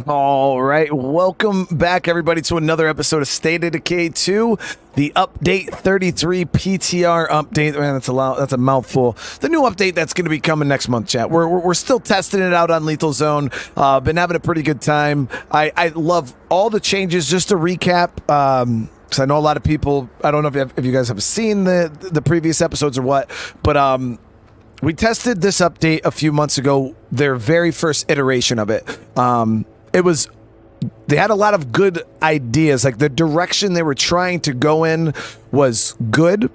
All right, welcome back, everybody, to another episode of State of Decay 2, the update 33 PTR update. Man, that's a mouthful. The new update that's going to be coming next month, chat. We're still testing it out on Lethal Zone. Been having a pretty good time. I love all the changes. Just to recap, because I know a lot of people. I don't know if you guys have seen the previous episodes or what, but we tested this update a few months ago. Their very first iteration of it. They had a lot of good ideas. Like the direction they were trying to go in was good,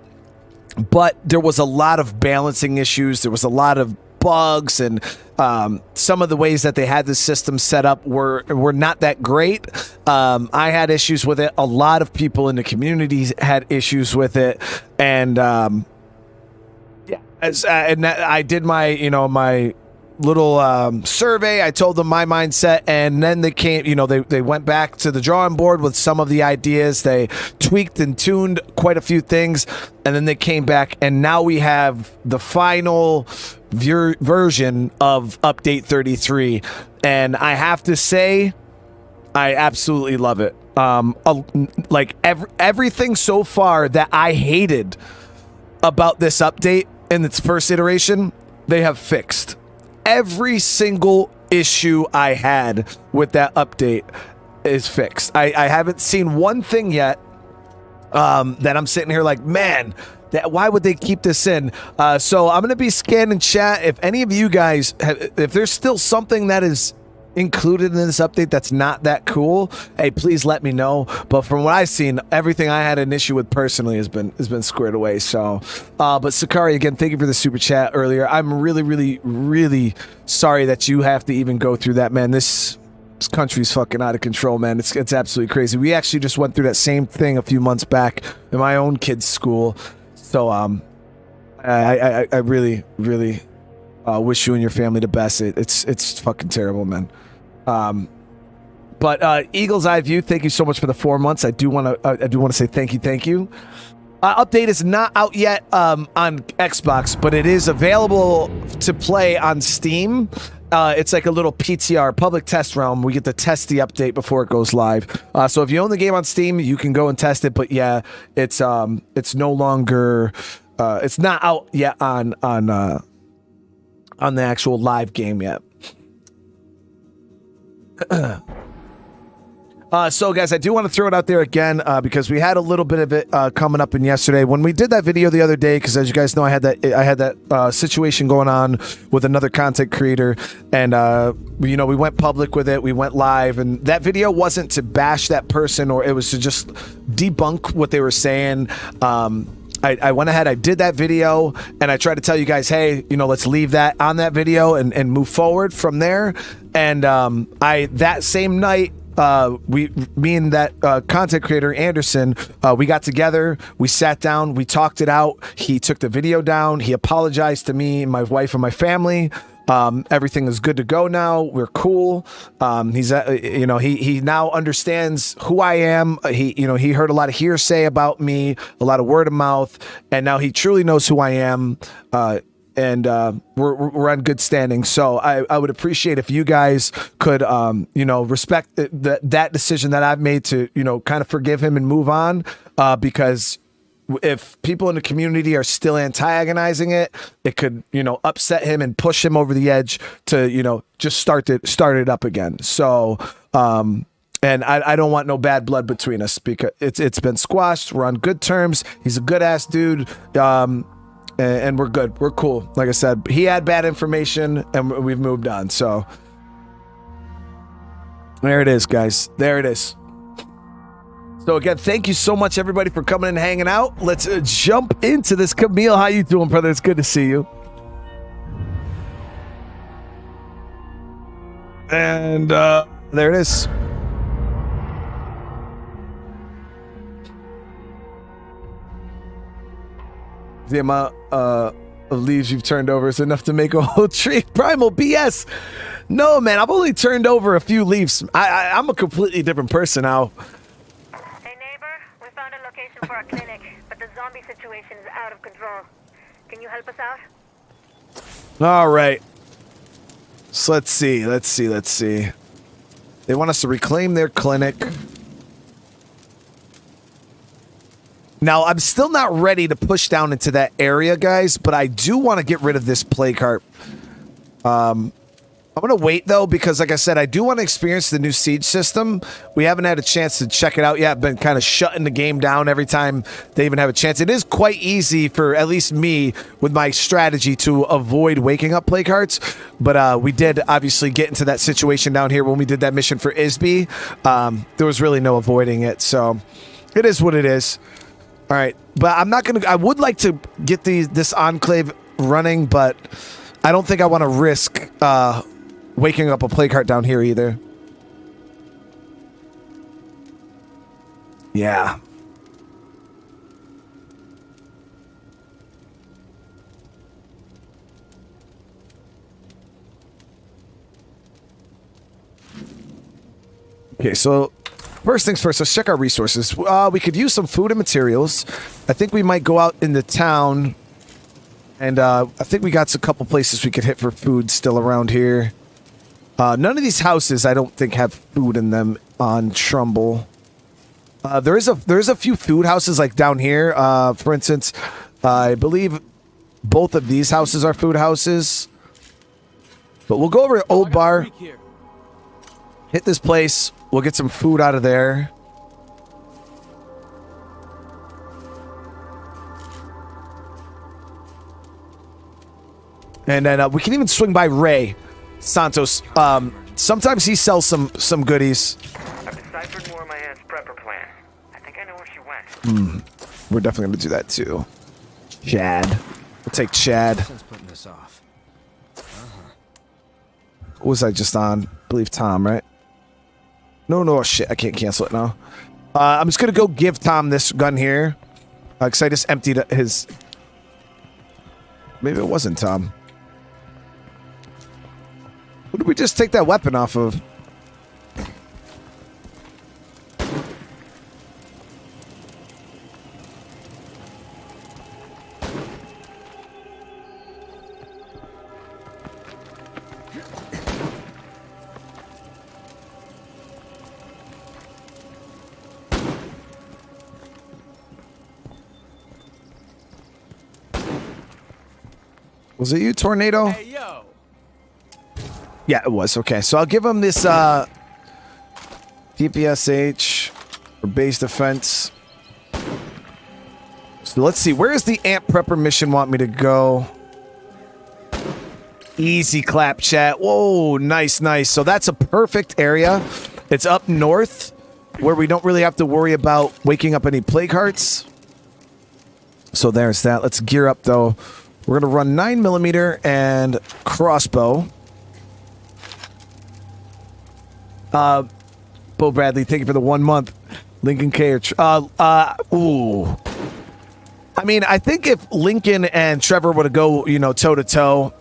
but there was a lot of balancing issues. There was a lot of bugs, and some of the ways that they had the system set up were not that great. I had issues with it. A lot of people in the community had issues with it, and I did my my little survey. I told them my mindset, and then they came, they went back to the drawing board with some of the ideas. They tweaked and tuned quite a few things, and then they came back, and now we have the final version of update 33, and I have to say I absolutely love it. Like everything so far that I hated about this update in its first iteration, they have fixed. Every single issue I had with that update is fixed. I haven't seen one thing yet that I'm sitting here like, man, why would they keep this in? So I'm going to be scanning chat. If any of you guys, if there's still something that is included in this update that's not that cool, hey, please let me know. But from what I've seen, everything I had an issue with personally has been squared away. So but Sakari, again, thank you for the super chat earlier. I'm really sorry that you have to even go through that, man. This country's fucking out of control, man. It's absolutely crazy. We actually just went through that same thing a few months back in my own kid's school. So I really wish you and your family the best. It's fucking terrible, man. But Eagle's Eye View, thank you so much for the 4 months. I do want to say thank you. Update is not out yet on Xbox, but it is available to play on Steam. It's like a little PTR, public test realm. We get to test the update before it goes live. So if you own the game on Steam, you can go and test it. But yeah, it's no longer. It's not out yet on the actual live game yet. So guys, I do want to throw it out there again because we had a little bit of it coming up in yesterday when we did that video the other day. Because as you guys know, I had that situation going on with another content creator, and we went public with it. We went live, and that video wasn't to bash that person, or it was to just debunk what they were saying. I went ahead, I did that video, and I tried to tell you guys, hey, let's leave that on that video and move forward from there. And that same night, me and that content creator Anderson, we got together, we sat down, we talked it out. He took the video down, he apologized to me, my wife, and my family. Everything is good to go now. We're cool. He's he now understands who I am. He heard a lot of hearsay about me, a lot of word of mouth, and now he truly knows who I am. And we're on good standing. So I would appreciate if you guys could respect that decision that I've made to kind of forgive him and move on, because if people in the community are still antagonizing it, it could, upset him and push him over the edge to, just start it up again. So, and I don't want no bad blood between us, because it's been squashed. We're on good terms. He's a good ass dude. And we're good. We're cool. Like I said, he had bad information and we've moved on. So there it is, guys. There it is. So again, thank you so much, everybody, for coming and hanging out. Let's jump into this. Camille, how you doing, brother? It's good to see you. And there it is. The amount of leaves you've turned over is enough to make a whole tree. Primal BS. No, man, I've only turned over a few leaves. I'm a completely different person now. For a clinic, but the zombie situation is out of control. Can you help us out? All right. So let's see. They want us to reclaim their clinic. Now, I'm still not ready to push down into that area, guys, but I do want to get rid of this plague heart. I'm going to wait, though, because, like I said, I do want to experience the new siege system. We haven't had a chance to check it out yet. I've been kind of shutting the game down every time they even have a chance. It is quite easy for at least me with my strategy to avoid waking up plague hearts. But we did obviously get into that situation down here when we did that mission for Isby. There was really no avoiding it. So it is what it is. All right. But I'm not going to... I would like to get this enclave running, but I don't think I want to risk... waking up a plague heart down here either. Yeah. Okay, so first things first, let's check our resources. We could use some food and materials. I think we might go out in the town, and I think we got a couple places we could hit for food still around here. None of these houses, I don't think, have food in them on Trumbull. There is a few food houses like down here. For instance, I believe both of these houses are food houses. But we'll go over to Old Bar. Hit this place. We'll get some food out of there. And then we can even swing by Ray Santos. Sometimes he sells some goodies. I've deciphered more of my aunt's prepper plan. I think I know where she went. We're definitely going to do that too. Chad. We'll take Chad. Putting this off. What was I just on? I believe Tom, right? No, shit. I can't cancel it now. I'm just going to go give Tom this gun here. Because I just emptied his... Maybe it wasn't Tom. Who did we just take that weapon off of? Was it you, Tornado? Hey, yo. Yeah, it was. Okay, so I'll give him this DPSH for base defense. So let's see. Where does the Ant Prepper mission want me to go? Easy clap, chat. Whoa, nice. So that's a perfect area. It's up north where we don't really have to worry about waking up any plague hearts. So there's that. Let's gear up, though. We're going to run 9mm and crossbow. Bo Bradley, thank you for the 1 month. Lincoln K. Ooh. I mean, I think if Lincoln and Trevor were to go, toe to toe,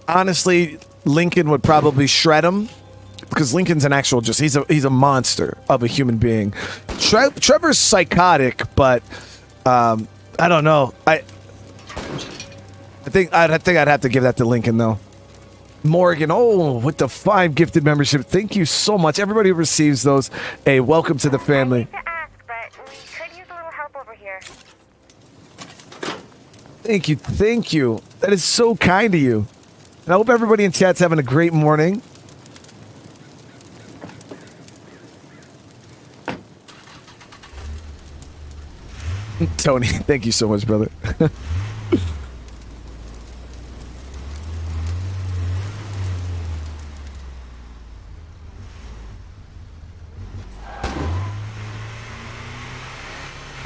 honestly, Lincoln would probably shred him because Lincoln's an actual he's a monster of a human being. Trevor's psychotic, but I don't know. I think I'd have to give that to Lincoln though. Morgan, with the 5 gifted membership. Thank you so much. Everybody who receives those, hey, welcome to the family. I hate to ask, but we could use a little help over here. Thank you. That is so kind of you. And I hope everybody in chat's having a great morning. Tony, thank you so much, brother.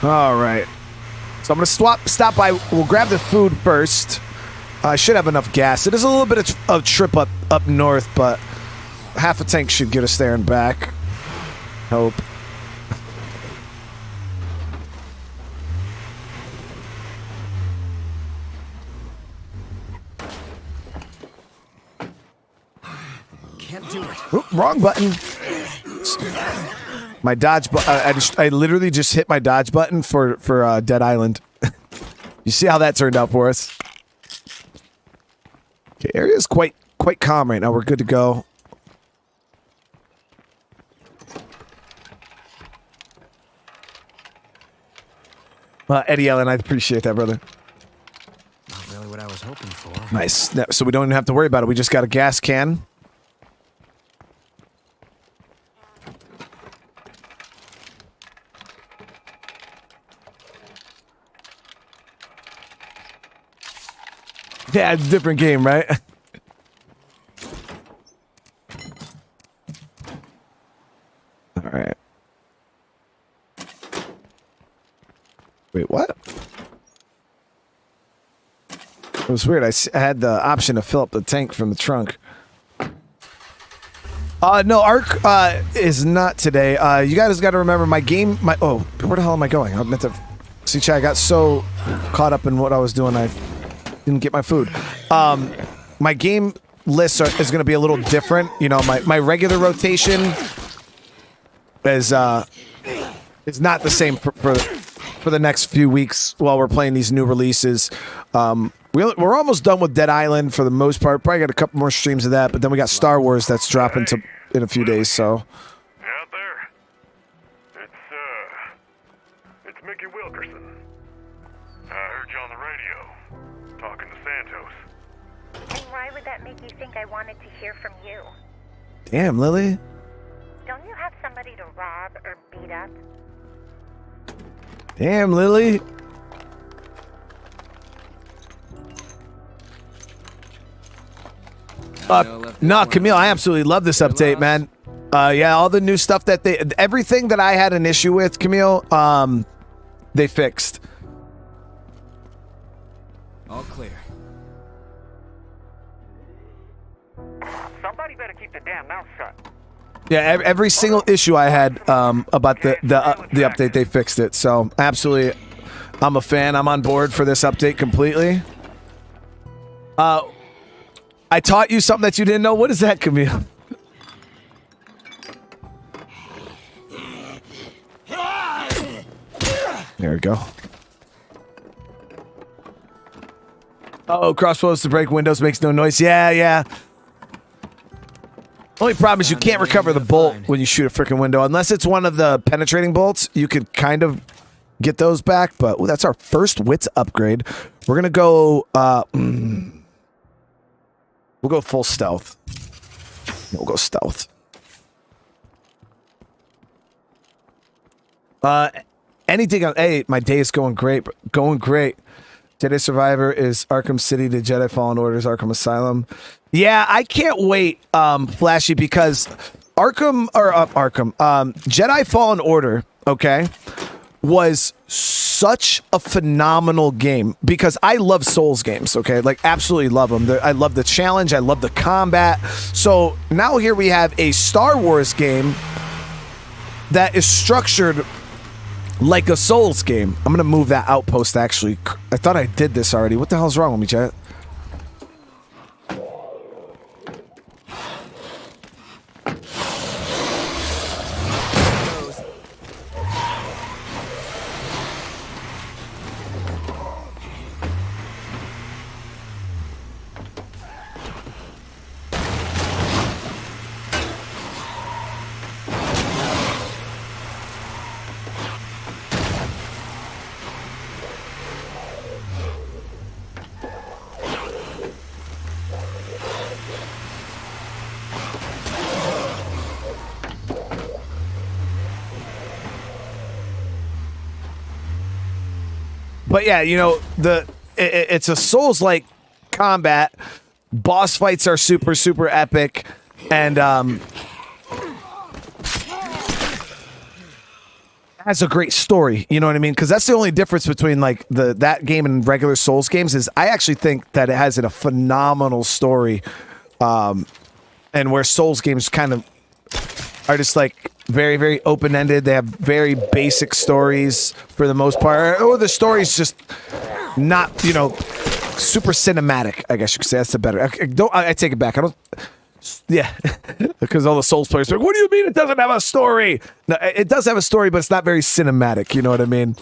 All right. So I'm going to stop by. We'll grab the food first. I should have enough gas. It is a little bit of trip up north, but half a tank should get us there and back. Hope. Can't do it. Oop, wrong button. My dodge I literally just hit my dodge button for Dead Island. You see how that turned out for us? Okay, area is quite calm right now. We're good to go. Eddie Allen, I appreciate that, brother. Not really what I was hoping for. Nice. So we don't even have to worry about it. We just got a gas can. Yeah, it's a different game, right? All right. Wait, what? It was weird. I had the option to fill up the tank from the trunk. No, Ark is not today. You guys got to remember my game. Oh, where the hell am I going? I meant to see. Chat. I got so caught up in what I was doing, I didn't get my food. My game lists is going to be a little different. You know, my regular rotation is not the same for the next few weeks while we're playing these new releases. We're almost done with Dead Island for the most part. Probably got a couple more streams of that, but then we got Star Wars that's dropping in a few days. So. Out there, it's Mickey Wilkerson. I heard you on the radio, talking to Santos. And why would that make you think I wanted to hear from you? Damn, Lily. Don't you have somebody to rob or beat up? Damn, Lily. No, Camille, I absolutely love this update, man. Yeah, all the new stuff that everything that I had an issue with, Camille, they fixed. All clear. Somebody better keep the damn mouth shut. Yeah, every single issue I had about the update, they fixed it. So absolutely, I'm a fan. I'm on board for this update completely. I taught you something that you didn't know. What is that, Camille? There we go. Oh, crossbows to break windows makes no noise. Yeah. Only problem is you can't recover the bolt when you shoot a freaking window. Unless it's one of the penetrating bolts, you could kind of get those back. But that's our first wits upgrade. We're going to go... we'll go full stealth. We'll go stealth. Anything on... Hey, my day is going great. Going great. Jedi Survivor is Arkham City to Jedi Fallen Order is Arkham Asylum. Yeah, I can't wait, Flashy, because Jedi Fallen Order, okay, was such a phenomenal game because I love Souls games, okay? Like, absolutely love them. I love the challenge. I love the combat. So now here we have a Star Wars game that is structured like a Souls game. I'm going to move that outpost, actually. I thought I did this already. What the hell's wrong with me, chat? But yeah, you know, it's a Souls-like combat. Boss fights are super, super epic. And has a great story, you know what I mean? Because that's the only difference between like that game and regular Souls games is I actually think that it has a phenomenal story. And where Souls games kind of are just like very, very open-ended. They have very basic stories for the most part. Or the story's just not, you know, super cinematic, I guess you could say. That's the better. I take it back. I don't... Yeah, because all the Souls players are like, what do you mean it doesn't have a story? No, it does have a story, but it's not very cinematic. You know what I mean?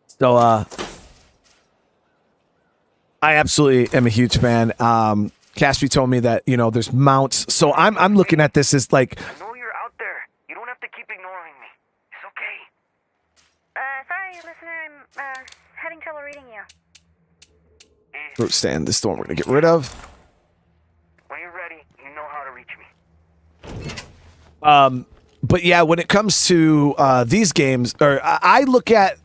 So, I absolutely am a huge fan. Caspi told me that, you know, there's mounts. So I'm looking at this as like... I know you're out there. You don't have to keep ignoring me. It's okay. Sorry, listener, Fruit stand. This is the one we're gonna get rid of. When you're ready, you know how to reach me. But yeah, when it comes to these games, or I look at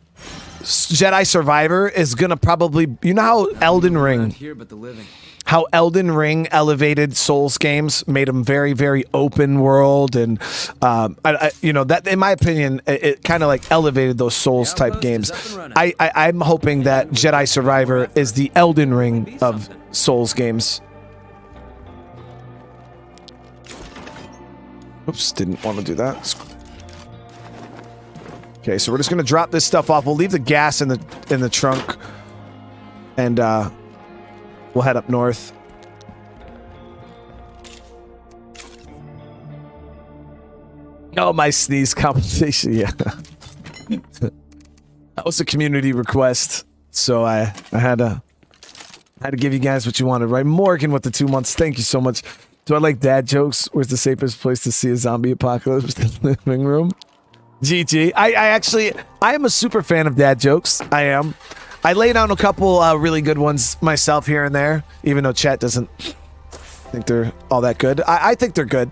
Jedi Survivor is gonna probably, you know how Elden Ring, Here, but the living. how Elden Ring elevated Souls games, made them very, very open world, and you know that, in my opinion, it kind of like elevated those Souls type games. I'm hoping that Jedi Survivor is the Elden Ring of Souls games. Oops, didn't want to do that. Okay, so we're just gonna drop this stuff off. We'll leave the gas in the trunk, and we'll head up north. Oh, my sneeze compensation. Yeah, that was a community request, so I had to give you guys what you wanted, right? Morgan with the 2 months. Thank you so much. Do I like dad jokes? Where's the safest place to see a zombie apocalypse? The living room. GG. I am a super fan of dad jokes. I am. I lay down a couple really good ones myself here and there, even though chat doesn't think they're all that good. I think they're good.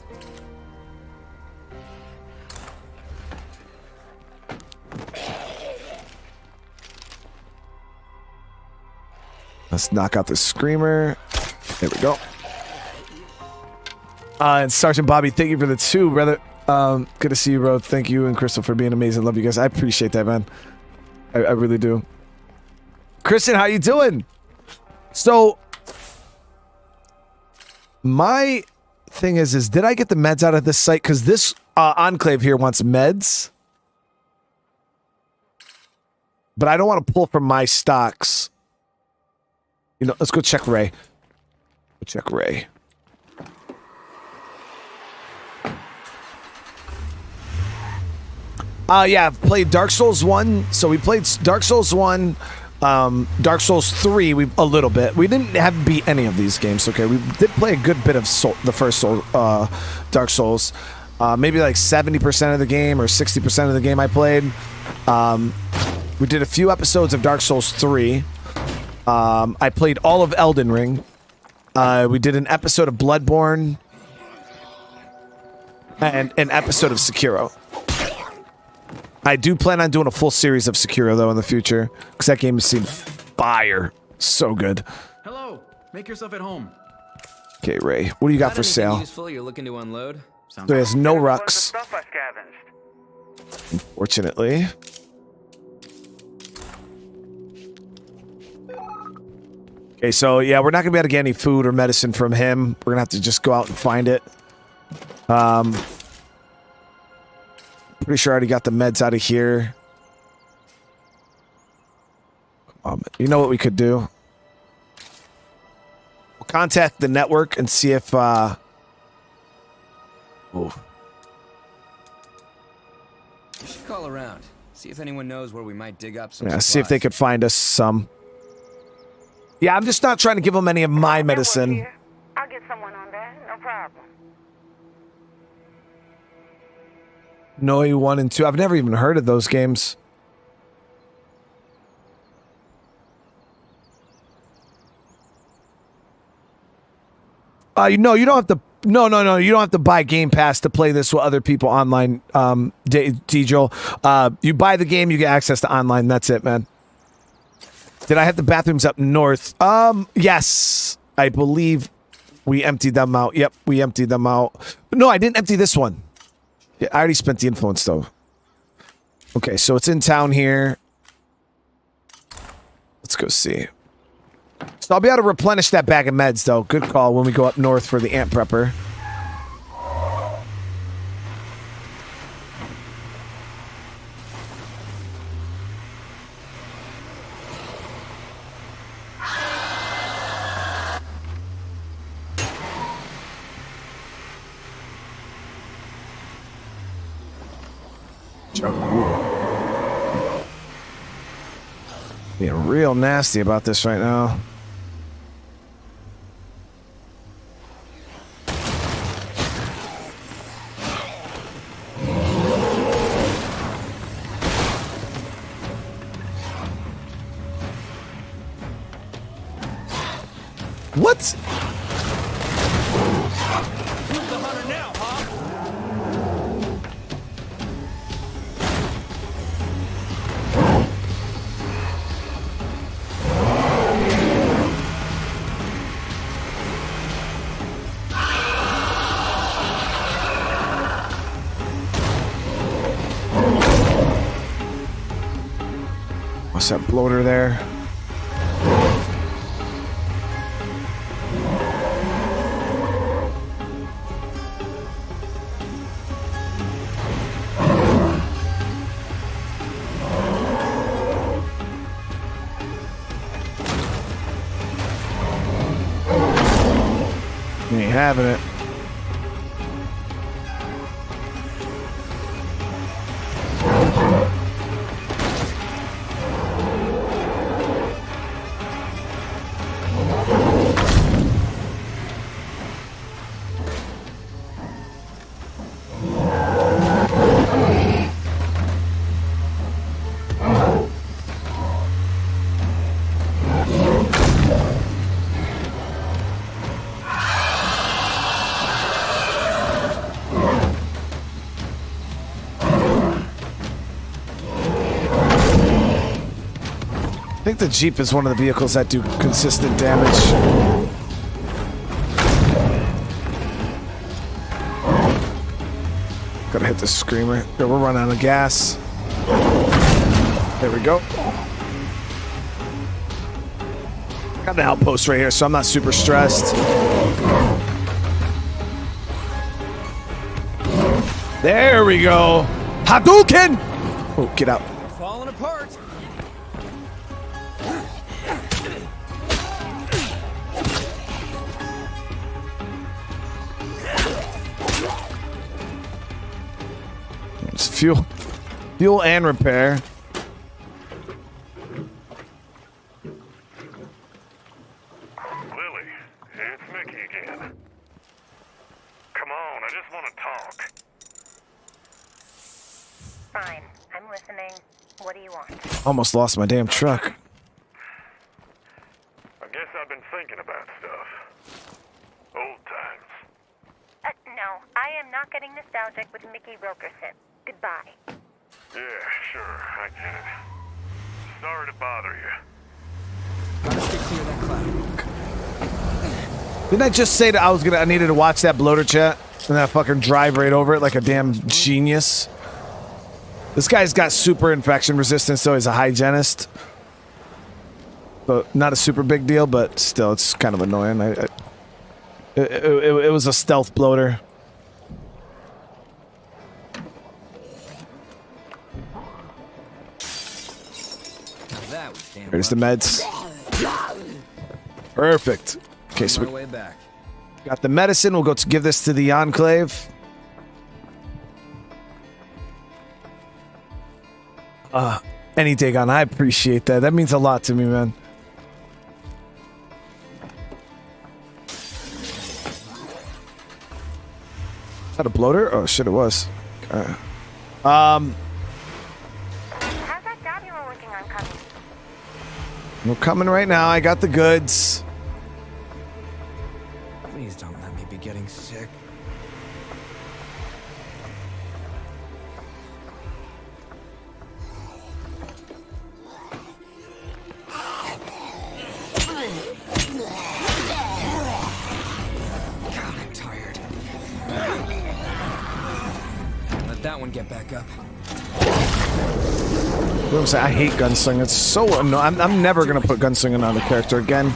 Let's knock out the screamer. There we go. And Sergeant Bobby, thank you for the 2, brother. Good to see you, bro. Thank you and Crystal for being amazing. Love you guys. I appreciate that, man. I really do. Kristen, how you doing? So, my thing is did I get the meds out of this site? Because this enclave here wants meds. But I don't want to pull from my stocks. You know, let's go check Ray. Go check Ray. Yeah, I've played Dark Souls 1. So we played Dark Souls 1, Dark Souls 3 a little bit. We didn't have beat any of these games, okay? We did play a good bit of the first Dark Souls. Maybe like 70% of the game or 60% of the game I played. We did a few episodes of Dark Souls 3. I played all of Elden Ring. We did an episode of Bloodborne. And an episode of Sekiro. I do plan on doing a full series of Sekiro, though, in the future. Because that game seems fire. So good. Hello. Make yourself at home. Okay, Ray. What do you got for sale? Useful you're looking to unload? So he has no Load the rucks. stuff I scavenged. Unfortunately. Okay, so yeah, we're not going to be able to get any food or medicine from him. We're going to have to just go out and find it. Pretty sure I already got the meds out of here. You know what we could do? We'll contact the network and see if... Oh. You should call around. See if anyone knows where we might dig up some Yeah, see if they could find us some. Yeah, I'm just not trying to give them any of my medicine. I'll get someone on that. No problem. Noi 1 and 2. I've never even heard of those games. You don't have to. No. You don't have to buy Game Pass to play this with other people online. Joel. You buy the game, you get access to online. That's it, man. Did I have the bathrooms up north? Yes, I believe we emptied them out. Yep, we emptied them out. No, I didn't empty this one. Yeah, I already spent the influence, though. Okay, so it's in town here. Let's go see. So I'll be able to replenish that bag of meds, though. Good call when we go up north for the ant prepper. Being real nasty about this right now. What? Who's the hunter now, huh? What's that bloater there? You ain't having it. I think the Jeep is one of the vehicles that do consistent damage. Gotta hit the screamer. Yo, we're running out of gas. There we go. Got the outpost right here, so I'm not super stressed. There we go. Hadouken! Oh, get out. Falling apart. It's fuel and repair. Lily, it's Mickey again. Come on, I just want to talk. Fine. I'm listening. What do you want? Almost lost my damn truck. I guess I've been thinking about stuff. Old times. No. I am not getting nostalgic with Mickey Wilkerson. Goodbye. Yeah, sure, I get it. Sorry to bother you. Gotta stay clear of that cloud. Didn't I just say that I needed to watch that bloater chat and that fucking drive right over it like a damn genius? This guy's got super infection resistance, so he's a hygienist. But not a super big deal, but still, it's kind of annoying. It was a stealth bloater. That was damn. Here's the meds. Perfect. Okay, so My we way back. got the medicine. We'll go to give this to the Enclave. Any take on, I appreciate that. That means a lot to me, man. Is that a bloater? Oh shit, it was. How's that job you were working on coming? We're coming right now. I got the goods. Please don't let me be getting sick. God, I'm tired. Let that one get back up. What I'm saying, I hate gunslinging. It's so annoying. I'm never gonna put gunslinging on the character again.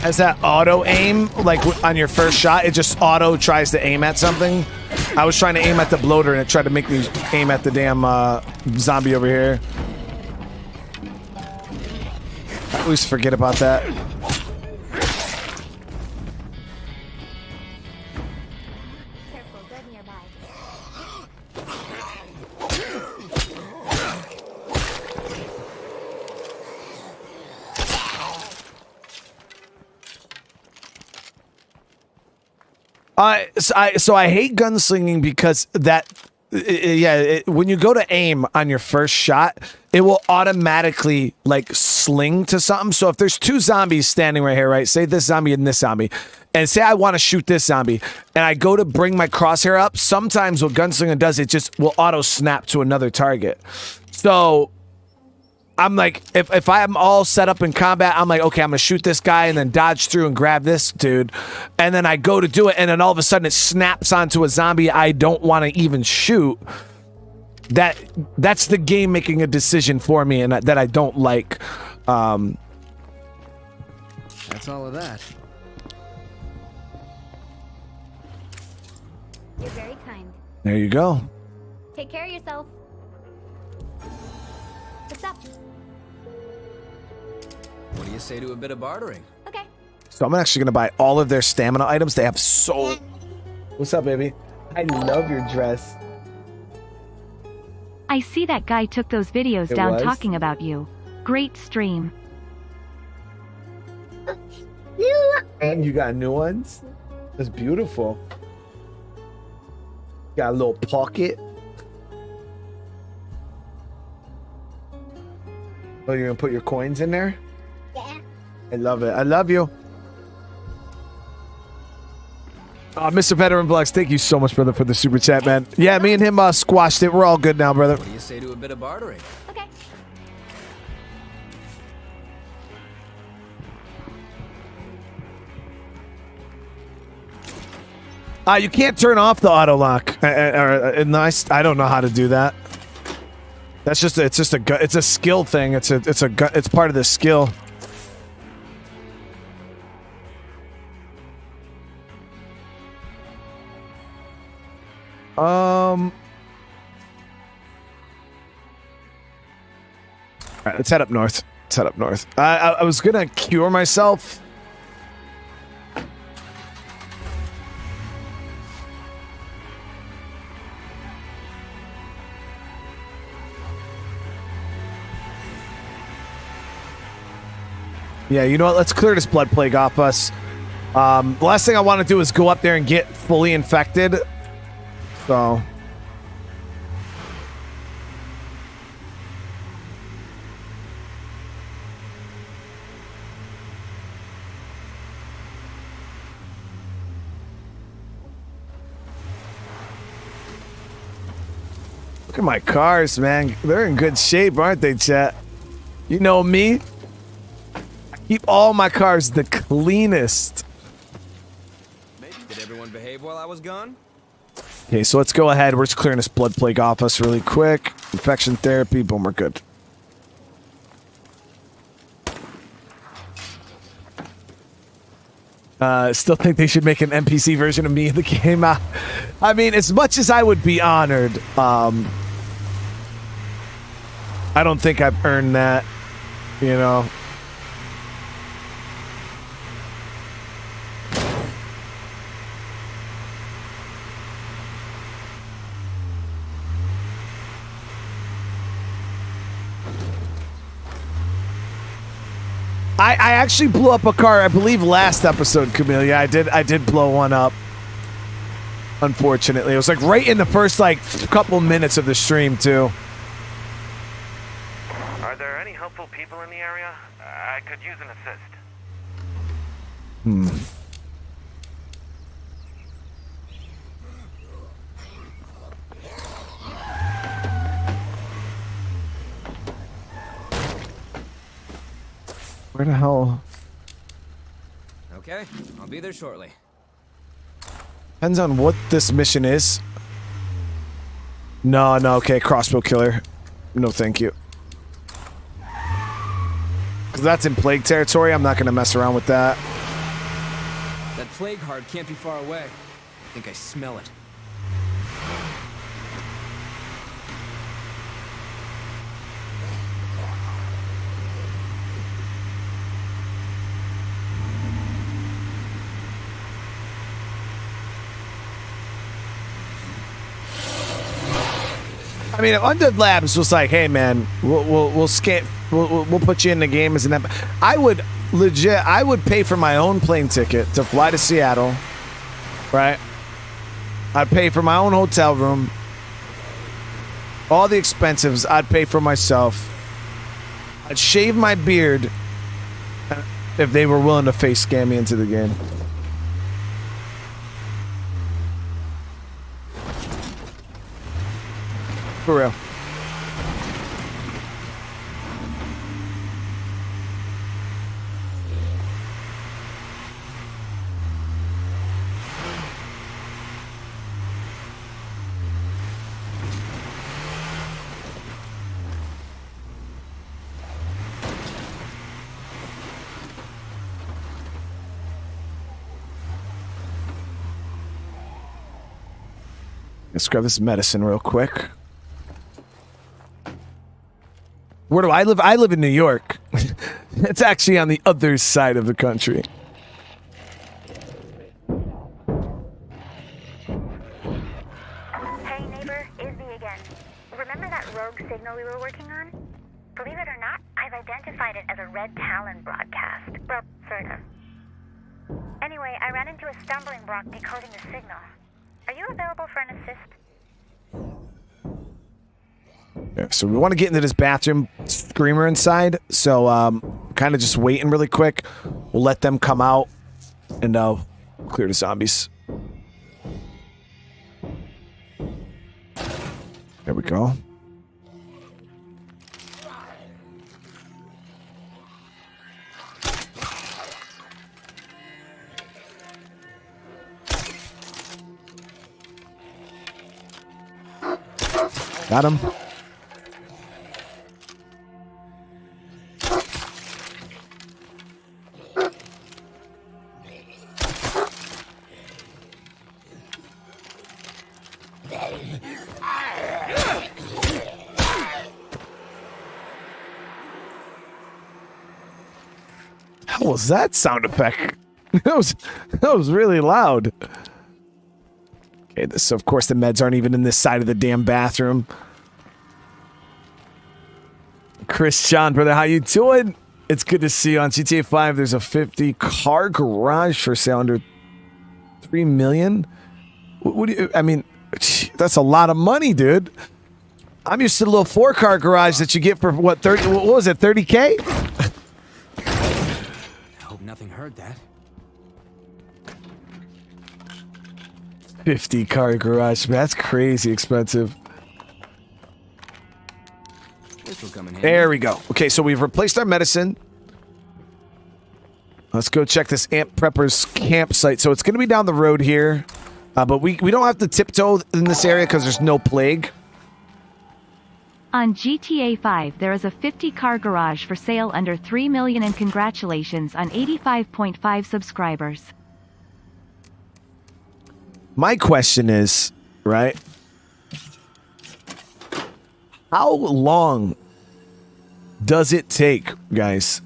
Has that auto aim, like on your first shot, it just auto tries to aim at something. I was trying to aim at the bloater and it tried to make me aim at the damn zombie over here. I always forget about that. Careful, dead nearby. So I hate gunslinging because that, when you go to aim on your first shot, it will automatically like sling to something. So if there's two zombies standing right here, right? Say this zombie and this zombie, and say I want to shoot this zombie, and I go to bring my crosshair up. Sometimes what gunslinging does, it just will auto snap to another target. So I'm like, if I'm all set up in combat, I'm like, okay, I'm gonna shoot this guy and then dodge through and grab this dude, and then I go to do it, and then all of a sudden it snaps onto a zombie I don't want to even shoot. That's the game making a decision for me, and that I don't like. That's all of that. You're very kind. There you go. Take care of yourself. What's up? What do you say to a bit of bartering? Okay. So I'm actually gonna buy all of their stamina items. They have so. What's up, baby? I love your dress. I see that guy took those videos It down was? talking about you. Great stream. And you got new ones. That's beautiful. Got a little pocket. Oh, you're gonna put your coins in there? Yeah. I love it. I love you. Mr. Veteran Vlogs, thank you so much, brother, for the super chat, man. Yeah, me and him squashed it. We're all good now, brother. What do you say to a bit of bartering? Okay. You can't turn off the auto lock. Nice. I don't know how to do that. That's just it's a skill thing. It's part of the skill. All right, let's head up north. Let's head up north. I was gonna cure myself. Yeah, you know what? Let's clear this blood plague off us. The last thing I want to do is go up there and get fully infected. So. Look at my cars, man. They're in good shape, aren't they, chat? You know me. Keep all my cars the cleanest. Did everyone behave while I was gone? Okay, so let's go ahead. We're just clearing this blood plague off us really quick. Infection therapy. Boom, we're good. Still think they should make an NPC version of me in the game. I mean, as much as I would be honored, I don't think I've earned that, you know. I actually blew up a car, I believe last episode, Camellia. I did blow one up. Unfortunately. It was like right in the first like couple minutes of the stream too. Are there any helpful people in the area? I could use an assist. Where the hell? Okay, I'll be there shortly. Depends on what this mission is. No, okay, crossbow killer. No, thank you. 'Cause that's in plague territory. I'm not gonna mess around with that. That plague heart can't be far away. I think I smell it. I mean, if Undead Labs was like, "Hey, man, we'll scan, we'll put you in the game as an," I would pay for my own plane ticket to fly to Seattle, right? I'd pay for my own hotel room. All the expenses I'd pay for myself. I'd shave my beard if they were willing to face scam me into the game. For real. Let's grab this medicine real quick. Where do I live? I live in New York. It's actually on the other side of the country. Hey, neighbor, Izzy again. Remember that rogue signal we were working on? Believe it or not, I've identified it as a Red Talon broadcast. Well, sort of. Anyway, I ran into a stumbling block decoding the signal. Are you available for an assist? Yeah, so we want to get into this bathroom screamer inside. So kind of just waiting really quick. We'll let them come out and clear the zombies. There we go. Got him. How was that sound effect? That was really loud. Okay, so of course the meds aren't even in this side of the damn bathroom. Chris John, brother, how you doing? It's good to see you on GTA 5. There's a 50 car garage for sale under 3 million. What do you? I mean, that's a lot of money, dude. I'm used to the little 4-car garage that you get for what 30? What was it? 30K? I hope nothing heard that. 50 car garage. That's crazy expensive. This will come in handy. There we go. Okay, so we've replaced our medicine. Let's go check this Amp Prepper's campsite. So it's going to be down the road here. But we don't have to tiptoe in this area because there's no plague. On GTA 5, there is a 50-car garage for sale under 3 million, and congratulations on 85.5 subscribers. My question is, right? How long does it take, guys?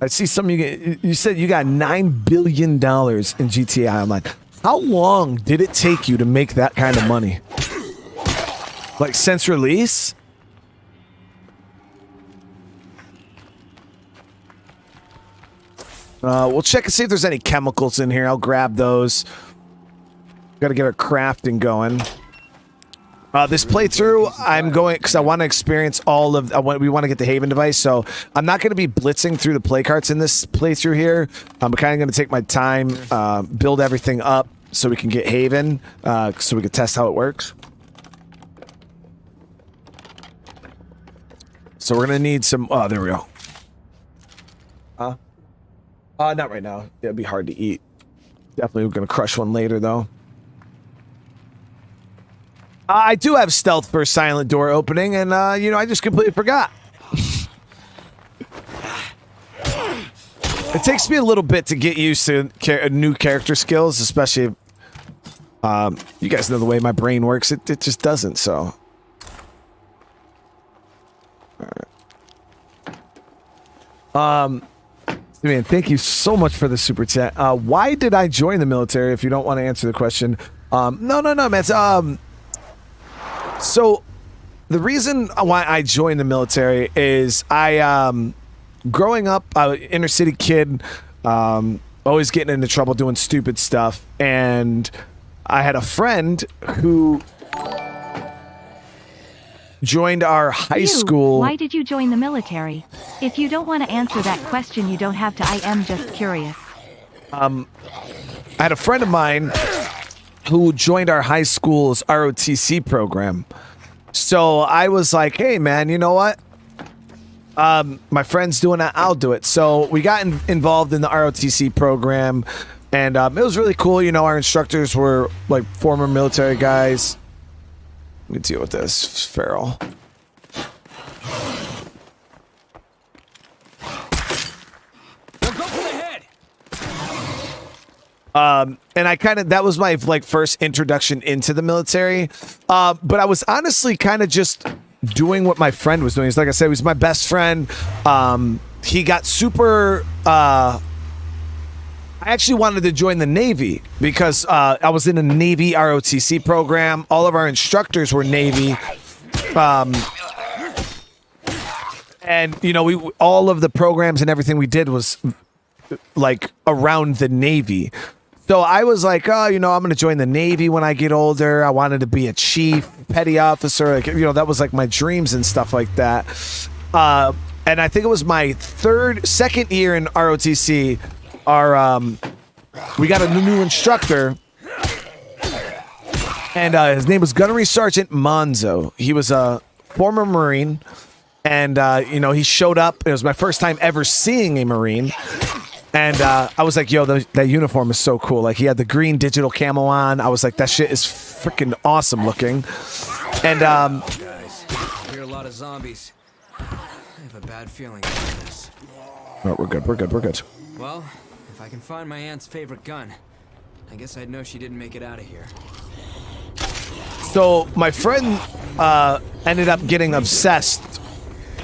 I see some of you said you got $9 billion in GTA. I'm like, how long did it take you to make that kind of money? Like since release? We'll check and see if there's any chemicals in here. I'll grab those. Got to get our crafting going. This playthrough, I'm going because I want to experience all of. We want to get the Haven device, so I'm not going to be blitzing through the play carts in this playthrough here. I'm kind of going to take my time, build everything up so we can get Haven, so we can test how it works. So we're going to need some. Oh, there we go. Not right now. It'd be hard to eat. Definitely going to crush one later, though. I do have stealth for silent door opening, and, I just completely forgot. It takes me a little bit to get used to new character skills, especially if, you guys know the way my brain works. It just doesn't, so. All right. Man, thank you so much for the super chat. Why did I join the military? If you don't want to answer the question, no, man. So the reason why I joined the military is growing up, inner city kid, always getting into trouble doing stupid stuff, and I had a friend who joined our high You, school. Why did you join the military? If you don't want to answer that question, you don't have to. I am just curious. I had a friend of mine who joined our high school's ROTC program. So I was like, hey, man, you know what? My friend's doing that. I'll do it. So we got involved in the ROTC program, and it was really cool. You know, our instructors were like former military guys. Let me deal with this, Farrell. Don't go for the head. And I kind of, that was my like first introduction into the military. But I was honestly kind of just doing what my friend was doing. It's like I said, he was my best friend. He got super, I actually wanted to join the Navy because I was in a Navy ROTC program. All of our instructors were Navy. And, you know, all of the programs and everything we did was like around the Navy. So I was like, oh, you know, I'm going to join the Navy when I get older. I wanted to be a chief, petty officer. Like, you know, that was like my dreams and stuff like that. And I think it was my second year in ROTC. We got a new instructor, and his name was Gunnery Sergeant Monzo. He was a former Marine, and you know, he showed up. It was my first time ever seeing a Marine, and I was like, "Yo, that uniform is so cool!" Like, he had the green digital camo on. I was like, "That shit is freaking awesome looking." And Guys, I hear a lot of zombies. I have a bad feeling about this. oh, we're good. We're good. We're good. Well, if I can find my aunt's favorite gun, I guess I'd know she didn't make it out of here. So my friend ended up getting obsessed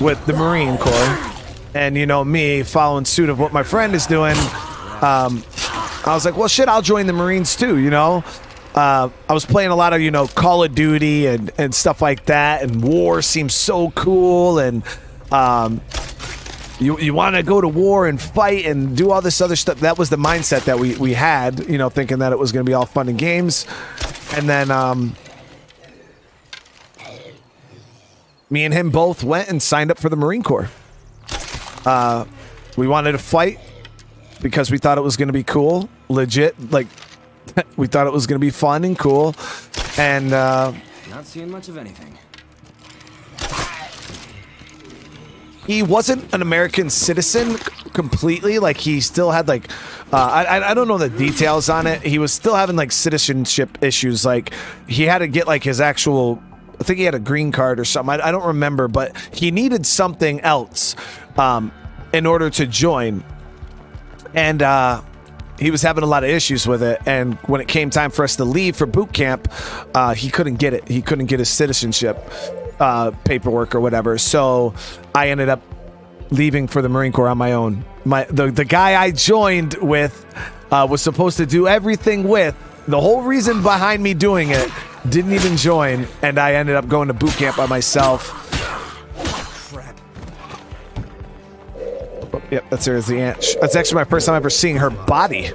with the Marine Corps, and you know, me following suit of what my friend is doing. I was like, well, shit, I'll join the Marines too. You know, I was playing a lot of, you know, Call of Duty and stuff like that, and war seems so cool, and you want to go to war and fight and do all this other stuff. That was the mindset that we had, you know, thinking that it was going to be all fun and games. And then me and him both went and signed up for the Marine Corps. We wanted to fight because we thought it was going to be cool, legit. Like, we thought it was going to be fun and cool. And Not seeing much of anything. he wasn't an American citizen completely. Like, he still had like, I don't know the details on it. He was still having like citizenship issues. Like, he had to get like his actual, I think he had a green card or something. I don't remember, but he needed something else in order to join. And he was having a lot of issues with it. And when it came time for us to leave for boot camp, he couldn't get it. He couldn't get his citizenship paperwork or whatever. So I ended up leaving for the Marine Corps on my own. The guy I joined with was supposed to do everything with. The whole reason behind me doing it, didn't even join, and I ended up going to boot camp by myself. Crap. Oh, yep, that's her as the ant. That's actually my first time ever seeing her body.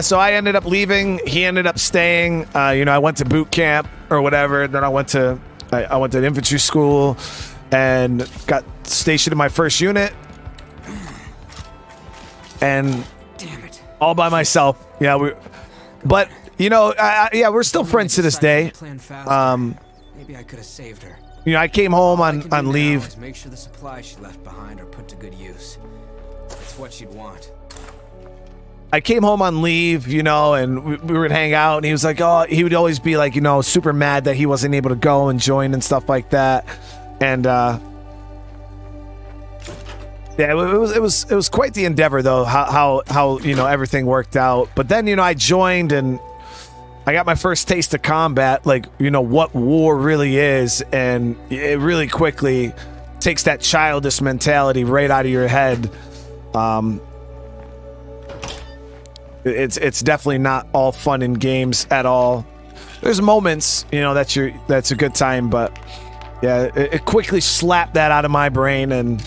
So I ended up leaving. He ended up staying. You know, I went to boot camp or whatever. Then I went to infantry school and got stationed in my first unit. And Damn it. all by myself. Yeah, but you know, yeah, we're still friends to this day. Maybe I could have saved her. You know, I came home All I can do on now leave. is make sure the supplies she left behind are put to good use. It's what she'd want. I came home on leave, you know, and we would hang out, and he was like, oh, he would always be like, you know, super mad that he wasn't able to go and join and stuff like that. And yeah, it was quite the endeavor though, how you know, everything worked out. But then, you know, I joined and I got my first taste of combat, like, you know, what war really is, and it really quickly takes that childish mentality right out of your head. It's definitely not all fun and games at all. There's moments, you know, that's a good time, but yeah, it quickly slapped that out of my brain, and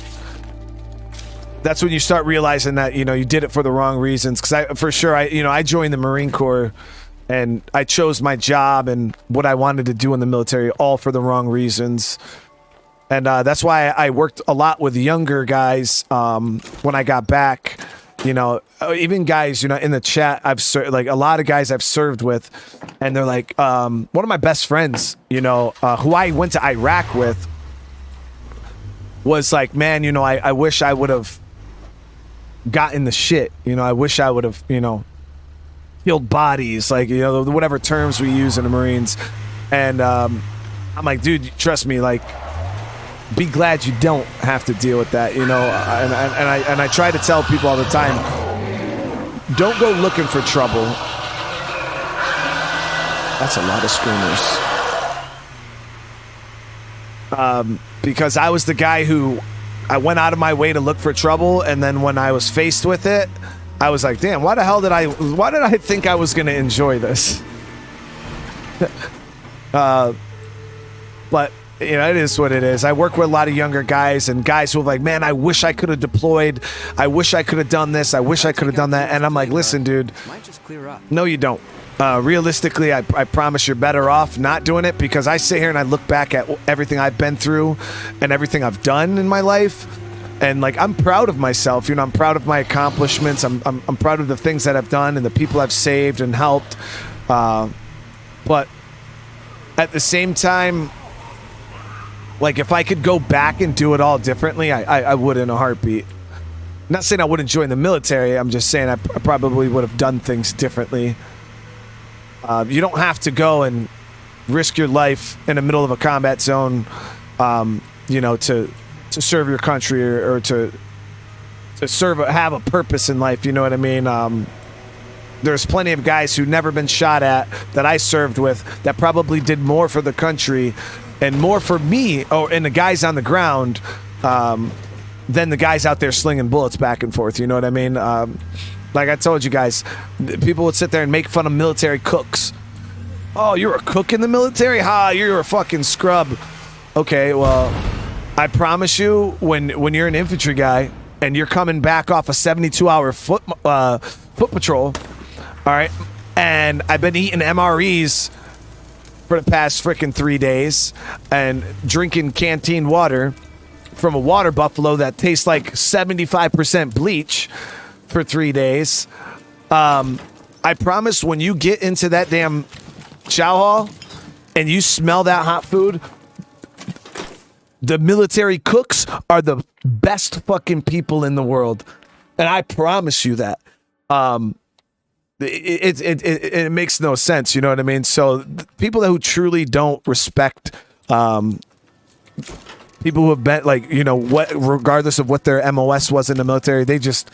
that's when you start realizing that, you know, you did it for the wrong reasons. Because I joined the Marine Corps, and I chose my job and what I wanted to do in the military all for the wrong reasons. And that's why I worked a lot with younger guys when I got back. You know, even guys, you know, in the chat, like a lot of guys I've served with, and they're like, one of my best friends, you know, who I went to Iraq with, was like, man, you know, I wish I would have gotten the shit. You know, I wish I would have, you know, killed bodies, like, you know, whatever terms we use in the Marines. And I'm like, dude, trust me, like, be glad you don't have to deal with that, you know. And I try to tell people all the time, don't go looking for trouble. That's a lot of screamers. Because I was the guy who I went out of my way to look for trouble, and then when I was faced with it, I was like, damn, why did I think I was going to enjoy this? But you know, it is what it is. I work with a lot of younger guys, and guys who are like, man, I wish I could have deployed. I wish I could have done this. I wish I could have done that. And I'm like, listen, dude, Might just clear up. no, you don't. Realistically, I promise you're better off not doing it, because I sit here and I look back at everything I've been through and everything I've done in my life. And like, I'm proud of myself. You know, I'm proud of my accomplishments. I'm proud of the things that I've done and the people I've saved and helped. But at the same time, like, if I could go back and do it all differently, I would in a heartbeat. Not saying I wouldn't join the military. I'm just saying I probably would have done things differently. You don't have to go and risk your life in the middle of a combat zone, you know, to serve your country or to have a purpose in life. You know what I mean? There's plenty of guys who've never been shot at that I served with that probably did more for the country and more for me, and the guys on the ground, than the guys out there slinging bullets back and forth. You know what I mean? Like I told you guys, people would sit there and make fun of military cooks. Oh, you're a cook in the military? Ha, you're a fucking scrub. Okay, well, I promise you, when you're an infantry guy and you're coming back off a 72-hour foot patrol, all right, and I've been eating MREs for the past freaking 3 days and drinking canteen water from a water buffalo that tastes like 75% bleach for 3 days. I promise, when you get into that damn chow hall and you smell that hot food, the military cooks are the best fucking people in the world. And I promise you that. It makes no sense, you know what I mean? So people who truly don't respect people who have been, like, you know, what, regardless of what their MOS was in the military, they just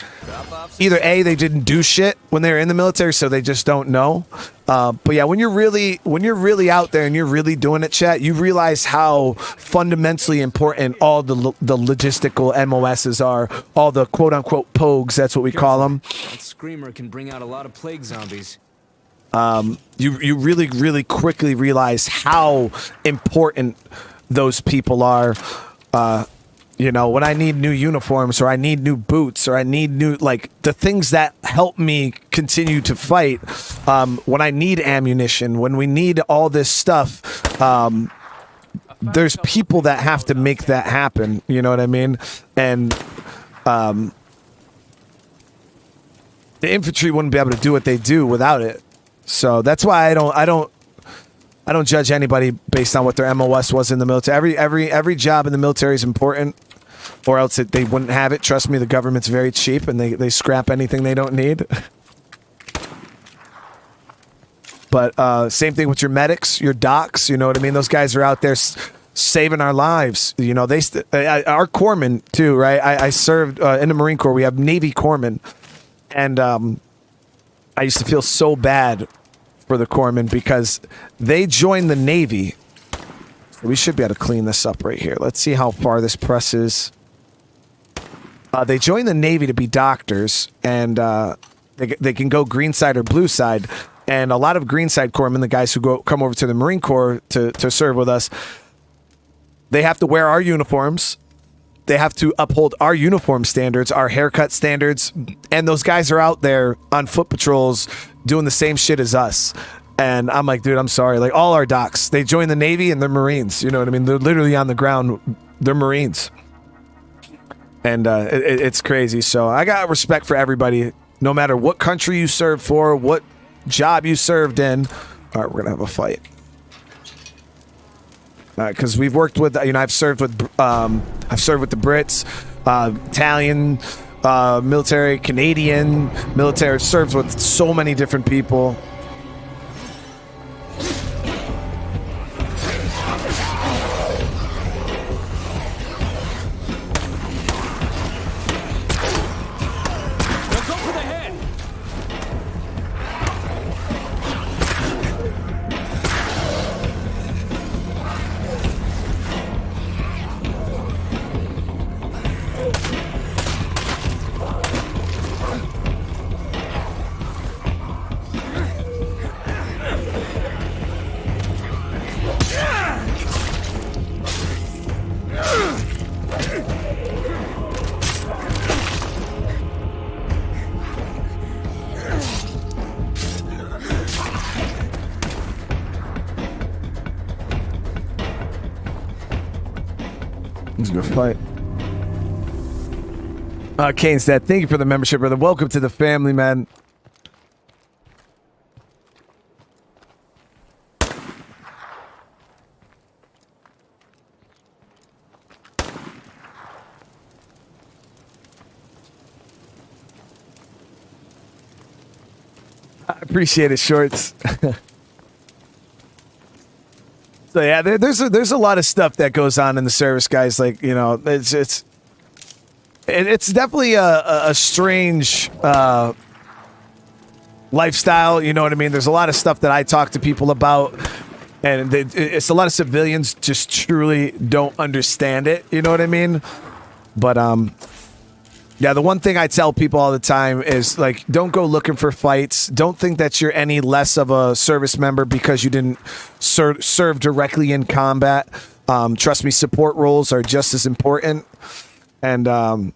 either A, they didn't do shit when they were in the military, so they just don't know. But yeah, when you're really out there and you're really doing it, chat, you realize how fundamentally important all the logistical MOSs are, all the quote unquote pogues. That's what we call them. That screamer can bring out a lot of plague zombies. You really quickly realize how important those people are. You know, when I need new uniforms or I need new boots or I need new, like, the things that help me continue to fight, when I need ammunition, when we need all this stuff, there's people that have to make that happen. You know what I mean? And the infantry wouldn't be able to do what they do without it. So that's why I don't judge anybody based on what their MOS was in the military. Every job in the military is important, or else they wouldn't have it. Trust me, the government's very cheap and they scrap anything they don't need. But same thing with your medics, your docs. You know what I mean? Those guys are out there saving our lives. You know, our corpsmen too, right? I served in the Marine Corps. We have Navy corpsmen, and I used to feel so bad for the corpsmen because they joined the Navy We should be able to clean this up right here. Let's see how far this presses. They joined the Navy to be doctors, and they can go green side or blue side. And a lot of green side corpsmen, the guys who come over to the Marine Corps to serve with us, they have to wear our uniforms. They have to uphold our uniform standards, our haircut standards, and those guys are out there on foot patrols doing the same shit as us. And I'm like, dude, I'm sorry. Like, all our docs, they join the Navy and they're Marines. You know what I mean? They're literally on the ground. They're Marines. And it's crazy. So I got respect for everybody, no matter what country you served for, what job you served in. All right, we're going to have a fight. Because we've worked with, I've served with the Brits, Italian military, Canadian military. Served with so many different people. It's a good fight. Kane said, thank you for the membership, brother. Welcome to the family, man. I appreciate it, Shorts. So yeah, there's a lot of stuff that goes on in the service, guys. Like, you know, it's definitely a strange lifestyle. You know what I mean? There's a lot of stuff that I talk to people about, and it's a lot of civilians just truly don't understand it. You know what I mean? But yeah, the one thing I tell people all the time is, like, don't go looking for fights. Don't think that you're any less of a service member because you didn't serve directly in combat. Trust me, support roles are just as important. And I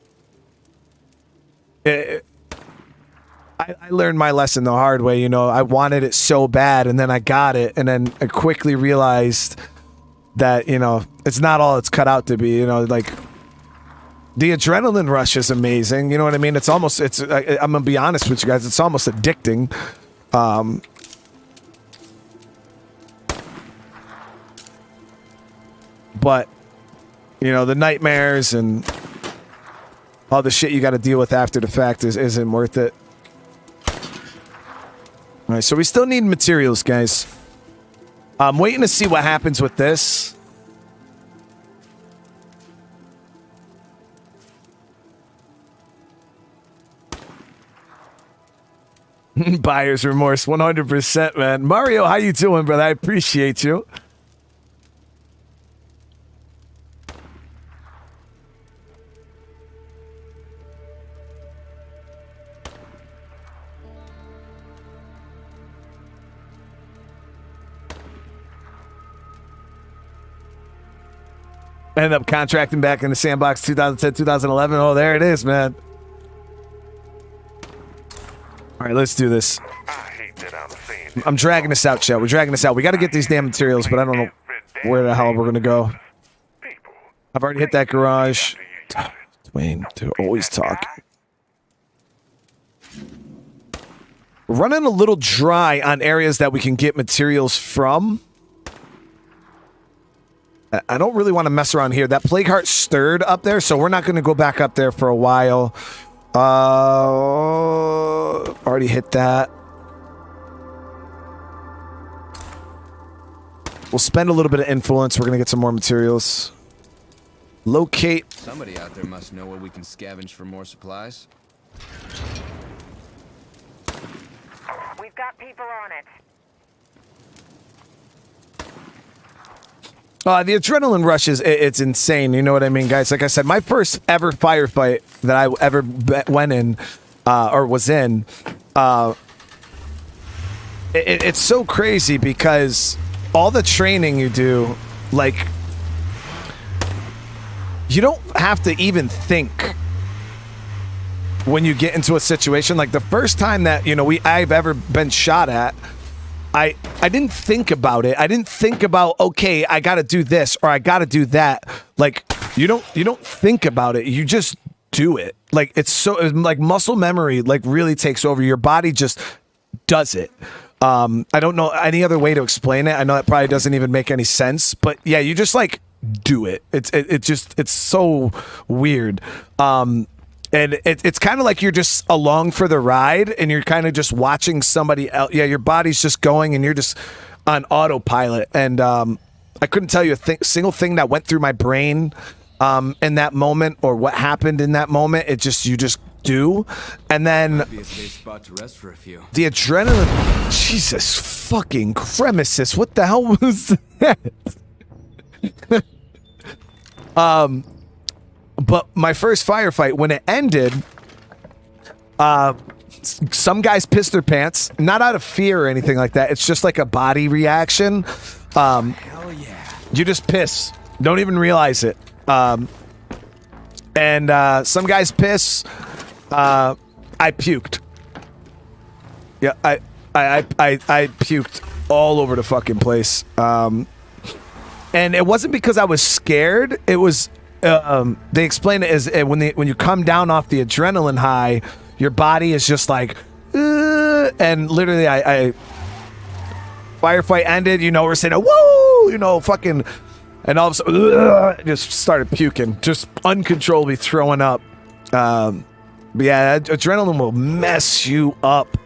learned my lesson the hard way. You know, I wanted it so bad, and then I got it, and then I quickly realized that, you know, it's not all it's cut out to be. You know, like, the adrenaline rush is amazing. You know what I mean? I'm going to be honest with you guys. It's almost addicting. But, you know, the nightmares and all the shit you got to deal with after the fact isn't worth it. All right, so we still need materials, guys. I'm waiting to see what happens with this. Buyer's remorse, 100%, man. Mario, how you doing, brother? I appreciate you. End up contracting back in the sandbox 2010, 2011. Oh, there it is, man. All right, let's do this. I'm dragging this out, chat. We're dragging this out. We got to get these damn materials, but I don't know where the hell we're going to go. I've already hit that garage. Dwayne, they're always talking. We're running a little dry on areas that we can get materials from. I don't really want to mess around here. That plague heart stirred up there, so we're not going to go back up there for a while. Already hit that. We'll spend a little bit of influence. We're going to get some more materials. Locate. Somebody out there must know where we can scavenge for more supplies. We've got people on it. The adrenaline rush it's insane. You know what I mean, guys? Like I said, my first ever firefight that I ever went in or was in, it's so crazy because all the training you do, like, you don't have to even think when you get into a situation. Like the first time that, you know, I've ever been shot at, I didn't think about it. I didn't think about, okay, I got to do this or I got to do that. Like you don't think about it. You just do it. Like it's like muscle memory, like really takes over. Your body just does it. I don't know any other way to explain it. I know that probably doesn't even make any sense, but yeah, you just like do it. It's so weird. And it's kind of like you're just along for the ride and you're kind of just watching somebody else. Yeah, your body's just going and you're just on autopilot. And I couldn't tell you a single thing that went through my brain in that moment or what happened in that moment. You just do. And then Might be a safe spot to rest for a few. the adrenaline. Jesus fucking cremesis. What the hell was that? But my first firefight, when it ended, some guys pissed their pants, not out of fear or anything like that. It's just like a body reaction. Hell yeah. You just piss. Don't even realize it. And some guys piss. I puked. Yeah, I puked all over the fucking place. And it wasn't because I was scared. It was they explain it as when you come down off the adrenaline high, your body is just like, and literally I firefight ended. You know, we're saying, whoa, you know, fucking, and all of a sudden, just started puking, just uncontrollably throwing up. But yeah, adrenaline will mess you up.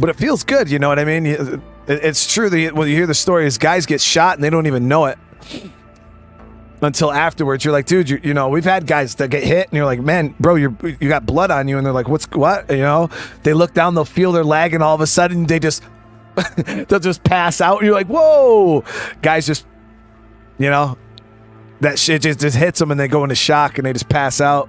But it feels good, you know what I mean? It's true that when you hear the stories, guys get shot and they don't even know it until afterwards. You're like, dude, you know, we've had guys that get hit and you're like, man, bro, you got blood on you. And they're like, what? You know, they look down, they'll feel their leg and all of a sudden they just, they'll just pass out. And you're like, whoa, guys just, you know, that shit just hits them and they go into shock and they just pass out.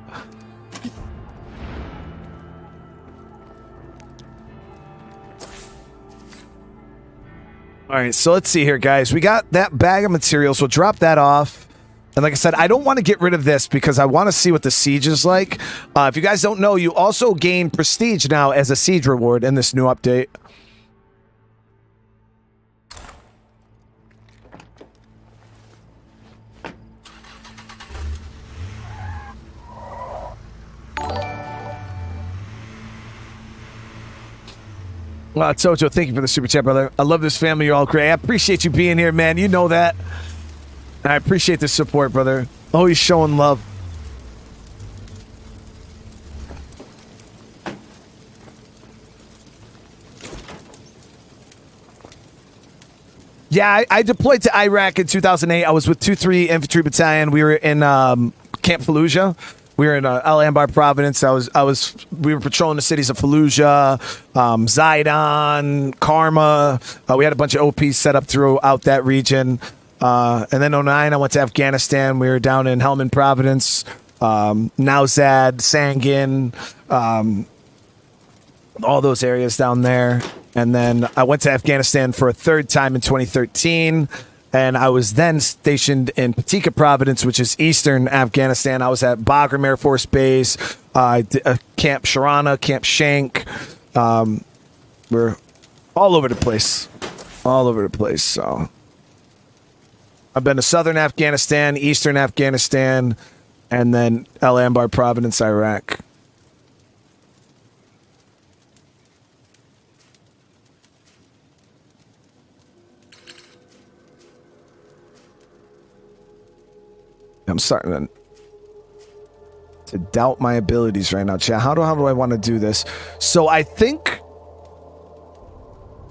All right, so let's see here, guys. We got that bag of materials. We'll drop that off. And like I said, I don't want to get rid of this because I want to see what the siege is like. If you guys don't know, you also gain prestige now as a siege reward in this new update. Tojo, thank you for the super chat, brother. I love this family. You're all great. I appreciate you being here, man. You know that. And I appreciate the support, brother. Always showing love. Yeah, I deployed to Iraq in 2008. I was with 2-3 Infantry Battalion. We were in Camp Fallujah. We were in Al Anbar Province. We were patrolling the cities of Fallujah, Zidon, Karma. We had a bunch of OPs set up throughout that region. And then 2009, I went to Afghanistan. We were down in Helmand Province, Nowzad, Sangin, all those areas down there. And then I went to Afghanistan for a third time in 2013. And I was then stationed in Patika Province, which is eastern Afghanistan. I was at Bagram Air Force Base, Camp Sharana, Camp Shank. We're all over the place. All over the place. So I've been to southern Afghanistan, eastern Afghanistan, and then Al Anbar Province, Iraq. I'm starting to doubt my abilities right now, chat. How do I want to do this? So I think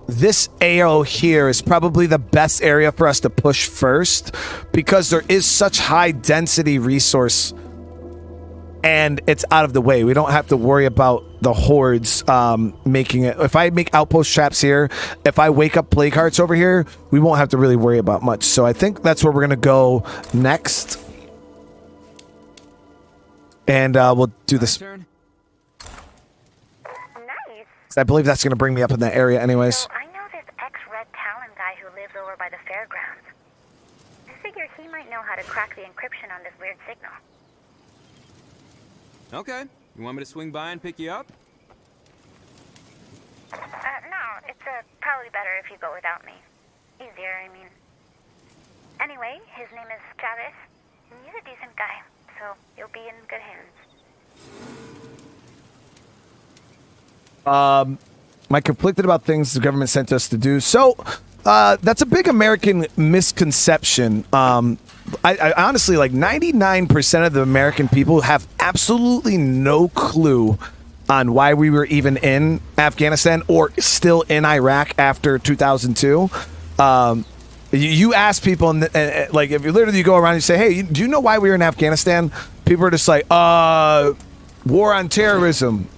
this AO here is probably the best area for us to push first because there is such high density resource and it's out of the way. We don't have to worry about the hordes making it. If I make outpost traps here, if I wake up plague hearts over here, we won't have to really worry about much. So I think that's where we're gonna go next, and we'll do this. Turn. Nice. I believe that's gonna bring me up in that area, anyways. So I know this ex-Red Talon guy who lives over by the fairgrounds. I figure he might know how to crack the encryption on this weird signal. Okay. You want me to swing by and pick you up? No, it's probably better if you go without me. Easier, I mean. Anyway, his name is Chavez. He's a decent guy, so you'll be in good hands. Am I conflicted about things the government sent us to do? So, that's a big American misconception. I honestly, like 99% of the American people have absolutely no clue on why we were even in Afghanistan or still in Iraq after 2002. You ask people, and like, if you literally go around and you say, hey, do you know why we were in Afghanistan? People are just like, war on terrorism.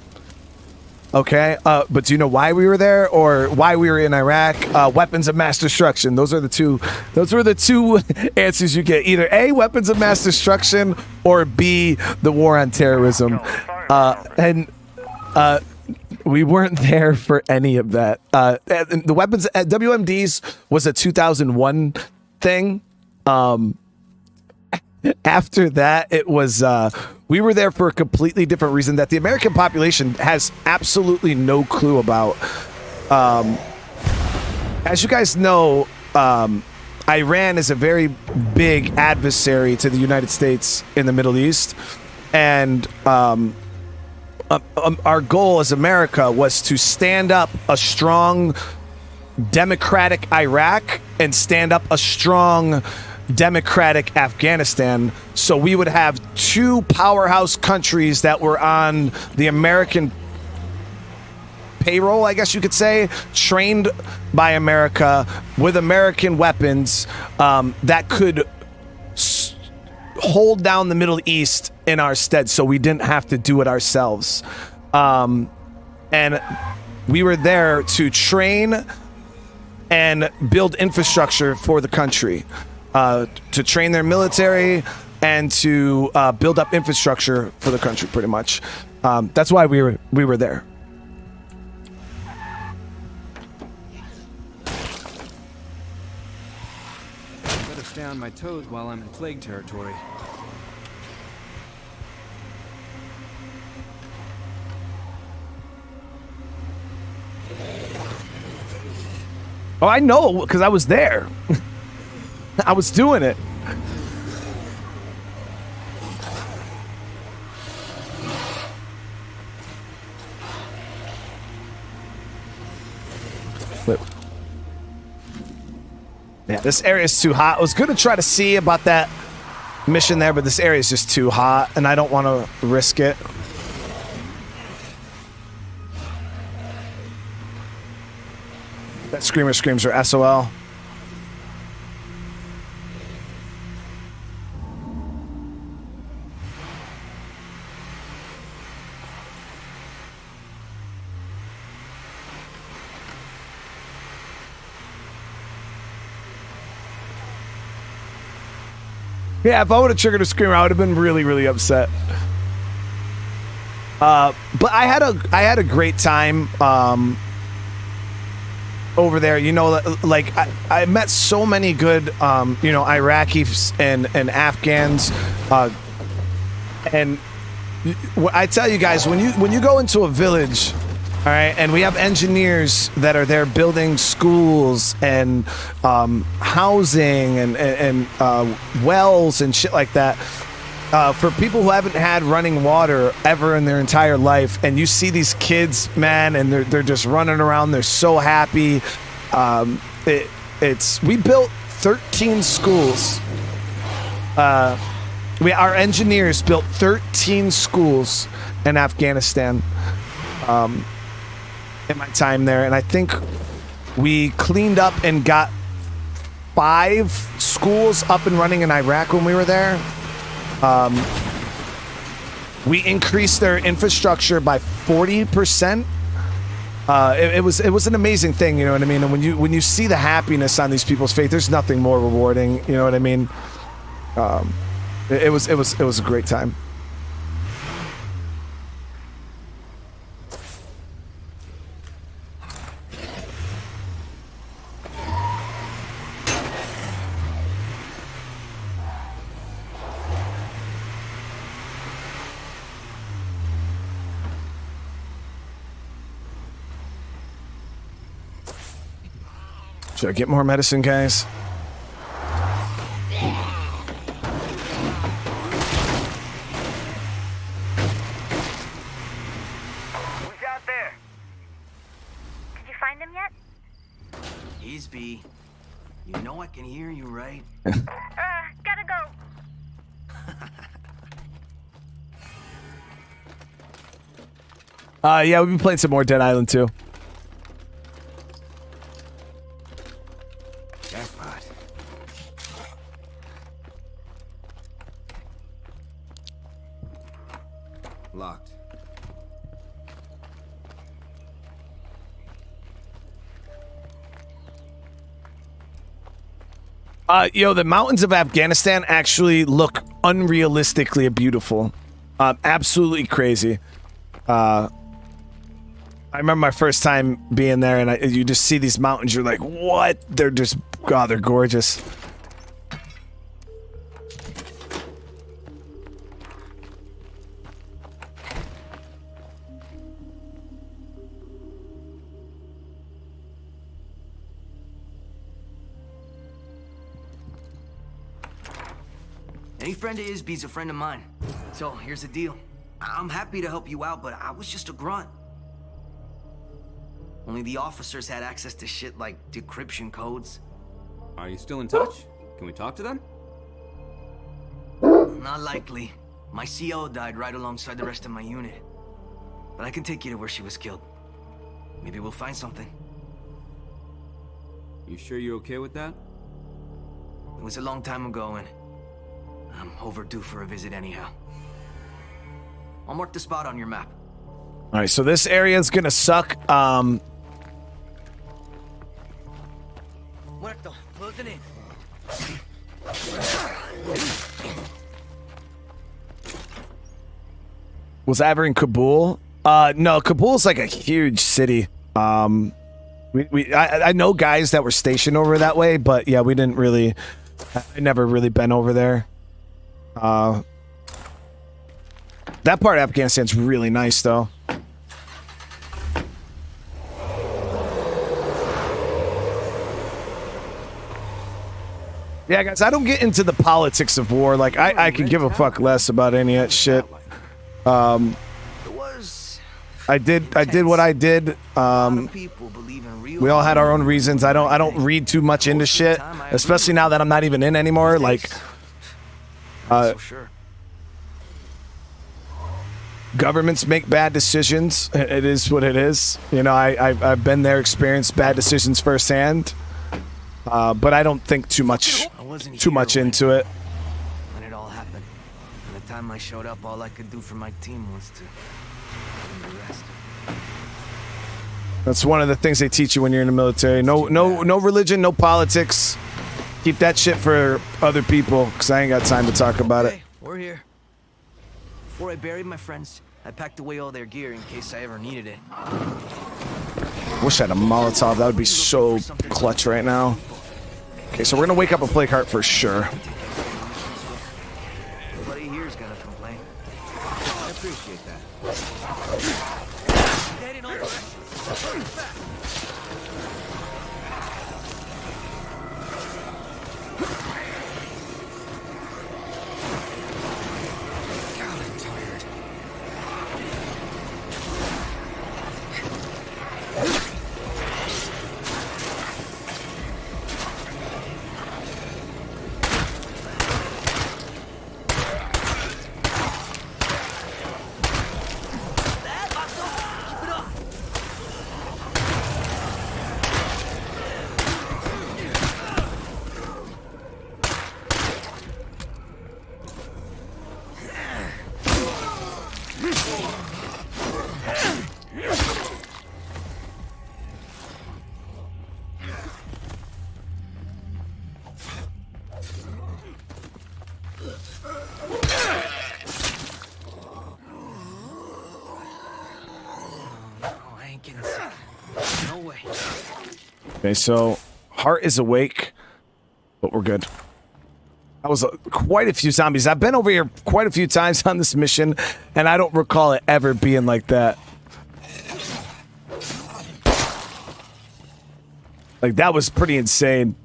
Okay, but do you know why we were there or why we were in Iraq? Weapons of mass destruction. Those were the two answers you get. Either A, weapons of mass destruction, or B, the war on terrorism. And we weren't there for any of that. The weapons WMDs was a 2001 thing. After that, it was we were there for a completely different reason that the American population has absolutely no clue about. As you guys know, Iran is a very big adversary to the United States in the Middle East, and our goal as America was to stand up a strong democratic Iraq and stand up a strong democratic Afghanistan, so we would have two powerhouse countries that were on the American payroll, I guess you could say, trained by America with American weapons, that could hold down the Middle East in our stead, so we didn't have to do it ourselves. And we were there to train and build infrastructure for the country. To train their military and to build up infrastructure for the country, pretty much. That's why we were there. Better stay on my toes while I'm in plague territory. Oh, I know, because I was there. I was doing it. Wait. Yeah, this area is too hot. I was going to try to see about that mission there, but this area is just too hot, and I don't want to risk it. That screamer screams are SOL. Yeah, if I would have triggered a screamer, I would have been really, really upset. But I had a great time over there. You know, like I met so many good Iraqis and Afghans, and I tell you guys, when you go into a village, all right, and we have engineers that are there building schools and housing and wells and shit like that. For people who haven't had running water ever in their entire life, and you see these kids, man, and they're just running around, they're so happy. We built 13 schools. Our engineers built 13 schools in Afghanistan. In my time there, and I think we cleaned up and got 5 schools up and running in Iraq when we were there. We increased their infrastructure by 40%. It was an amazing thing, you know what I mean? And when you see the happiness on these people's face, there's nothing more rewarding, you know what I mean? It was a great time. Should I get more medicine, guys? Who's out there? Did you find him yet? He's B. You know I can hear you, right? Gotta go. Yeah, we've been playing some more Dead Island 2. Jackpot. Locked. The mountains of Afghanistan actually look unrealistically beautiful. Absolutely crazy. I remember my first time being there, and you just see these mountains. You're like, what? They're just, God, they're gorgeous. Any friend of Isby's a friend of mine. So here's the deal. I'm happy to help you out, but I was just a grunt. Only the officers had access to shit like decryption codes. Are you still in touch? Can we talk to them? Not likely. My CO died right alongside the rest of my unit. But I can take you to where she was killed. Maybe we'll find something. You sure you're okay with that? It was a long time ago, and I'm overdue for a visit anyhow. I'll mark the spot on your map. All right, so this area is gonna suck. Muerto, closing in. Was I ever in Kabul? No, Kabul's like a huge city. I know guys that were stationed over that way, but yeah, we didn't really. I never really been over there. That part of Afghanistan's really nice, though. Yeah, guys, I don't get into the politics of war. Like, I could give a fuck less about any of that shit. I did what I did. We all had our own reasons. I don't read too much into shit, especially now that I'm not even in anymore. Like, governments make bad decisions. It is what it is. You know, I've been there, experienced bad decisions firsthand. But I don't think too much into it. When it all happened, and the time I showed up, all I could do for my team was to give them the rest. That's one of the things they teach you when you're in the military. No religion, no politics. Keep that shit for other people, because I ain't got time to talk about it. We're here. Before I buried my friends, I packed away all their gear in case I ever needed it. Wish I had a Molotov. That would be so clutch right now. Okay, so we're gonna wake up a plague heart for sure. Nobody here's gonna complain. I appreciate that. Dead in all directions. ain't getting sick. No way. Okay, so Heart is awake, but we're good. That was quite a few zombies. I've been over here quite a few times on this mission, and I don't recall it ever being like that. Like, that was pretty insane.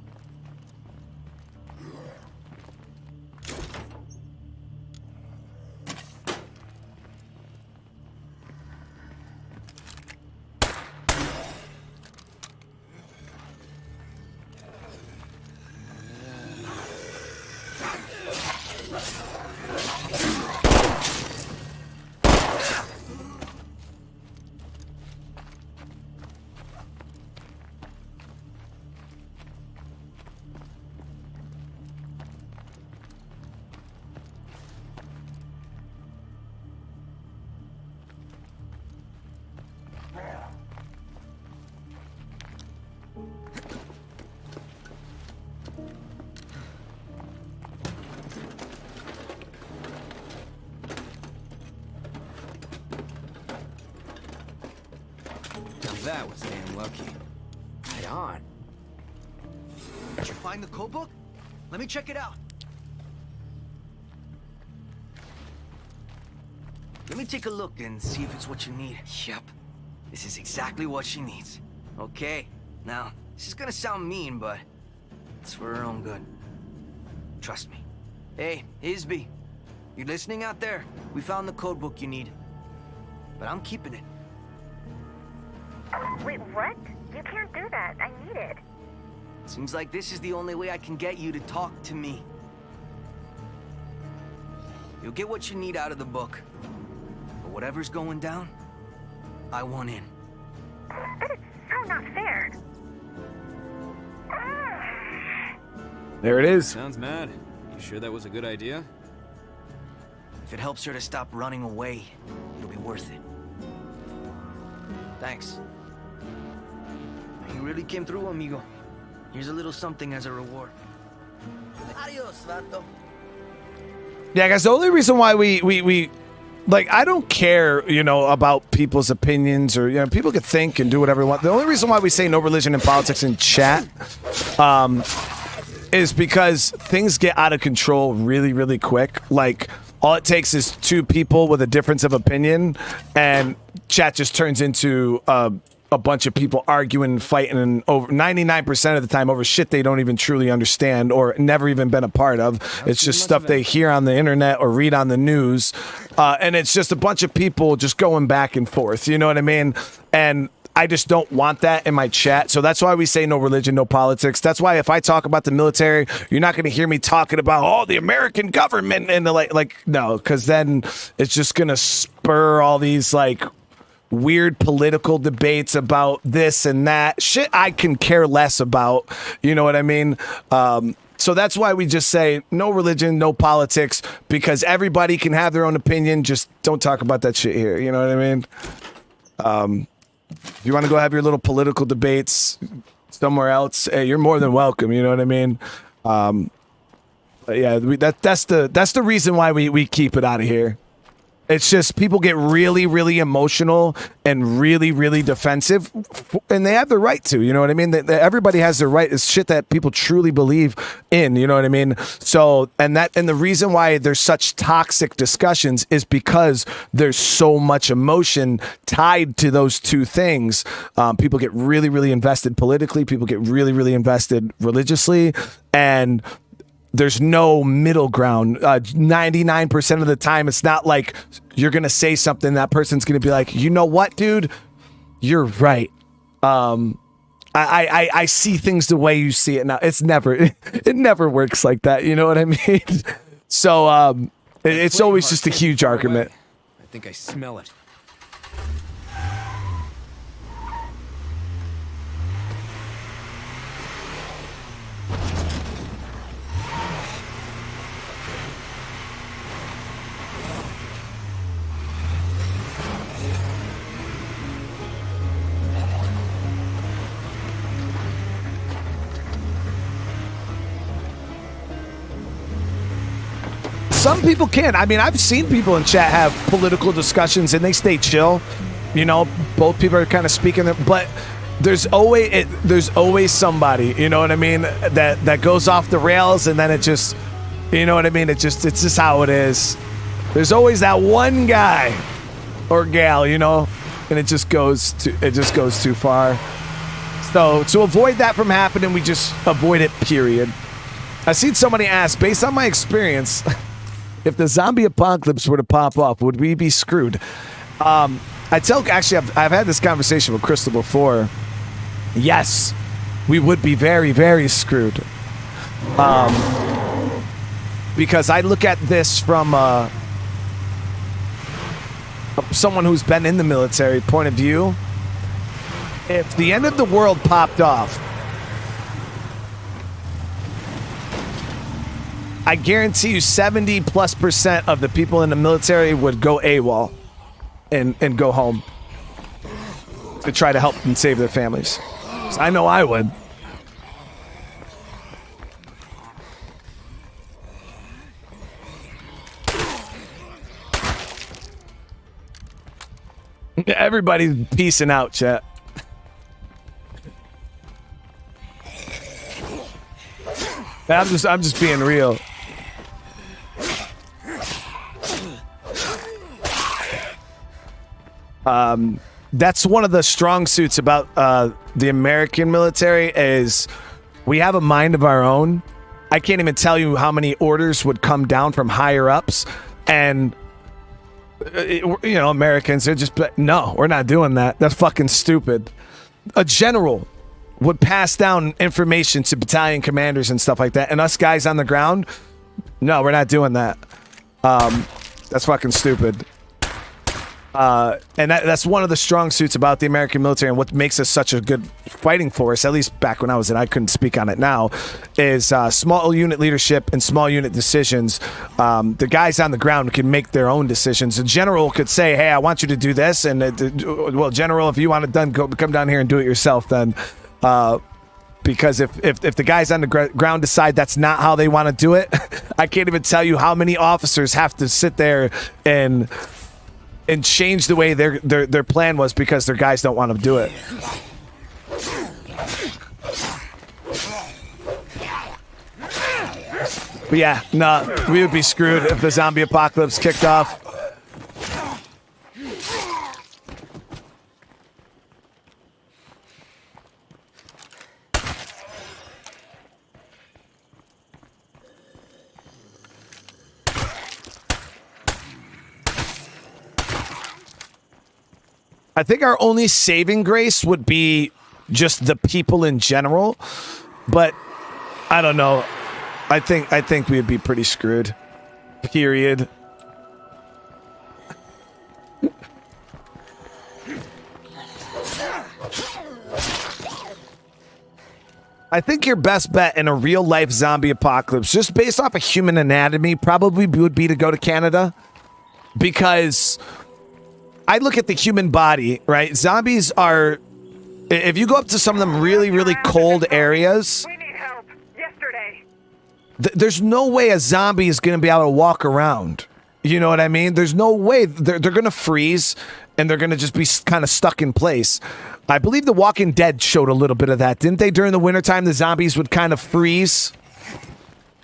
That was damn lucky. Right on. Did you find the code book? Let me check it out. Let me take a look and see if it's what you need. Yep. This is exactly what she needs. Okay. Now, this is gonna sound mean, but it's for her own good. Trust me. Hey, Isby. You listening out there? We found the code book you need. But I'm keeping it. Wait, what? You can't do that. I need it. Seems like this is the only way I can get you to talk to me. You'll get what you need out of the book. But whatever's going down, I want in. That is so not fair. There it is. Sounds mad. You sure that was a good idea? If it helps her to stop running away, it'll be worth it. Thanks. You really came through, amigo. Here's a little something as a reward. Adios, vato. Yeah, guys, the only reason why we like, I don't care, you know, about people's opinions, or, you know, people could think and do whatever they want. The only reason why we say no religion in politics in chat is because things get out of control really, really quick. Like, all it takes is two people with a difference of opinion, and chat just turns into a bunch of people arguing, fighting, and over 99% of the time over shit they don't even truly understand or never even been a part of. It's just stuff they hear on the internet or read on the news, and it's just a bunch of people just going back and forth. You know what I mean? And I just don't want that in my chat. So that's why we say no religion, no politics. That's why if I talk about the military, you're not going to hear me talking about, oh, the American government and the like no, because then it's just going to spur all these like weird political debates about this and that shit I can care less about. You know what I mean? So that's why we just say no religion, no politics, because everybody can have their own opinion. Just don't talk about that shit here. You know what I mean? If you want to go have your little political debates somewhere else, hey, you're more than welcome. You know what I mean? But yeah, that's the reason why we keep it out of here. It's just people get really, really emotional and really, really defensive, and they have the right to. You know what I mean? Everybody has their right. It's shit that people truly believe in. You know what I mean? So, and the reason why there's such toxic discussions is because there's so much emotion tied to those two things. People get really, really invested politically. People get really, really invested religiously, and there's no middle ground. 99% of the time, it's not like you're going to say something, that person's going to be like, you know what, dude? You're right. I see things the way you see it now. It never works like that. You know what I mean? So it's always just a huge argument. I think I smell it. Some people can. I mean, I've seen people in chat have political discussions and they stay chill. You know, both people are kind of speaking, but there's always somebody, you know what I mean, that goes off the rails, and then it just, you know what I mean, it's just how it is. There's always that one guy or gal, you know, and it just goes too far. So to avoid that from happening, we just avoid it, period. I've seen somebody ask, based on my experience, if the zombie apocalypse were to pop up, would we be screwed? Actually, I've had this conversation with Crystal before. Yes, we would be very, very screwed. Because I look at this from someone who's been in the military point of view. If the end of the world popped off, I guarantee you 70+% of the people in the military would go AWOL and go home to try to help and save their families. So I know I would. Everybody's peacing out, chat. I'm just being real. That's one of the strong suits about the American military is we have a mind of our own. I can't even tell you how many orders would come down from higher ups, and Americans are just no, we're not doing that. That's fucking stupid. A general would pass down information to battalion commanders and stuff like that, and us guys on the ground, no, we're not doing that. That's fucking stupid. And that's one of the strong suits about the American military, and what makes us such a good fighting force, at least back when I was in, I couldn't speak on it now, is small unit leadership and small unit decisions. The guys on the ground can make their own decisions. A general could say, hey, I want you to do this, and well, general, if you want it done, come down here and do it yourself then. Because if the guys on the ground decide that's not how they want to do it, I can't even tell you how many officers have to sit there and change the way their plan was because their guys don't want to do it. But yeah, no, we would be screwed if the zombie apocalypse kicked off. I think our only saving grace would be just the people in general, but I don't know. I think we'd be pretty screwed. Period. I think your best bet in a real life zombie apocalypse, just based off of human anatomy, probably would be to go to Canada, because I look at the human body, right? Zombies are, if you go up to some of them really, really cold areas, We need help. Yesterday. There's no way a zombie is going to be able to walk around. You know what I mean? There's no way. They're going to freeze, and they're going to just be kind of stuck in place. I believe The Walking Dead showed a little bit of that, didn't they? During the wintertime, the zombies would kind of freeze.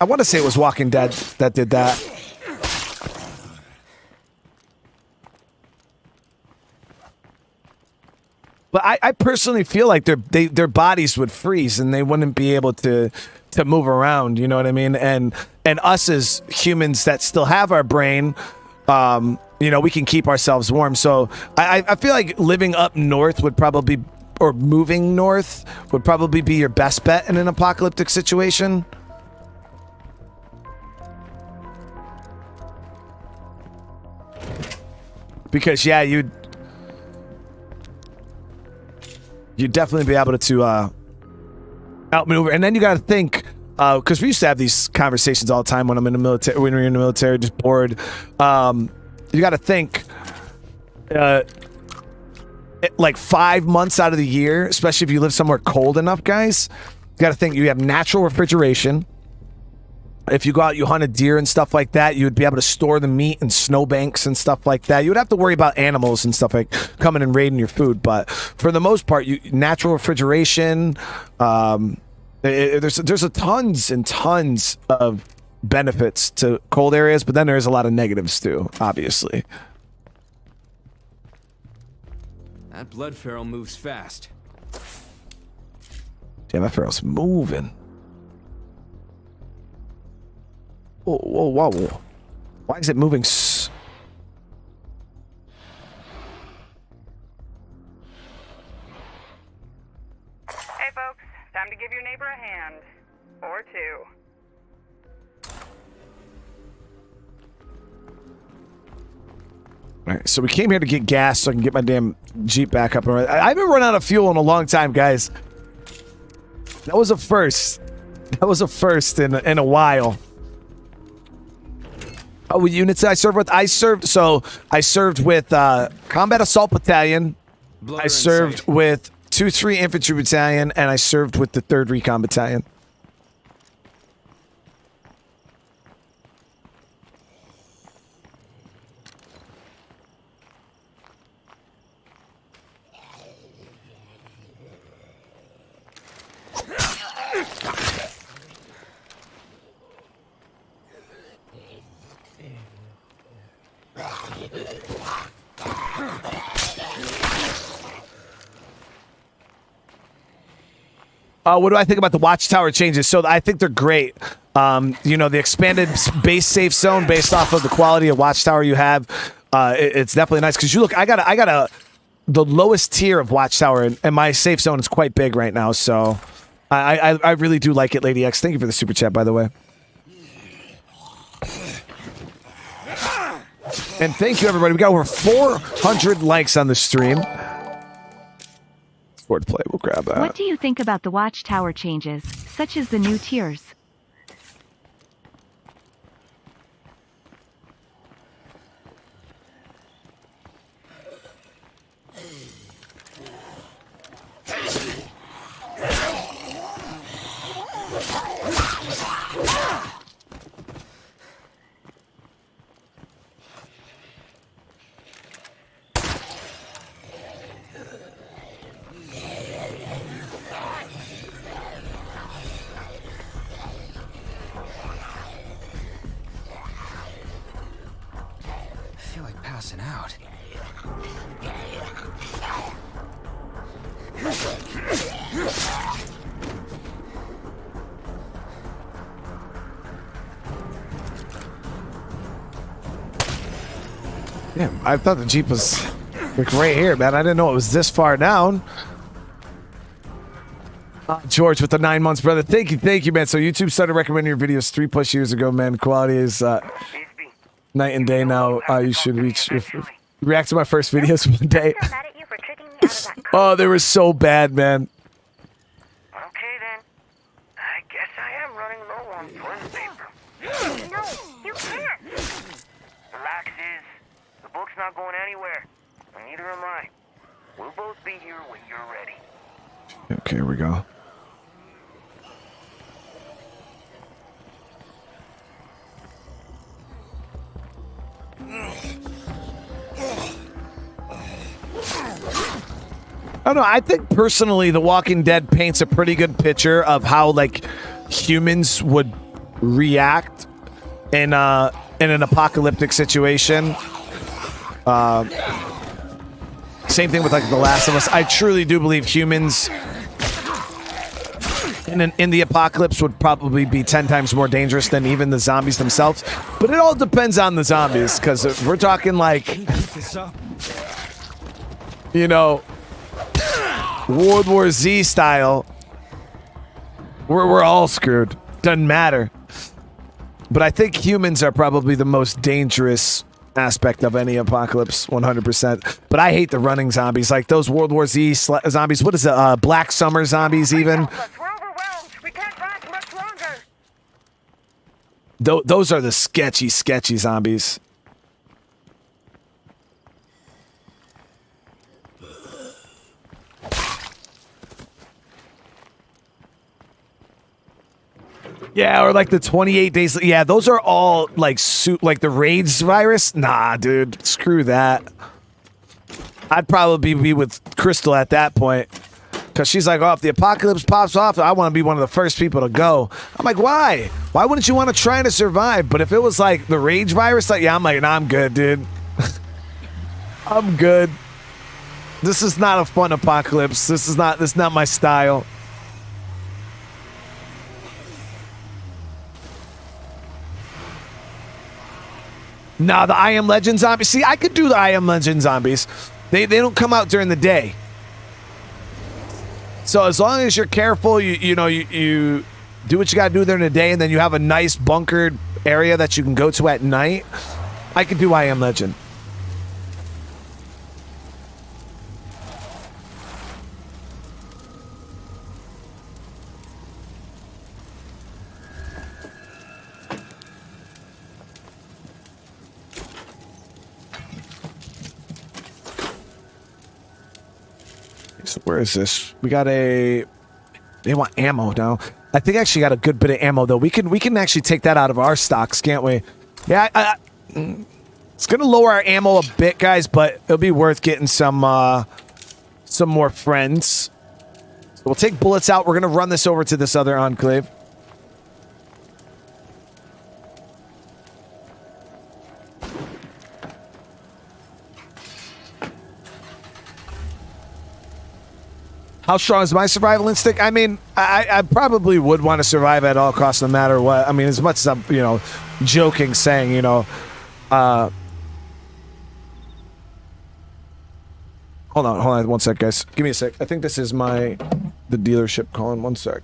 I want to say it was Walking Dead that did that. But I personally feel like their bodies would freeze and they wouldn't be able to move around. You know what I mean? And us as humans that still have our brain, we can keep ourselves warm. So I feel like living up north would probably, or moving north would probably be your best bet in an apocalyptic situation. Because yeah, you'd definitely be able to outmaneuver. And then you got to think, because we used to have these conversations all the time when I'm in the military, when we're in the military, just bored. You got to think, like 5 months out of the year, especially if you live somewhere cold enough, guys, you got to think you have natural refrigeration. If you go out, you hunt a deer and stuff like that, you would be able to store the meat in snowbanks and stuff like that. You would have to worry about animals and stuff like coming and raiding your food. But for the most part, natural refrigeration, there's a tons and tons of benefits to cold areas, but then there's a lot of negatives too, obviously. That blood feral moves fast. Damn, that feral's moving. Whoa, whoa, whoa. Why is it moving Hey folks, time to give your neighbor a hand. Or two. Alright, so we came here to get gas so I can get my damn Jeep back up. I haven't run out of fuel in a long time, guys. That was a first. That was a first in a while. Oh, what units did I serve with? I served with Combat Assault Battalion. I served with 2-3 Infantry Battalion, and I served with the 3rd Recon Battalion. What do I think about the Watchtower changes? So I think they're great. You know, the expanded base safe zone based off of the quality of Watchtower you have. It's definitely nice because you look. I got the lowest tier of Watchtower, and my safe zone is quite big right now. So I really do like it, Lady X. Thank you for the super chat, by the way. And thank you, everybody. We got over 400 likes on the stream. Forward play, we'll grab that. What do you think about the Watchtower changes, such as the new tiers? Passing out. Damn, I thought the Jeep was like right here, man. I didn't know it was this far down. George with the 9 months, brother. Thank you, man. So YouTube started recommending your videos 3+ years ago, man. Quality is night and day now. You should react to my first videos one day. Oh, they were so bad, man. Okay then. I guess I am running low on toilet paper. No, you can't. Relax, Iz. The book's not going anywhere. And neither am I. We'll both be here when you're ready. Okay, here we go. I don't know. I think personally, The Walking Dead paints a pretty good picture of how like humans would react in an apocalyptic situation. Same thing with like The Last of Us. I truly do believe humans in the apocalypse would probably be 10 times more dangerous than even the zombies themselves. But it all depends on the zombies, because if we're talking like, you know, World War Z style, we're all screwed. Doesn't matter. But I think humans are probably the most dangerous aspect of any apocalypse, 100%. But I hate the running zombies, like those World War Z zombies. What is it? Black Summer zombies, even. We're overwhelmed. We can't last much longer. Those are the sketchy zombies. Yeah, or like the 28 days. Yeah, those are all like like the rage virus. Nah, dude, screw that. I'd probably be with Crystal at that point. Because she's like, oh, if the apocalypse pops off, I want to be one of the first people to go. I'm like, why? Why wouldn't you want to try to survive? But if it was like the rage virus, like, yeah, I'm like, nah, I'm good, dude. I'm good. This is not a fun apocalypse. This is not my style. Nah, the I Am Legend zombies. See, I could do the I Am Legend zombies. They don't come out during the day. So as long as you're careful, you do what you got to do during the day, and then you have a nice bunkered area that you can go to at night, I could do I Am Legend. So where is this? We got a... They want ammo now. I think I actually got a good bit of ammo, though. We can actually take that out of our stocks, can't we? Yeah, it's going to lower our ammo a bit, guys, but it'll be worth getting some more friends. So we'll take bullets out. We're going to run this over to this other enclave. How strong is my survival instinct? I mean, I probably would want to survive at all costs, no matter what. I mean, as much as I'm, joking, saying, hold on one sec, guys. Give me a sec. I think this is the dealership calling. One sec.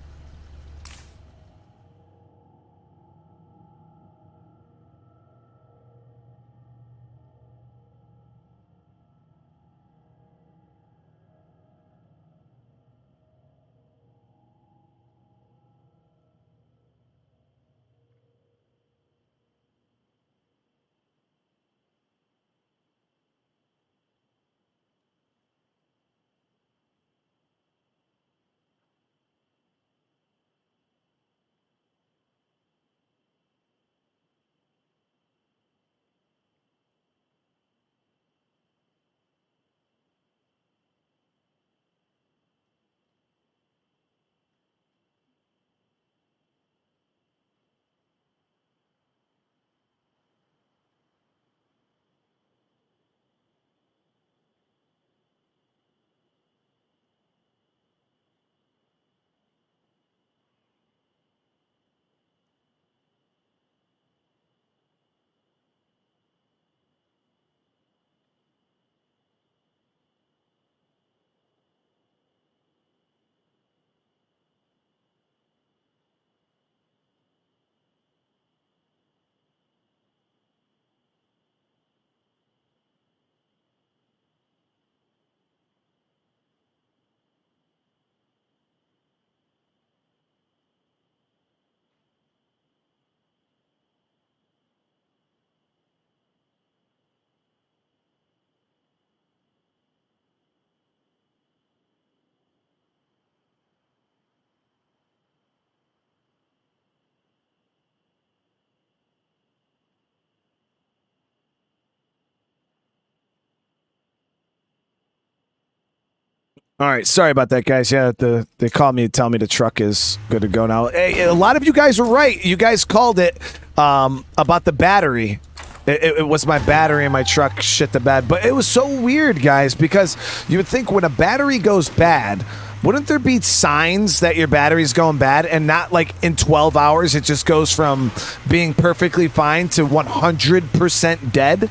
All right, sorry about that, guys. Yeah, they called me to tell me the truck is good to go now. Hey, a lot of you guys were right. You guys called it about the battery. It was my battery in my truck shit the bed. But it was so weird, guys, because you would think when a battery goes bad, wouldn't there be signs that your battery's going bad, and not like in 12 hours it just goes from being perfectly fine to 100% dead?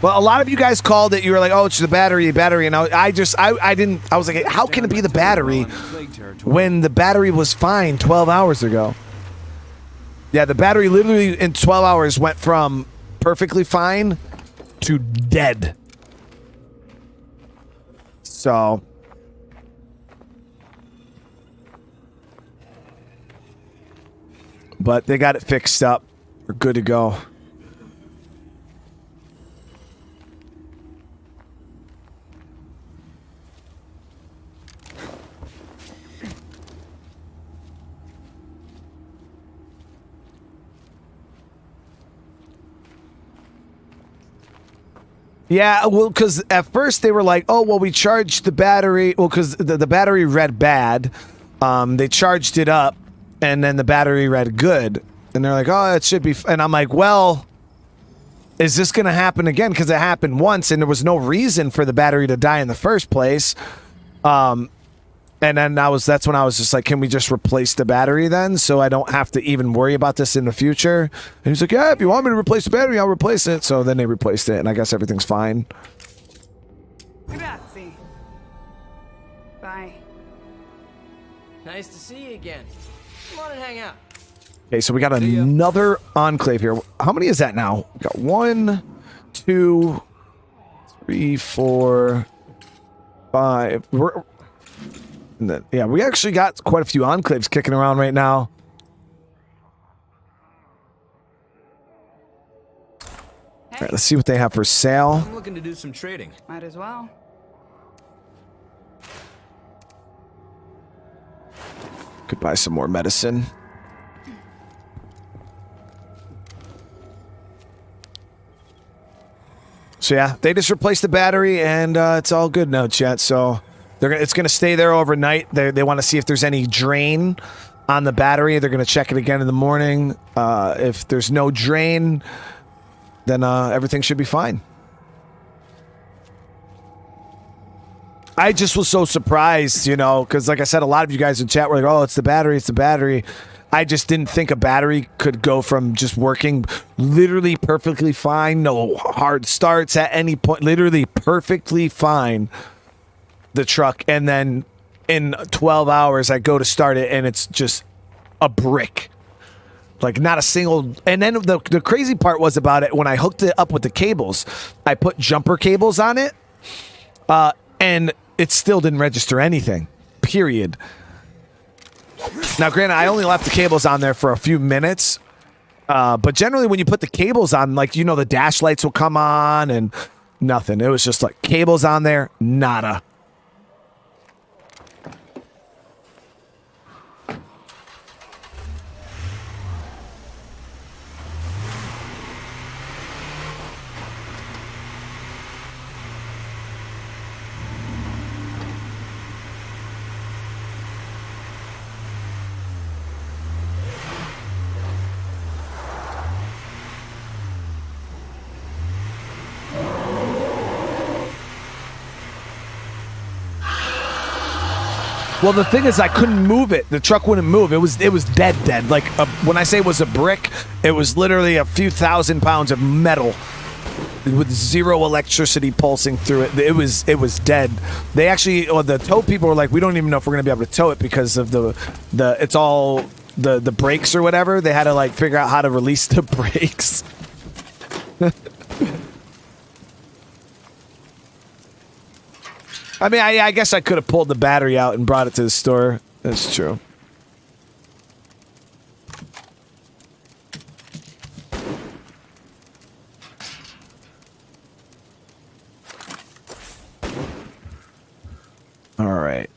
Well, a lot of you guys called it. You were like, "Oh, it's the battery." And I didn't. I was like, "How can it be the battery when the battery was fine 12 hours ago?" Yeah, the battery literally in 12 hours went from perfectly fine to dead. So, but they got it fixed up. We're good to go. Yeah, well, because at first they were like, oh, well, we charged the battery. Well, because the battery read bad. They charged it up, and then the battery read good. And they're like, oh, it should be. And I'm like, well, is this going to happen again? Because it happened once, and there was no reason for the battery to die in the first place. And then that's when I was just like, can we just replace the battery then? So I don't have to even worry about this in the future. And he's like, yeah, if you want me to replace the battery, I'll replace it. So then they replaced it, and I guess everything's fine. Grazie. Bye. Nice to see you again. Come on and hang out. Okay, so we got another enclave here. How many is that now? We got 1, 2, 3, 4, 5. Yeah, we actually got quite a few enclaves kicking around right now. Hey. All right, let's see what they have for sale. I'm looking to do some trading. Might as well. Could buy some more medicine. So yeah, they just replaced the battery, and it's all good now, chat. So it's going to stay there overnight. They want to see if there's any drain on the battery. They're going to check it again in the morning. If there's no drain, then everything should be fine. I just was so surprised, because like I said, a lot of you guys in chat were like, oh, it's the battery, it's the battery. I just didn't think a battery could go from just working literally perfectly fine, no hard starts at any point, literally perfectly fine, the truck, and then in 12 hours I go to start it and it's just a brick. Like not a single. And then the crazy part was about it, when I hooked it up with the cables, I put jumper cables on it, and it still didn't register anything, period. Now, granted, I only left the cables on there for a few minutes, but generally when you put the cables on, like, the dash lights will come on and nothing. It was just like cables on there, nada. Well, the thing is, I couldn't move it. The truck wouldn't move. It was dead. Like, when I say it was a brick, it was literally a few thousand pounds of metal with zero electricity pulsing through it. It was dead. They actually, the tow people were like, we don't even know if we're going to be able to tow it because of it's all the brakes or whatever. They had to, like, figure out how to release the brakes. I mean, I guess I could have pulled the battery out and brought it to the store. That's true. All right.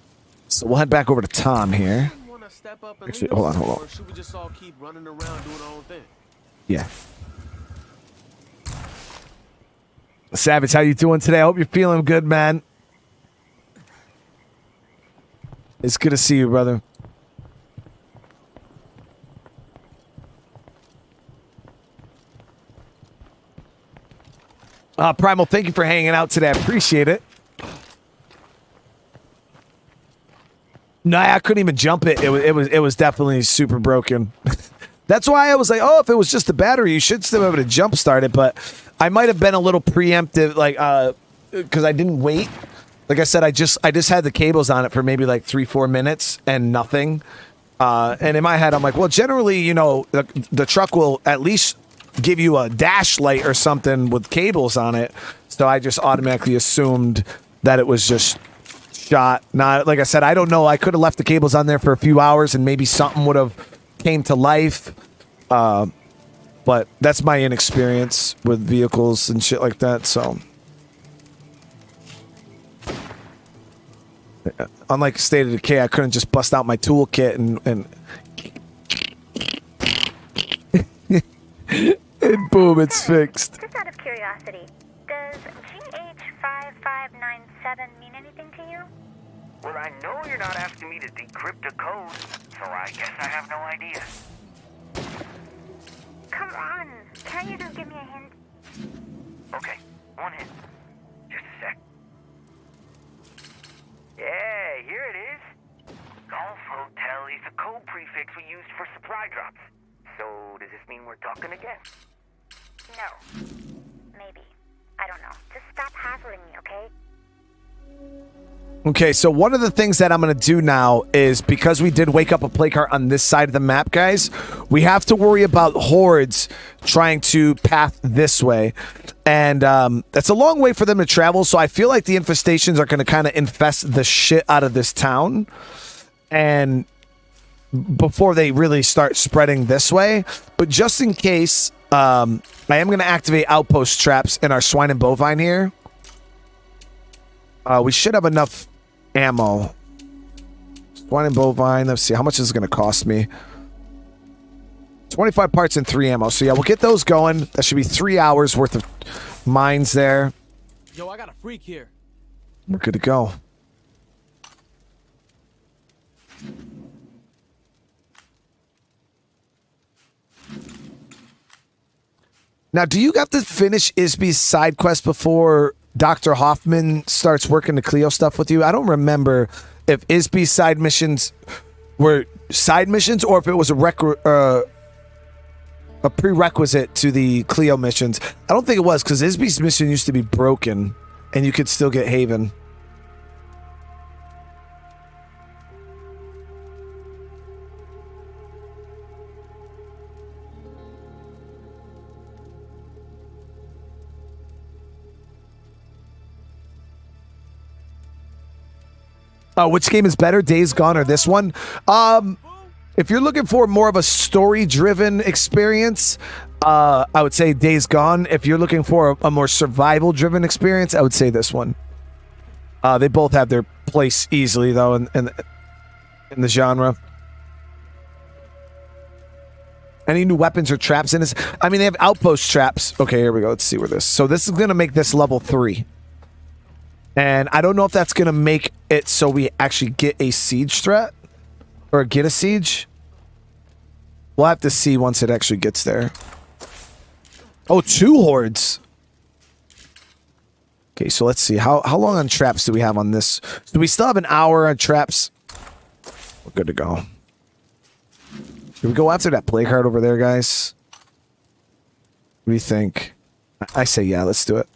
So we'll head back over to Tom here. Actually, hold on. Or should we just all keep running around doing our own thing? Yeah. Savage, how you doing today? I hope you're feeling good, man. It's good to see you, brother. Primal, thank you for hanging out today. I appreciate it. No, I couldn't even jump it. It was definitely super broken. That's why I was like, oh, if it was just the battery, you should still be able to jump start it. But I might have been a little preemptive, like, because I didn't wait. Like I said, I just had the cables on it for maybe like 3-4 minutes and nothing. And in my head, I'm like, well, generally, the truck will at least give you a dash light or something with cables on it. So I just automatically assumed that it was just shot. Not, like I said, I don't know. I could have left the cables on there for a few hours and maybe something would have came to life. But that's my inexperience with vehicles and shit like that. So. Unlike State of Decay, I couldn't just bust out my toolkit and and boom, it's fixed. Just out of curiosity, does 997 mean anything to you? Well, I know you're not asking me to decrypt a code, so I guess I have no idea. Come on. Can't you just give me a hint? Okay, one hint. Just a sec. Yeah, here it is. Golf Hotel is the code prefix we used for supply drops. So, does this mean we're talking again? No. Maybe. I don't know. Just stop hassling me, okay? Okay, so one of the things that I'm going to do now is, because we did wake up a play cart on this side of the map, guys, we have to worry about hordes trying to path this way. And that's a long way for them to travel, so I feel like the infestations are going to kind of infest the shit out of this town. And before they really start spreading this way. But just in case, I am going to activate outpost traps in our swine and bovine here. We should have enough ammo. Swine and bovine. Let's see. How much is it going to cost me? 25 parts and 3 ammo. So yeah, we'll get those going. That should be 3 hours worth of mines there. Yo, I got a freak here. We're good to go. Now, do you have to finish Isby's side quest before Dr. Hoffman starts working the Cleo stuff with you? I don't remember if Isby's side missions were side missions or if it was a prerequisite to the Cleo missions. I don't think it was, because Isby's mission used to be broken and you could still get Haven. Which game is better, Days Gone or this one? If you're looking for more of a story-driven experience, I would say Days Gone. If you're looking for a more survival-driven experience, I would say this one. They both have their place easily, though, in the genre. Any new weapons or traps in this? I mean, they have outpost traps. Okay, here we go. Let's see where this... So this is going to make this level 3. And I don't know if that's going to make it so we actually get a siege threat or get a siege. We'll have to see once it actually gets there. Oh, 2 hordes. Okay, so let's see. How long on traps do we have on this? Do we still have an hour on traps? We're good to go. Should we go after that play card over there, guys? What do you think? I say yeah, let's do it.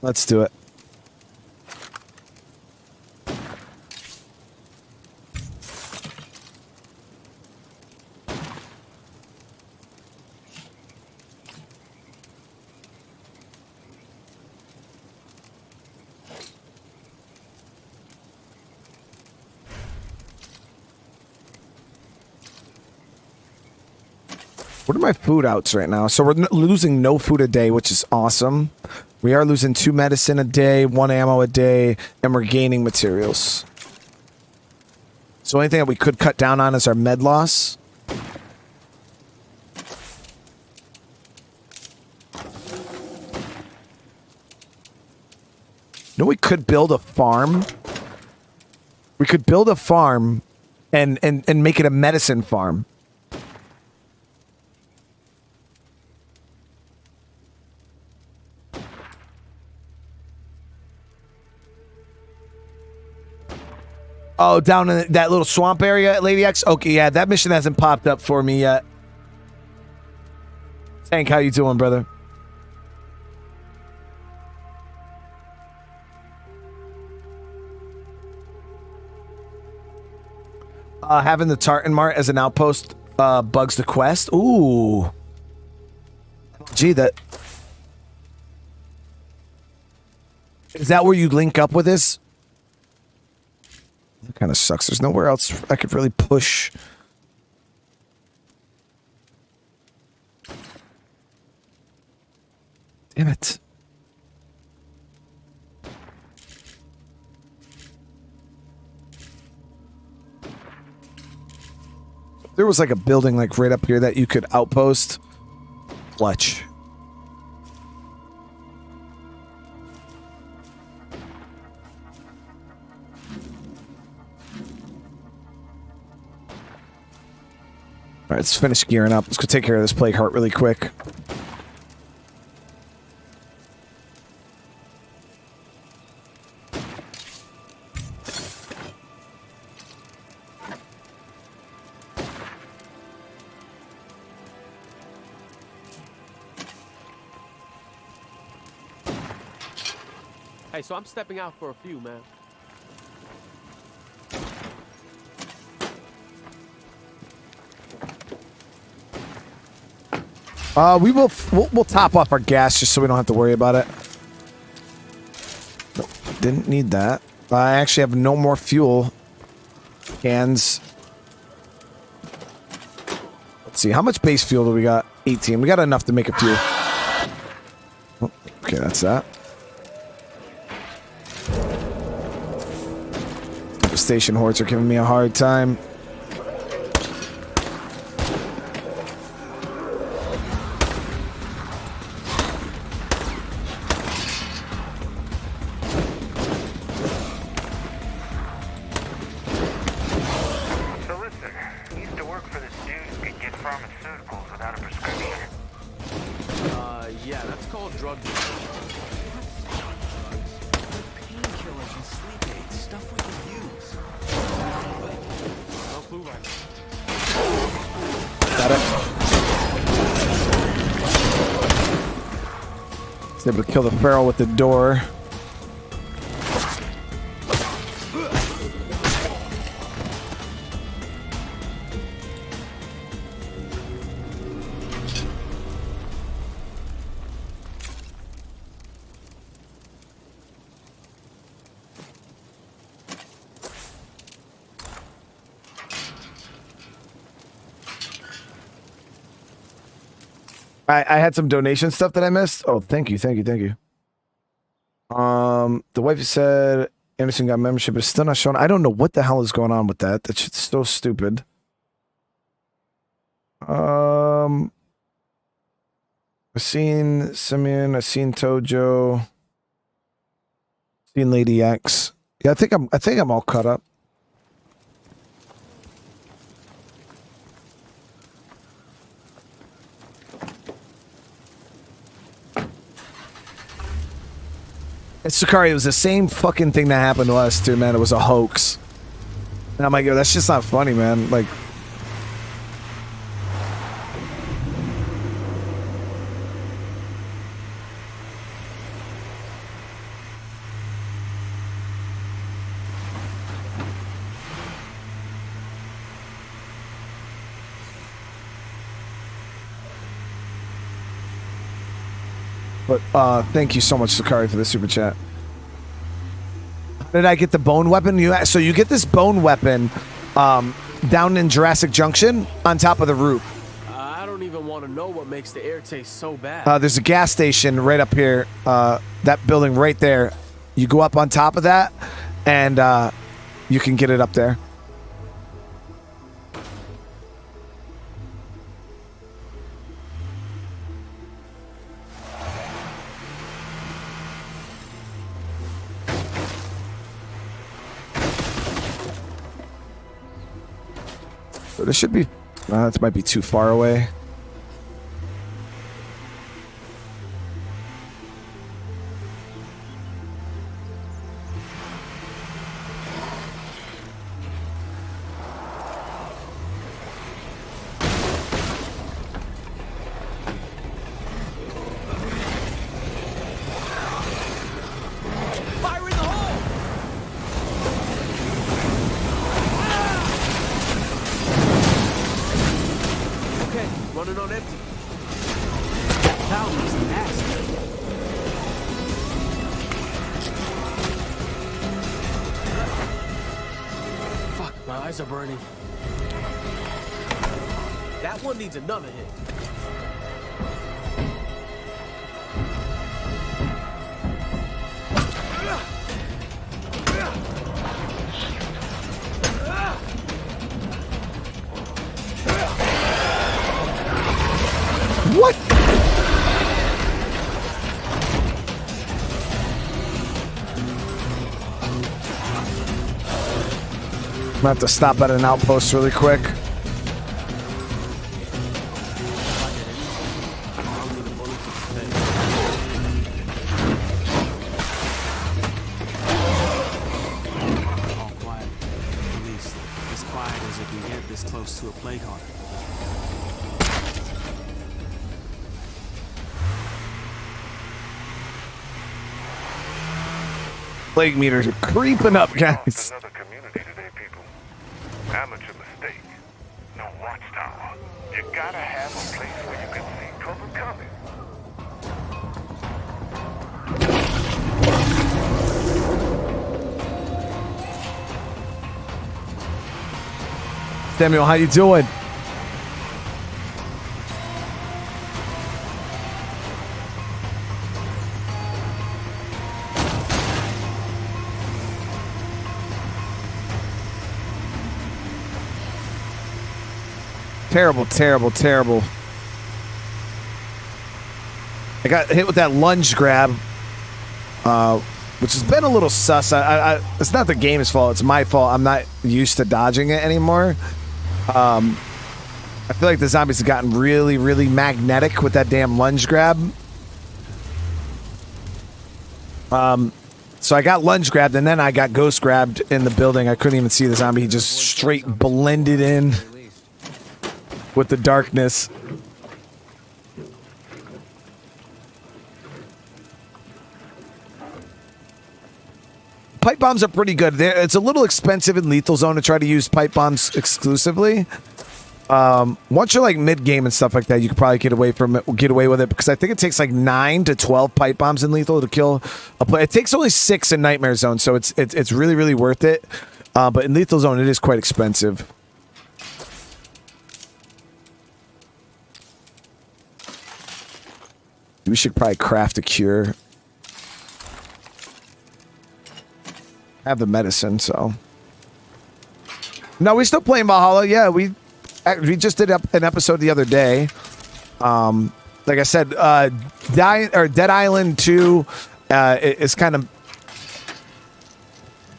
Let's do it. What are my food outs right now? So we're losing no food a day, which is awesome. We are losing 2 medicine a day, 1 ammo a day, and we're gaining materials. So anything that we could cut down on is our med loss. No, we could build a farm. We could build a farm and make it a medicine farm. Oh, down in that little swamp area at Lady X? Okay, yeah, that mission hasn't popped up for me yet. Tank, how you doing, brother? Having the Tartan Mart as an outpost bugs the quest. Ooh. Gee, that... Is that where you link up with this? That kind of sucks. There's nowhere else I could really push. Damn it. There was like a building like right up here that you could outpost. Clutch. right, let's finish gearing up. Let's go take care of this plague heart really quick. Hey, so I'm stepping out for a few, man. We'll top off our gas just so we don't have to worry about it. Nope, didn't need that. I actually have no more fuel cans. Let's see, how much base fuel do we got? 18. We got enough to make a few. Oh, okay, that's that. Infestation hordes are giving me a hard time. So listen, I used to work for this dude who could get pharmaceuticals without a prescription. Yeah, that's called drug use. Painkillers and sleep aids, stuff we could use. No clue right now. Got it. Was able to kill the feral with the door. I had some donation stuff that I missed. Oh, thank you. The wife said Anderson got membership, but it's still not showing. I don't know what the hell is going on with that. That shit's so stupid. I seen Simeon. I seen Tojo. Seen Lady X. Yeah, I think I'm all caught up. And Sakari, it was the same fucking thing that happened to us too, man. It was a hoax. And I'm like, yo, that's just not funny, man. Like, but thank you so much, Sakari, for the super chat. Did I get the bone weapon? So you get this bone weapon down in Jurassic Junction on top of the roof. I don't even want to know what makes the air taste so bad. There's a gas station right up here. That building right there. You go up on top of that, and you can get it up there. So this should be... that might be too far away. Are burning. That one needs another hit. What? I'm gonna have to stop at an outpost really quick. to a plague hunter. Plague meters are creeping up, guys. Another community today, people. Amateur mistake. No watchtower. You gotta have a place where you can see trouble coming. Samuel, how you doing? Terrible, terrible, terrible. I got hit with that lunge grab, which has been a little sus. It's not the game's fault. It's my fault. I'm not used to dodging it anymore. I feel like the zombies have gotten really, really magnetic with that damn lunge grab. So I got lunge grabbed, and then I got ghost grabbed in the building. I couldn't even see the zombie. He just straight blended in with the darkness. Pipe bombs are pretty good. It's a little expensive in Lethal Zone to try to use pipe bombs exclusively. Once you're like mid-game and stuff like that, you could probably get away with it, because I think it takes like 9 to 12 pipe bombs in Lethal to kill a player. It takes only 6 in Nightmare Zone, so it's really, really worth it. But in Lethal Zone, it is quite expensive. We should probably craft a cure. I have the medicine, so. No, we still playing Valhalla. Yeah, we just did an episode the other day. Like I said, Dead Island 2 is kind of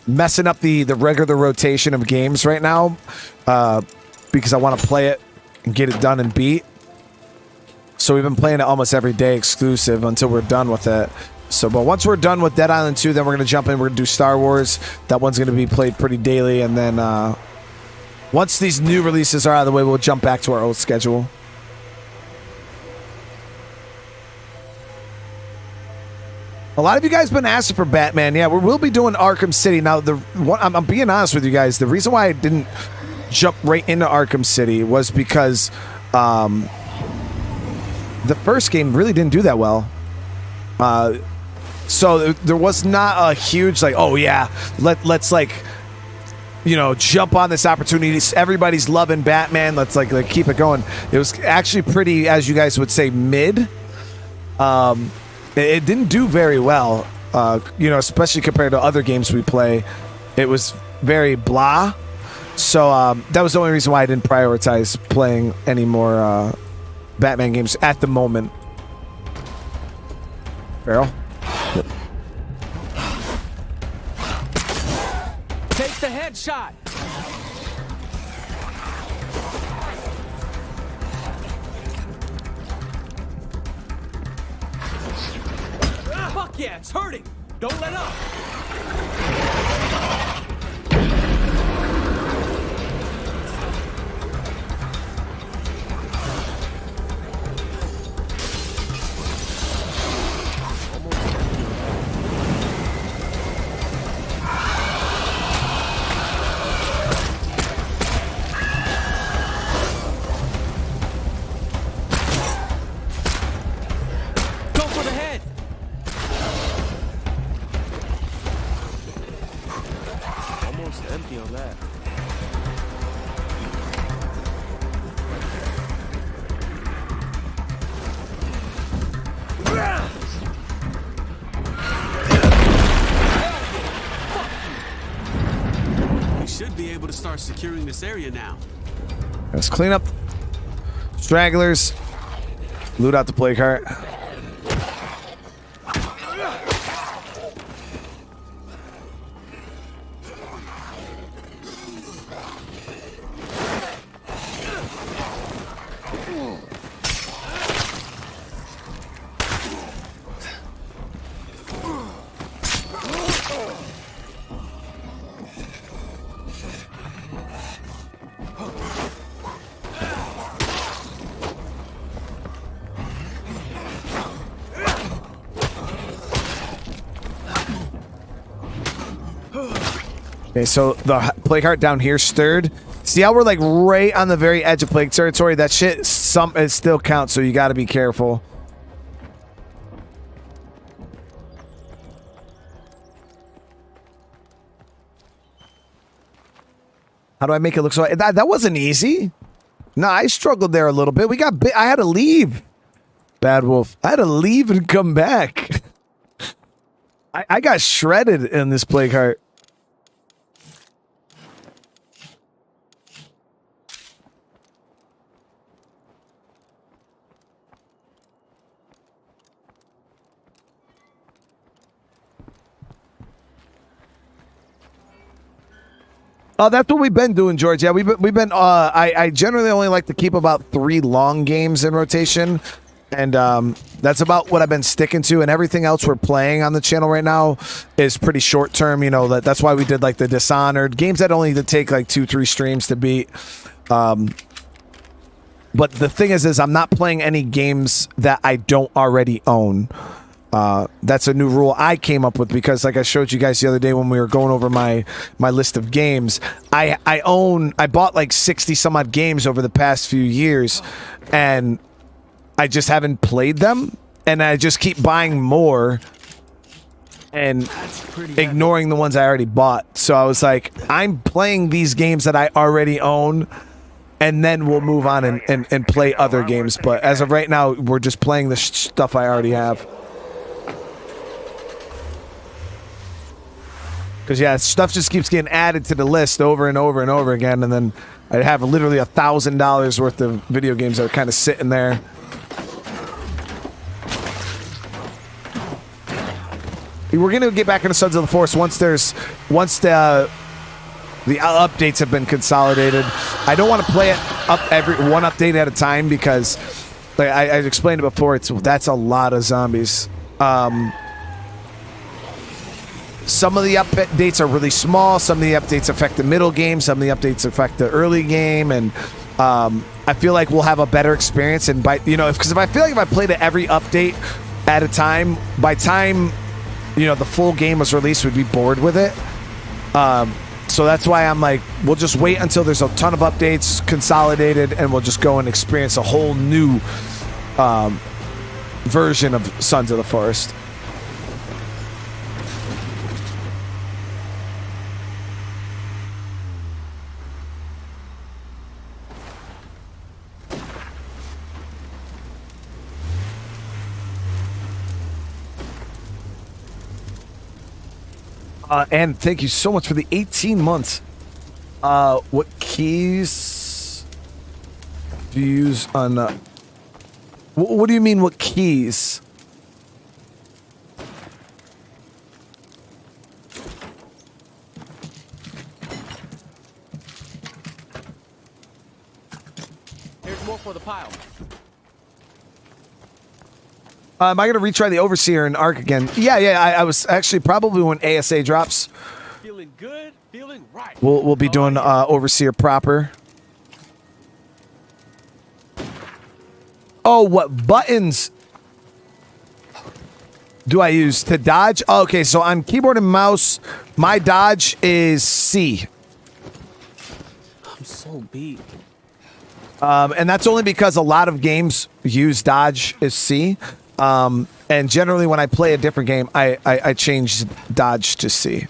messing up the regular rotation of games right now, because I want to play it and get it done and beat. So we've been playing it almost every day exclusive until we're done with it. So, but once we're done with Dead Island 2, then we're going to jump in. We're going to do Star Wars. That one's going to be played pretty daily. And then once these new releases are out of the way, we'll jump back to our old schedule. A lot of you guys have been asking for Batman. Yeah, we'll be doing Arkham City. Now, I'm being honest with you guys. The reason why I didn't jump right into Arkham City was because the first game really didn't do that well. So there was not a huge like, oh yeah, let's like, you know, jump on this opportunity. Everybody's loving Batman. Let's like keep it going. It was actually pretty, as you guys would say, mid. It didn't do very well, you know, especially compared to other games we play. It was very blah. So that was the only reason why I didn't prioritize playing any more Batman games at the moment. Farrell? Take the headshot. Fuck yeah, it's hurting. Don't let up. Start securing this area now. Let's clean up stragglers, loot out the plague cart. Okay, so the plague heart down here stirred. See how we're like right on the very edge of plague territory? That shit it still counts, so you got to be careful. How do I make it look so... That wasn't easy. No, I struggled there a little bit. I had to leave. Bad Wolf. I had to leave and come back. I got shredded in this plague heart. Oh, that's what we've been doing, George. Yeah, we've been. I generally only like to keep about 3 long games in rotation, and that's about what I've been sticking to. And everything else we're playing on the channel right now is pretty short term. You know, that's why we did like the Dishonored games that only take like 2-3 streams to beat. But the thing is I'm not playing any games that I don't already own. That's a new rule I came up with because, like I showed you guys the other day when we were going over my list of games, I bought like 60 some odd games over the past few years, and I just haven't played them, and I just keep buying more and ignoring the ones I already bought. So I was like, I'm playing these games that I already own, and then we'll move on and play other games. But as of right now, we're just playing the stuff I already have. Because, yeah, stuff just keeps getting added to the list over and over and over again. And then I have literally $1,000 worth of video games that are kind of sitting there. We're going to get back into Sons of the Forest once the updates have been consolidated. I don't want to play it up one update at a time because, like I explained it before, that's a lot of zombies. Some of the updates are really small. Some of the updates affect the middle game. Some of the updates affect the early game. And I feel like we'll have a better experience. And because if I feel like if I played every update at a time, by time, the full game was released, we'd be bored with it. So that's why I'm like, we'll just wait until there's a ton of updates consolidated, and we'll just go and experience a whole new version of Sons of the Forest. And thank you so much for the 18 months. What keys do you use on... what do you mean, what keys? Here's more for the pile. Am I going to retry the Overseer and Arc again? Yeah. I was actually probably when ASA drops. Feeling good, feeling right. We'll be doing Overseer proper. Oh, what buttons do I use to dodge? Oh, okay, so on keyboard and mouse, my dodge is C. I'm so beat. And that's only because a lot of games use dodge as C. And generally when I play a different game, I change dodge to C.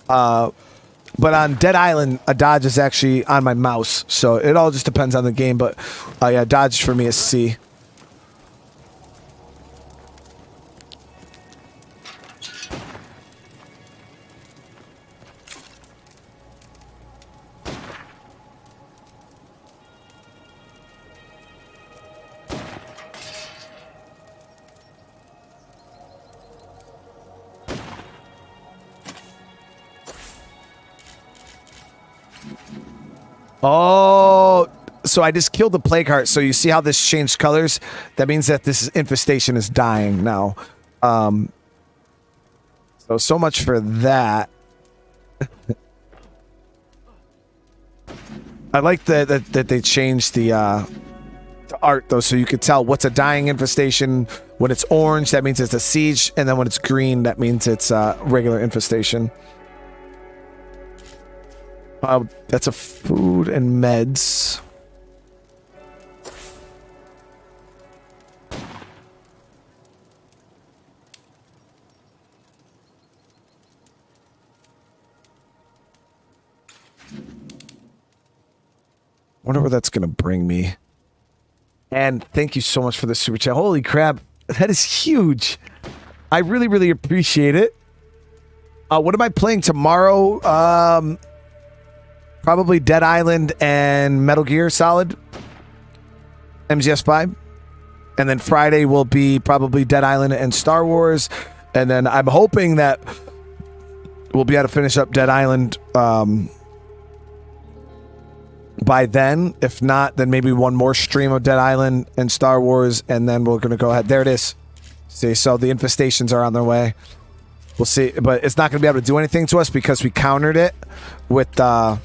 But on Dead Island, a dodge is actually on my mouse. So it all just depends on the game. But yeah, dodge for me is C. Oh, so I just killed the plague heart. So you see how this changed colors? That means that this infestation is dying now. So much for that. I like that they changed the art though, so you could tell what's a dying infestation. When it's orange, that means it's a siege, and then when it's green, that means it's regular infestation. That's a food and meds. Wonder where that's gonna bring me. And thank you so much for the super chat. Holy crap, that is huge. I really, really appreciate it. What am I playing tomorrow? Probably Dead Island and Metal Gear Solid. MGS5. And then Friday will be probably Dead Island and Star Wars. And then I'm hoping that we'll be able to finish up Dead Island by then. If not, then maybe one more stream of Dead Island and Star Wars, and then we're going to go ahead. There it is. See, so the infestations are on their way. We'll see, but it's not going to be able to do anything to us because we countered it with our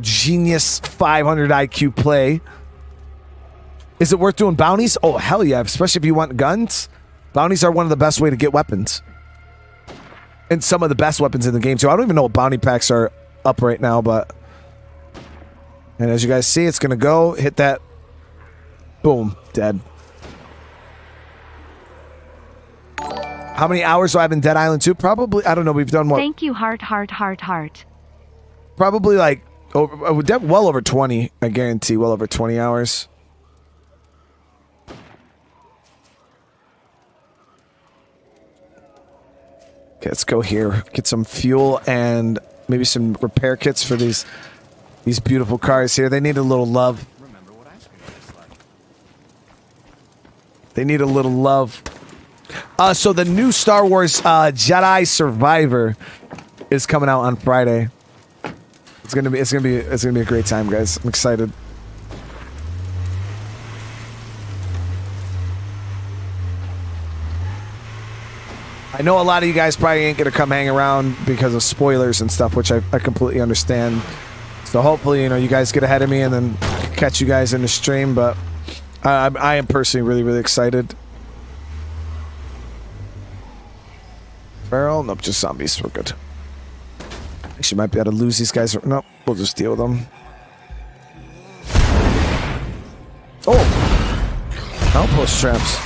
genius 500 IQ play. Is it worth doing bounties? Oh, hell yeah, especially if you want guns. Bounties are one of the best way to get weapons. And some of the best weapons in the game, too. I don't even know what bounty packs are up right now, but... And as you guys see, it's going to go, hit that. Boom, dead. How many hours do I have in Dead Island 2? Probably, I don't know, we've done what? Thank you, heart. Probably like, well over 20, I guarantee, well over 20 hours. Okay, let's go here. Get some fuel and maybe some repair kits for these beautiful cars here. They need a little love. They need a little love. So the new Star Wars Jedi Survivor is coming out on Friday. It's gonna be a great time, guys. I'm excited. I know a lot of you guys probably ain't gonna come hang around because of spoilers and stuff, which I completely understand. So hopefully, you know, you guys get ahead of me and then catch you guys in the stream. But I am personally really, really excited. Feral? Nope, just zombies. We're good. Actually, might be able to lose these guys. Nope, we'll just deal with them. Oh! Outpost traps.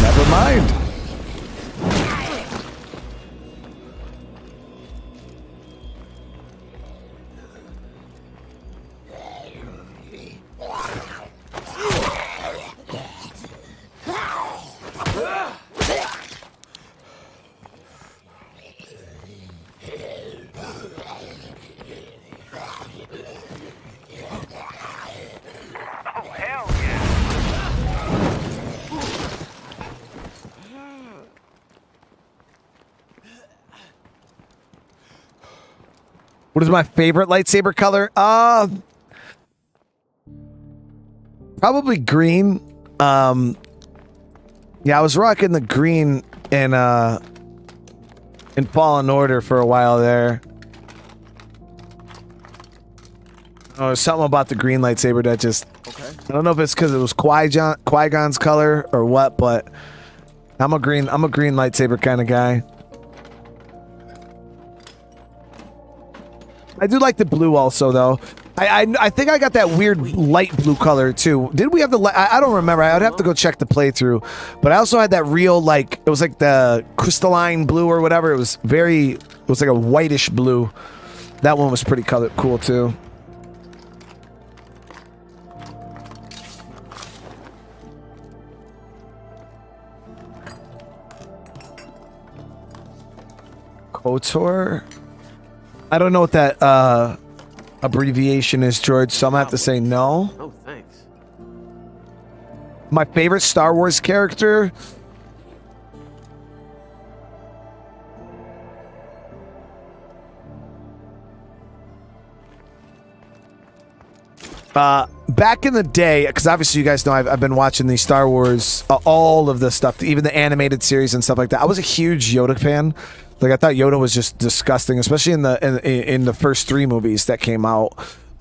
Never mind. What is my favorite lightsaber color? Probably green. Yeah, I was rocking the green in Fallen Order for a while there. Oh, there's something about the green lightsaber that just... Okay. I don't know if it's because it was Qui-Gon's color or what, but I'm a green lightsaber kind of guy. I do like the blue also, though. I think I got that weird light blue color, too. Did we have the... I don't remember. I'd have to go check the playthrough. But I also had that real, like... It was like the crystalline blue or whatever. It was very... It was like a whitish blue. That one was pretty cool, too. KOTOR? I don't know what that abbreviation is, George, so I'm gonna have to say no. Oh, thanks. My favorite Star Wars character? Back in the day, because obviously you guys know I've been watching the Star Wars, all of the stuff, even the animated series and stuff like that. I was a huge Yoda fan. Like, I thought Yoda was just disgusting, especially in the first 3 movies that came out.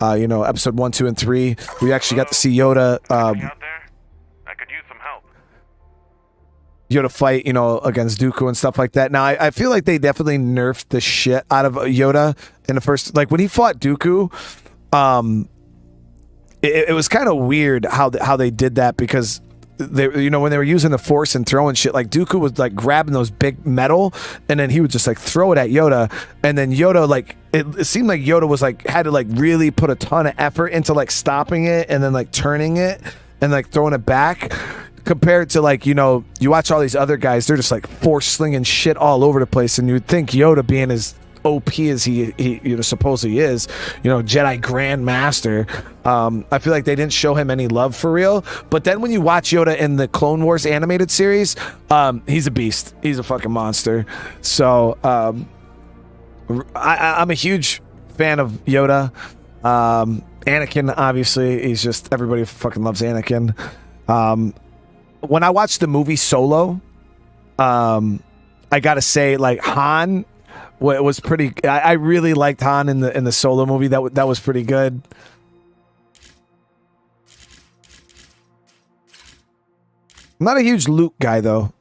You know, episode 1, 2, and 3. We actually got to see Yoda. Out there? I could use some help. Yoda fight, you know, against Dooku and stuff like that. Now, I feel like they definitely nerfed the shit out of Yoda in the first, like when he fought Dooku. It was kind of weird how they did that, because they, you know, when they were using the Force and throwing shit, like Dooku was like grabbing those big metal, and then he would just like throw it at Yoda, and then Yoda, like it seemed like Yoda was like had to like really put a ton of effort into like stopping it and then like turning it and like throwing it back, compared to like, you know, you watch all these other guys, they're just like Force slinging shit all over the place, and you'd think Yoda, being as OP as he you know supposedly is, you know, Jedi Grand Master, I feel like they didn't show him any love for real. But then when you watch Yoda in the Clone Wars animated series, he's a beast. He's a fucking monster. So I'm a huge fan of Yoda. Anakin, obviously, he's just, everybody fucking loves Anakin. When I watched the movie Solo, I gotta say, like, Han was pretty. I really liked Han in the Solo movie. That was pretty good. I'm not a huge Luke guy though.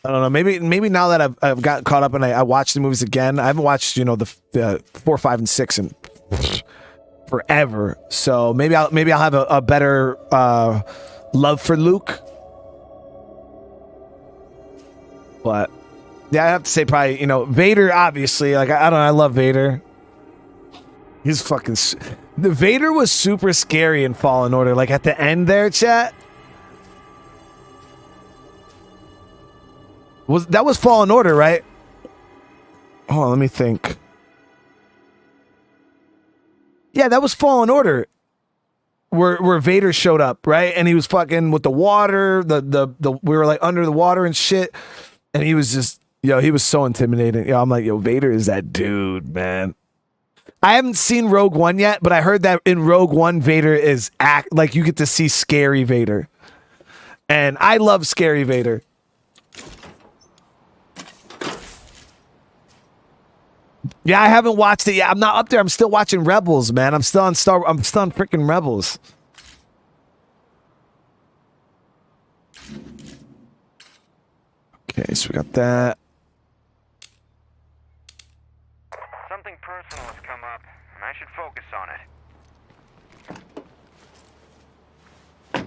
I don't know. Maybe now that I've got caught up and I watched the movies again. I haven't watched, you know, the 4, 5, and 6 in forever. So maybe I'll have a better love for Luke. But yeah, I have to say probably, you know, Vader, obviously. Like, I don't know, I love Vader. He's fucking... The Vader was super scary in Fallen Order. Like, at the end there, chat. That was Fallen Order, right? Hold on, let me think. Yeah, that was Fallen Order. Where Vader showed up, right? And he was fucking with the water. We were, like, under the water and shit. And he was just... Yo, he was so intimidating. Yo, I'm like, yo, Vader is that dude, man. I haven't seen Rogue One yet, but I heard that in Rogue One, Vader is like, you get to see scary Vader. And I love scary Vader. Yeah, I haven't watched it yet. I'm not up there. I'm still watching Rebels, man. I'm still on freaking Rebels. Okay, so we got that. Something personal has come up, and I should focus on it.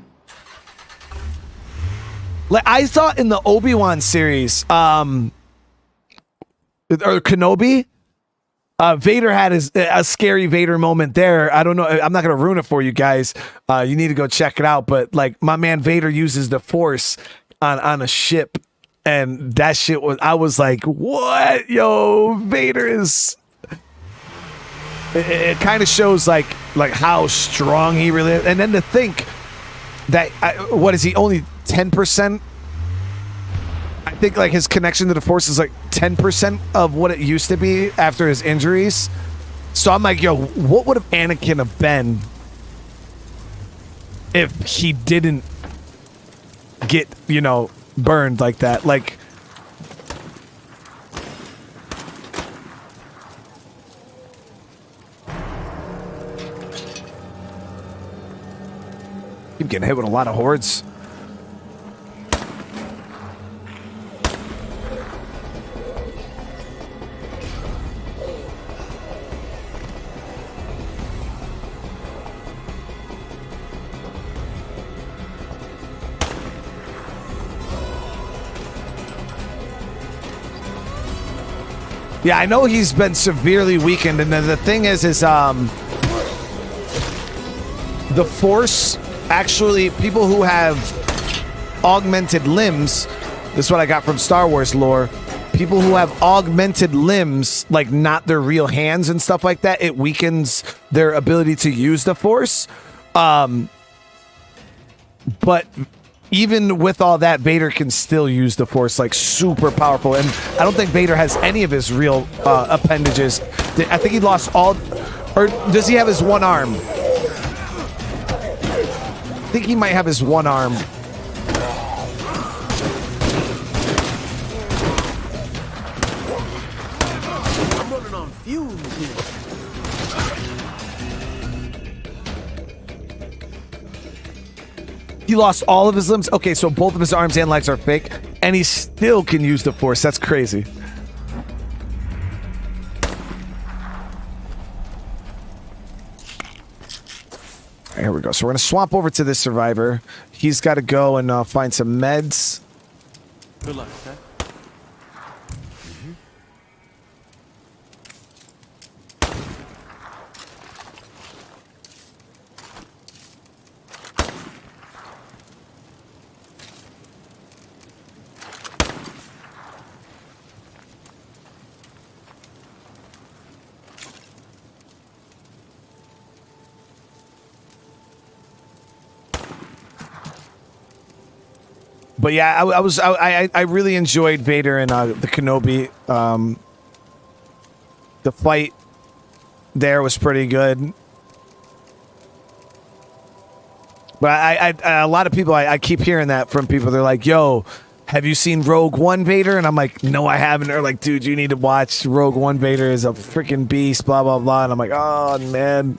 Like, I saw in the Obi-Wan series, or Kenobi, Vader had a scary Vader moment there. I don't know. I'm not going to ruin it for you guys. You need to go check it out. But like, my man Vader uses the Force on a ship, and that shit was, I was like, what? Yo, Vader is... It kind of shows like how strong he really is. And then to think that, what is he, only 10%? I think like his connection to the Force is like 10% of what it used to be after his injuries. So I'm like, yo, what would have Anakin have been if he didn't get, you know, burned like that? Like, keep getting hit with a lot of hordes. Yeah, I know he's been severely weakened, and the thing is the Force, actually, people who have augmented limbs, this is what I got from Star Wars lore, people who have augmented limbs, like not their real hands and stuff like that, it weakens their ability to use the Force. But even with all that, Vader can still use the Force, like super powerful. And I don't think Vader has any of his real appendages. I think he lost all, or does he have his one arm? I think he might have his one arm. I'm running on fumes here. He lost all of his limbs. Okay, so both of his arms and legs are fake, and he still can use the Force. That's crazy. Here we go. So we're going to swap over to this survivor. He's got to go and find some meds. Good luck, okay? But yeah, I really enjoyed Vader and the Kenobi. The fight there was pretty good. But a lot of people, I keep hearing that from people. They're like, yo, have you seen Rogue One Vader? And I'm like, no, I haven't. They're like, dude, you need to watch Rogue One Vader is a freaking beast, blah, blah, blah. And I'm like, oh, man.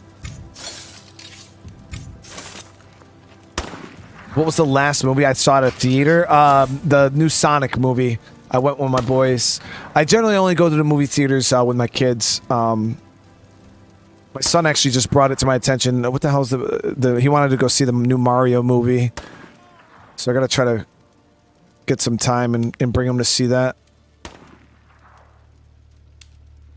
What was the last movie I saw at a theater? The new Sonic movie. I went with my boys. I generally only go to the movie theaters with my kids. My son actually just brought it to my attention. What the hell is he wanted to go see the new Mario movie. So I gotta try to get some time and bring him to see that.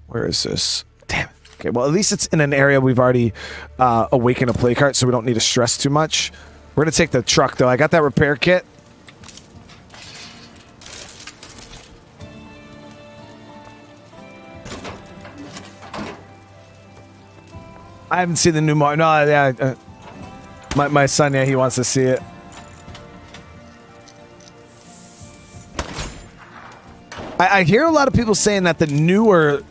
Where is this? Damn it. Okay, well at least it's in an area we've already awakened a play cart, so we don't need to stress too much. We're gonna take the truck though. I got that repair kit. I haven't seen the new Mario. No, yeah, my son, yeah, he wants to see it. I hear a lot of people saying that the newer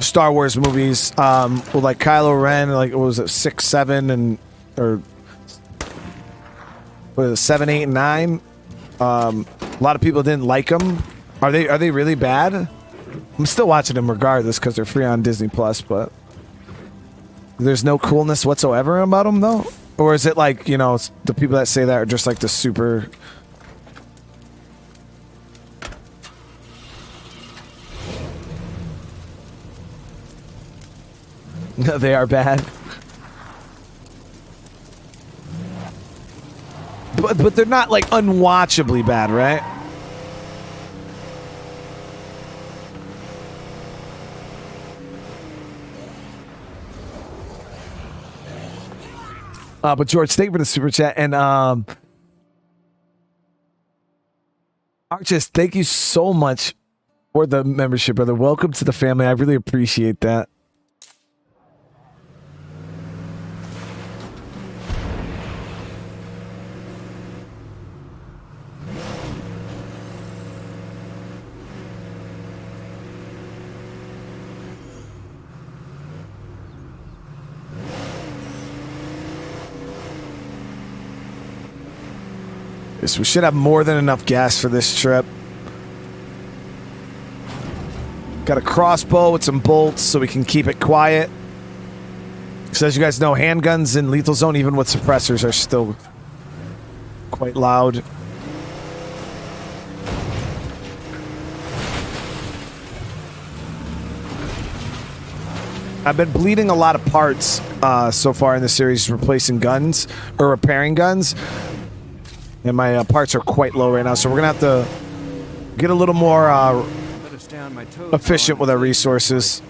Star Wars movies, with like Kylo Ren, like what was it, 6, 7, or what is it, 7, 8, and 9? A lot of people didn't like them. Are they really bad? I'm still watching them regardless because they're free on Disney Plus, but there's no coolness whatsoever about them though? Or is it like, you know, the people that say that are just like the super... They are bad. But they're not like unwatchably bad, right? But George, thank you for the super chat. And Archis, thank you so much for the membership, brother. Welcome to the family. I really appreciate that. Yes, we should have more than enough gas for this trip. Got a crossbow with some bolts so we can keep it quiet. So as you guys know, handguns in Lethal Zone, even with suppressors, are still quite loud. I've been bleeding a lot of parts so far in the series, replacing guns or repairing guns. And my parts are quite low right now, so we're going to have to get a little more efficient with our resources.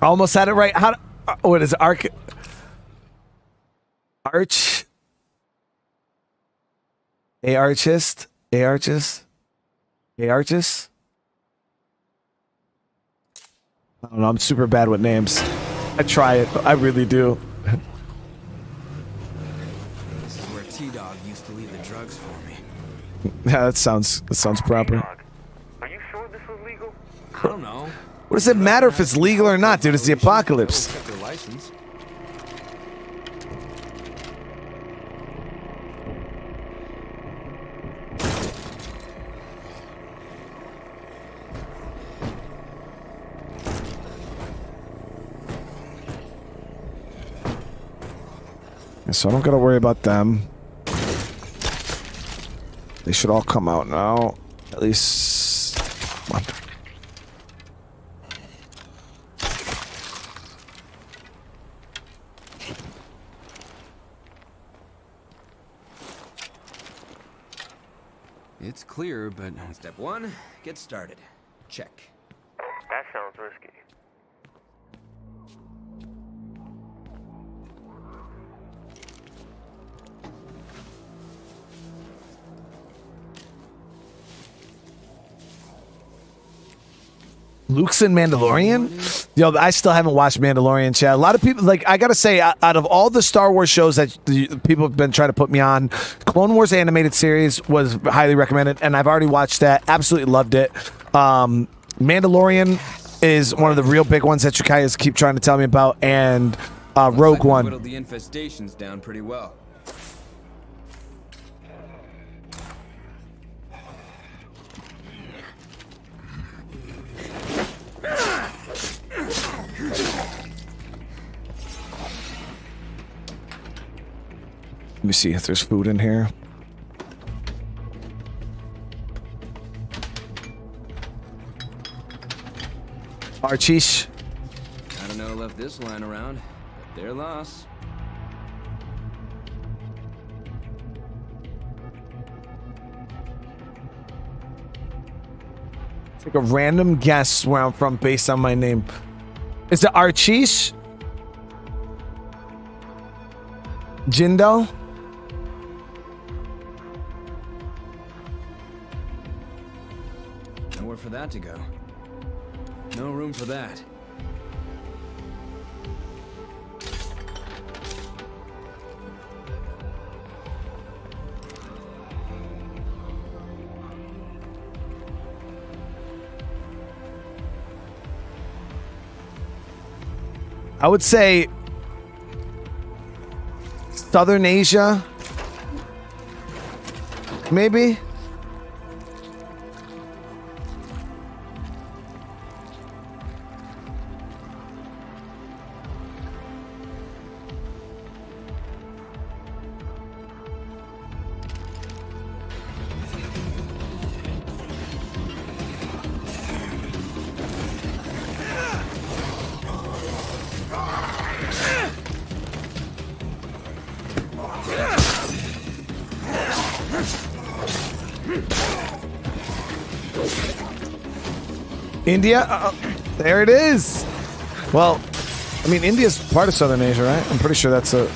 I almost had it right. How? What is it? Arch? Archist? Archist? I don't know. I'm super bad with names. I try it. I really do. This is where T-Dog used to leave the drugs for me. Yeah, that sounds proper. Are you sure this was legal? I don't know. What does it matter if it's legal or not, dude? It's the apocalypse. Check their license. So I don't gotta worry about them. They should all come out now. At least one. It's clear, but step one, get started. Check. That sounds risky. Luke's in Mandalorian? Yo, I still haven't watched Mandalorian, chat. A lot of people, like, I gotta say, out of all the Star Wars shows that people have been trying to put me on, Clone Wars animated series was highly recommended, and I've already watched that. Absolutely loved it. Mandalorian is one of the real big ones that you guys keep trying to tell me about, and Rogue One. Whittled the infestations down pretty well. Let me see if there's food in here. Archies. I don't know who left this line around, but their loss. Take a random guess where I'm from based on my name. Is it Archies? Jindal? Nowhere for that to go. No room for that. I would say Southern Asia, maybe. India? There it is. Well, I mean, India's part of Southern Asia, right? I'm pretty sure that's a...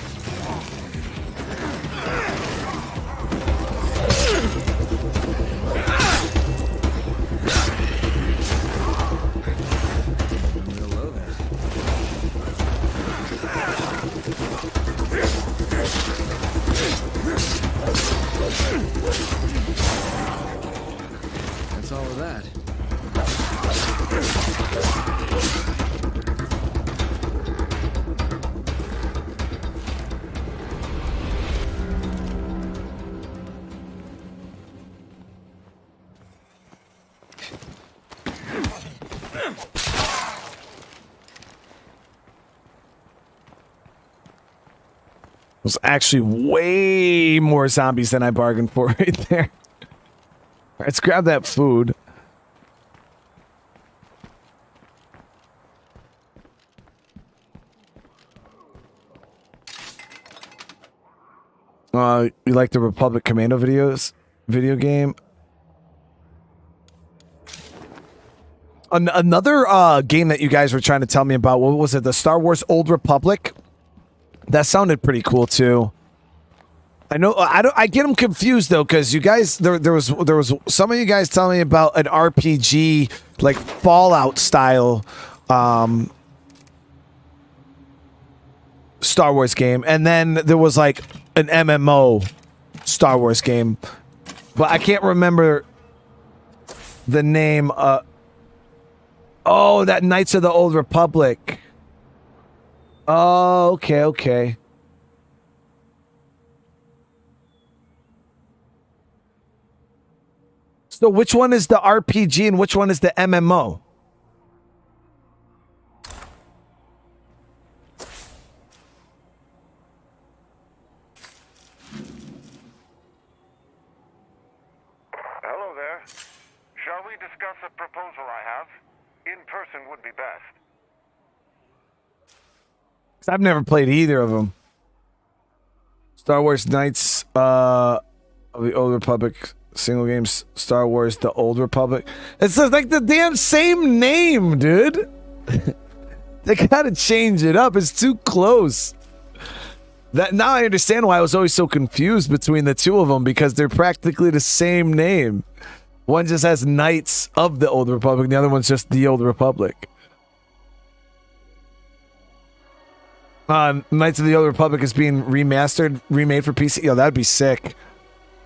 That's all of that. Was actually way more zombies than I bargained for right there. Let's grab that food. You like the Republic Commando video game? Another game that you guys were trying to tell me about, what was it? The Star Wars Old Republic? That sounded pretty cool too. I know I get them confused though, because you guys there was some of you guys telling me about an RPG like Fallout style Star Wars game, and then there was like an MMO Star Wars game, but I can't remember the name. Oh, that Knights of the Old Republic. Oh, okay. So which one is the RPG and which one is the MMO? discuss a proposal I have. In person would be best. 'Cause I've never played either of them. Star Wars Knights of the Old Republic single games. Star Wars The Old Republic. It's like the damn same name, dude. They gotta change it up. It's too close. That now I understand why I was always so confused between the two of them, because they're practically the same name. One just has Knights of the Old Republic, the other one's just The Old Republic. Knights of the Old Republic is being remade for PC. Yo, that'd be sick.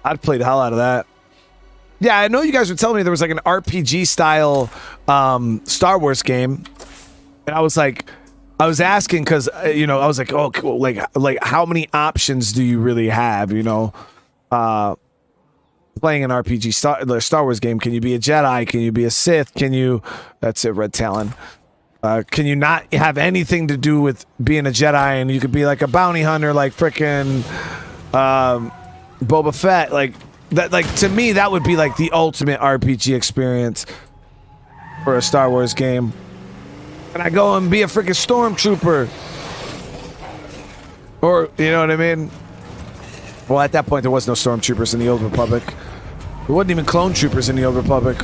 I'd play the hell out of that. Yeah, I know you guys were telling me there was like an RPG style Star Wars game, and I was asking because I was like, oh, cool. like how many options do you really have? Playing an RPG Star Wars game. Can you be a Jedi? Can you be a Sith? That's it, Red Talon. Can you not have anything to do with being a Jedi, and you could be like a bounty hunter, like frickin' Boba Fett? Like that. Like, to me, that would be like the ultimate RPG experience for a Star Wars game. And I go and be a freaking stormtrooper, or you know what I mean? Well, at that point, there was no stormtroopers in the Old Republic. There wasn't even clone troopers in the Old Republic.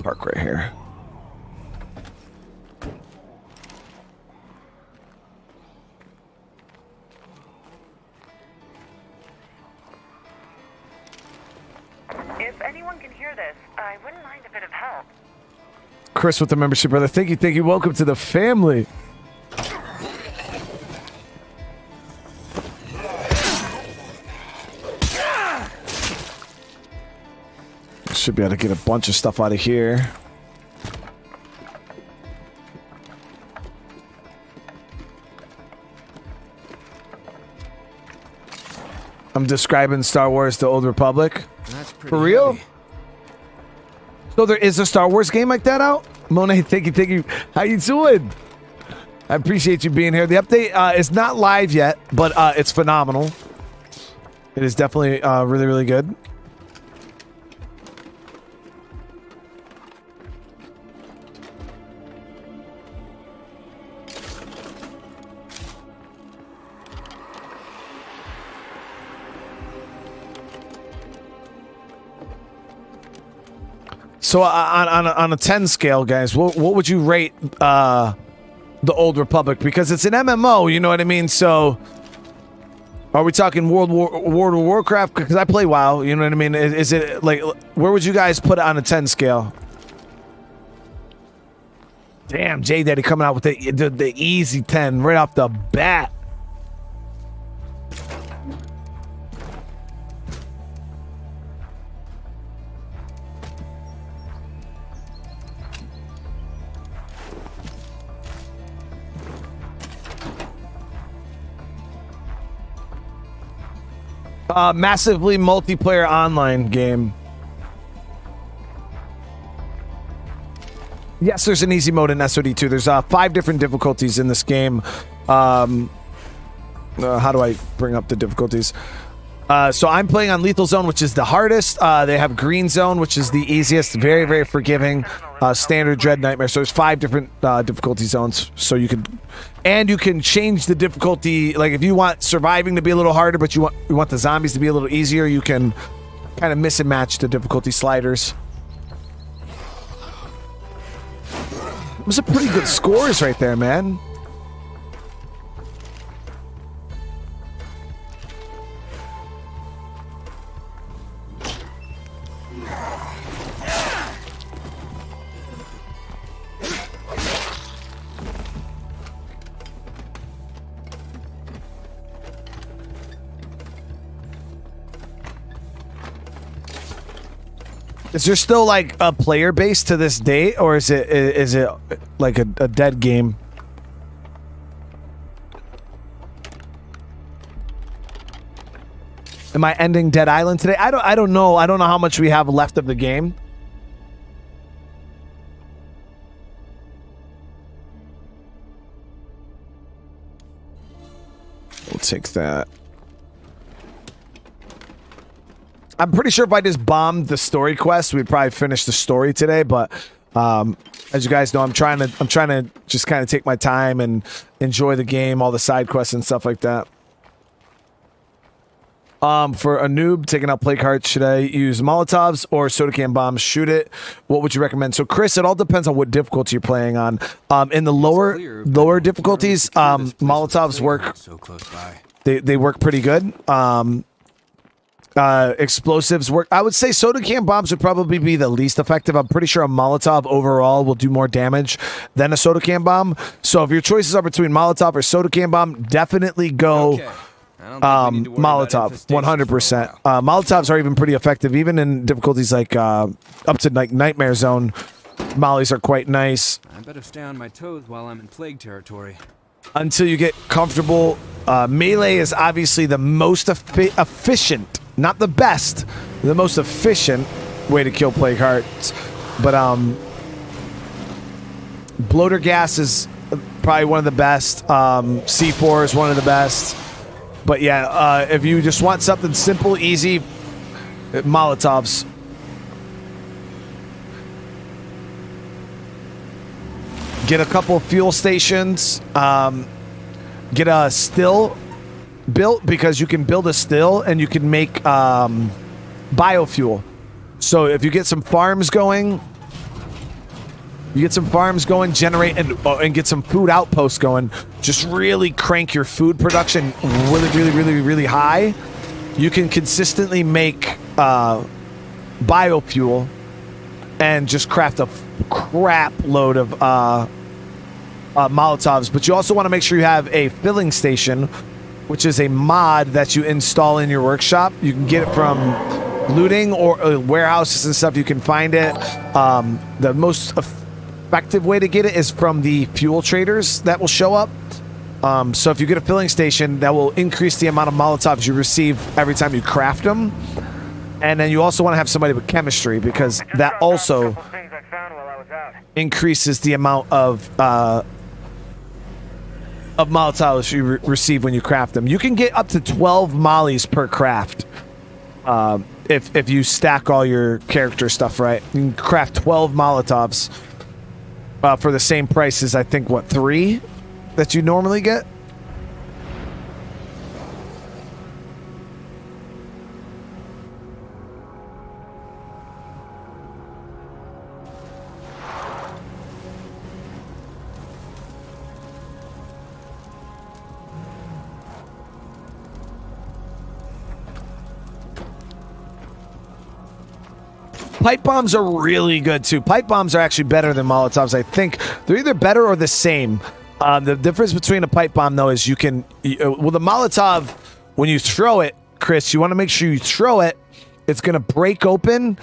Park right here. If anyone can hear this, I wouldn't mind a bit of help. Chris with the membership, brother. Thank you. Welcome to the family. Should be able to get a bunch of stuff out of here. I'm describing Star Wars The Old Republic. That's pretty For real? heavy. So there is a Star Wars game like that out? Monet, thank you. How you doing? I appreciate you being here. The update is not live yet, but it's phenomenal. It is definitely really, really good. So on a 10 scale, guys, what would you rate the Old Republic? Because it's an MMO, you know what I mean? So are we talking World of Warcraft? Because I play WoW, you know what I mean? Is it like, where would you guys put it on a 10 scale? Damn, J Daddy coming out with the easy 10 right off the bat. Massively multiplayer online game. Yes, there's an easy mode in SOD2. There's 5 different difficulties in this game. How do I bring up the difficulties? So I'm playing on Lethal Zone, which is the hardest. They have Green Zone, which is the easiest. Very, very forgiving. Standard, Dread, Nightmare. So there's 5 different difficulty zones. So you can change the difficulty. Like if you want surviving to be a little harder, but you want the zombies to be a little easier, you can kind of mix and match the difficulty sliders. Those are pretty good scores right there, man. Is there still like a player base to this date, or is it like a dead game? Am I ending Dead Island today? I don't know. I don't know how much we have left of the game. take that. I'm pretty sure if I just bombed the story quest, we'd probably finish the story today. But as you guys know, I'm trying to just kind of take my time and enjoy the game, all the side quests and stuff like that. For a noob taking out plague hearts, should I use Molotovs or soda can bombs? Shoot it. What would you recommend? So, Chris, it all depends on what difficulty you're playing on. In the lower difficulties, Molotovs work. So close by. They work pretty good. Explosives work. I would say soda can bombs would probably be the least effective. I'm pretty sure a Molotov overall will do more damage than a soda can bomb. So if your choices are between Molotov or soda can bomb, definitely go Molotov. 100%. Molotovs are even pretty effective, even in difficulties like up to like Nightmare Zone. Mollies are quite nice. I better stay on my toes while I'm in plague territory. Until you get comfortable. Melee is obviously the most efficient. Not the best, the most efficient way to kill plague hearts. But bloater gas is probably one of the best. C4 is one of the best. But yeah, if you just want something simple, easy, Molotovs. Get a couple fuel stations. Get a still built, because you can build a still and you can make biofuel. So if you get some farms going, generate and get some food outposts going, just really crank your food production really high. You can consistently make biofuel and just craft a crap load of Molotovs. But you also want to make sure you have a filling station, which is a mod that you install in your workshop. You can get it from looting or warehouses and stuff. You can find it. The most effective way to get it is from the fuel traders that will show up. So if you get a filling station, that will increase the amount of Molotovs you receive every time you craft them. And then you also want to have somebody with chemistry, because that also increases the amount of Molotovs you receive when you craft them. You can get up to 12 mollies per craft. If you stack all your character stuff right. You can craft 12 Molotovs for the same price as, I think, 3 that you normally get? Pipe bombs are really good too. Pipe bombs are actually better than Molotovs. I think they're either better or the same. The difference between a pipe bomb, though, is you can... well, the Molotov, when you throw it, Chris, you want to make sure you throw it. It's going to break open,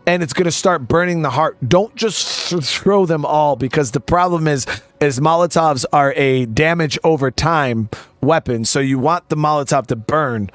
and it's going to start burning the heart. Don't just throw them all, because the problem is Molotovs are a damage over time weapon. So you want the Molotov to burn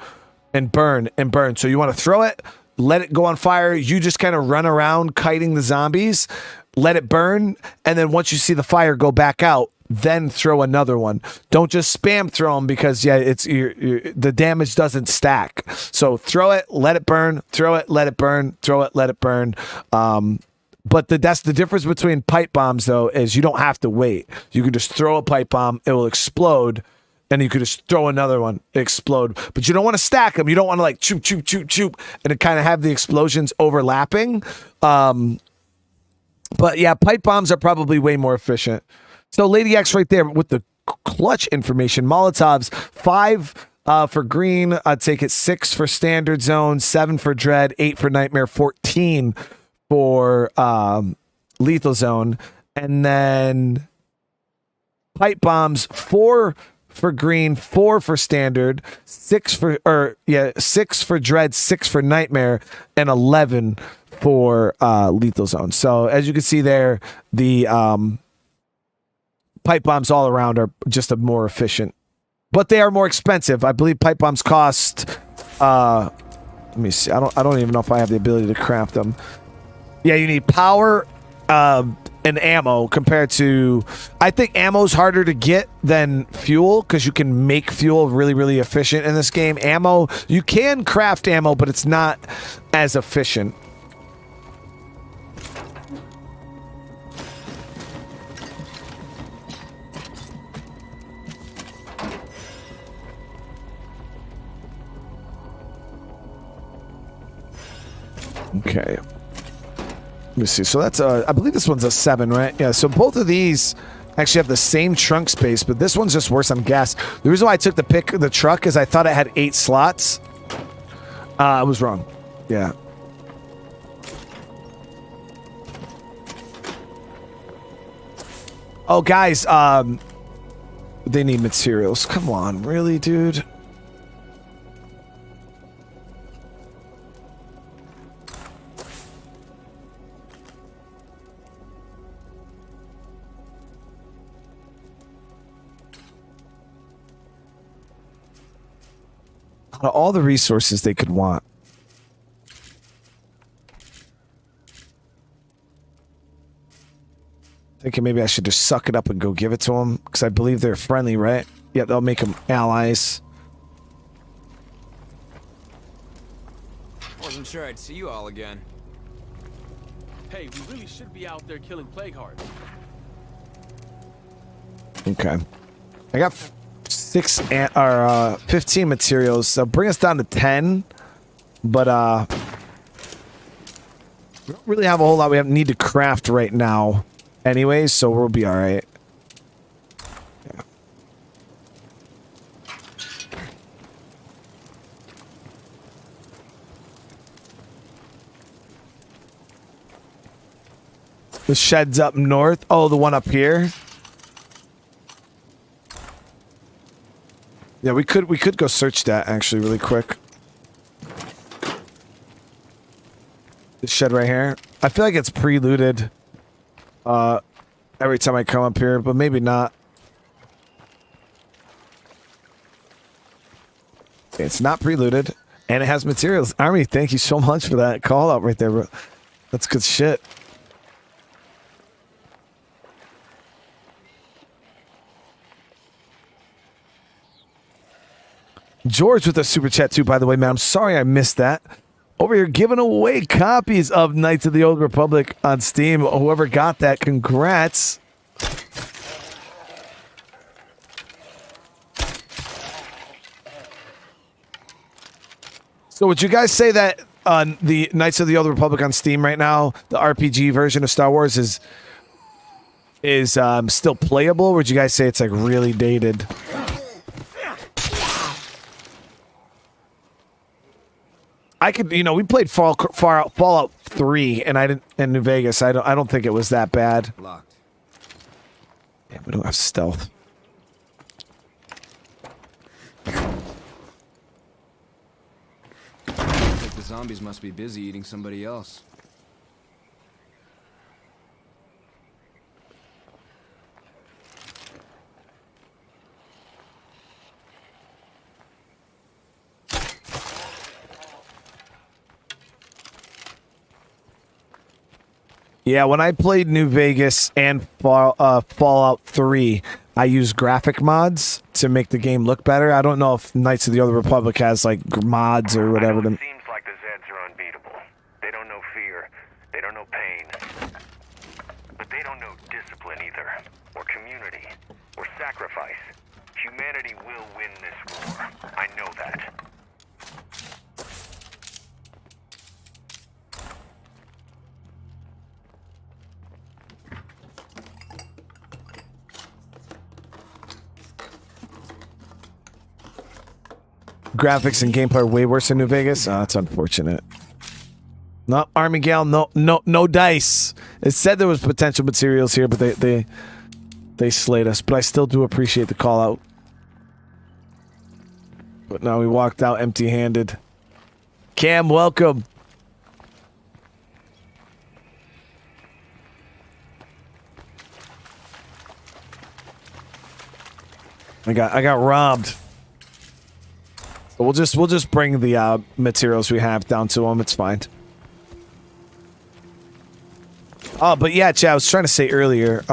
and burn and burn. So you want to throw it, let it go on fire. You just kind of run around kiting the zombies, let it burn, and then once you see the fire go back out, then throw another one. Don't just spam throw them, because the damage doesn't stack. So throw it, let it burn, throw it, let it burn, throw it, let it burn. But that's the difference between pipe bombs, though, is you don't have to wait. You can just throw a pipe bomb, it will explode, and you could just throw another one, explode. But you don't want to stack them. You don't want to like choop, choop, choop, choop, and it kind of have the explosions overlapping. But yeah, pipe bombs are probably way more efficient. So Lady X right there with the clutch information. Molotovs, 5 for green. I'd take it 6 for standard zone, 7 for dread, 8 for nightmare, 14 for lethal zone. And then pipe bombs, 4 for green, 4 for standard, 6 for dread, 6 for nightmare, and 11 for lethal zone. So as you can see there, the pipe bombs all around are just a more efficient, but they are more expensive. I believe pipe bombs cost let me see, I don't even know if I have the ability to craft them. Yeah, you need power and and ammo compared to, I think ammo's harder to get than fuel because you can make fuel really, really efficient in this game. Ammo, you can craft ammo, but it's not as efficient. Okay. Let me see. So that's I believe this one's a 7, right? Yeah. So both of these actually have the same trunk space, but this one's just worse on gas. The reason why I took the truck is I thought it had 8 slots. I was wrong. Yeah. Oh, guys. They need materials. Come on, really, dude? Out of all the resources they could want. Thinking maybe I should just suck it up and go give it to them because I believe they're friendly, right? Yeah, they'll make them allies. Wasn't sure I'd see you all again. Hey, we really should be out there killing plague hearts. Okay. I got 15 materials, so bring us down to 10. But we don't really have a whole lot we need to craft right now. Anyways, so we'll be all right. Yeah. The shed's up north. Oh, the one up here. Yeah, we could go search that actually really quick. The shed right here. I feel like it's pre-looted. Every time I come up here, but maybe not. It's not pre-looted, and it has materials. Army, thank you so much for that call out right there, bro. That's good shit. George with a super chat too, by the way, man. I'm sorry I missed that. Over here giving away copies of Knights of the Old Republic on Steam. Whoever got that, congrats. So would you guys say that the Knights of the Old Republic on Steam right now, the RPG version of Star Wars, is still playable? Or would you guys say it's like really dated? I could, we played Fallout 3, and I didn't in New Vegas. I don't think it was that bad. Locked. Yeah, we don't have stealth. Like the zombies must be busy eating somebody else. Yeah, when I played New Vegas and Fallout 3, I used graphic mods to make the game look better. I don't know if Knights of the Old Republic has like mods or whatever. It seems like the Zeds are unbeatable. They don't know fear. They don't know pain. But they don't know discipline either, or community, or sacrifice. Humanity will win this war. I know that. Graphics and gameplay are way worse than New Vegas. Oh, that's unfortunate. No, Army Gal, no dice. It said there was potential materials here, but they slayed us. But I still do appreciate the call out. But now we walked out empty-handed. Cam, welcome. I got robbed. But we'll just bring the materials we have down to them. It's fine. Oh, but yeah, Chad, I was trying to say earlier,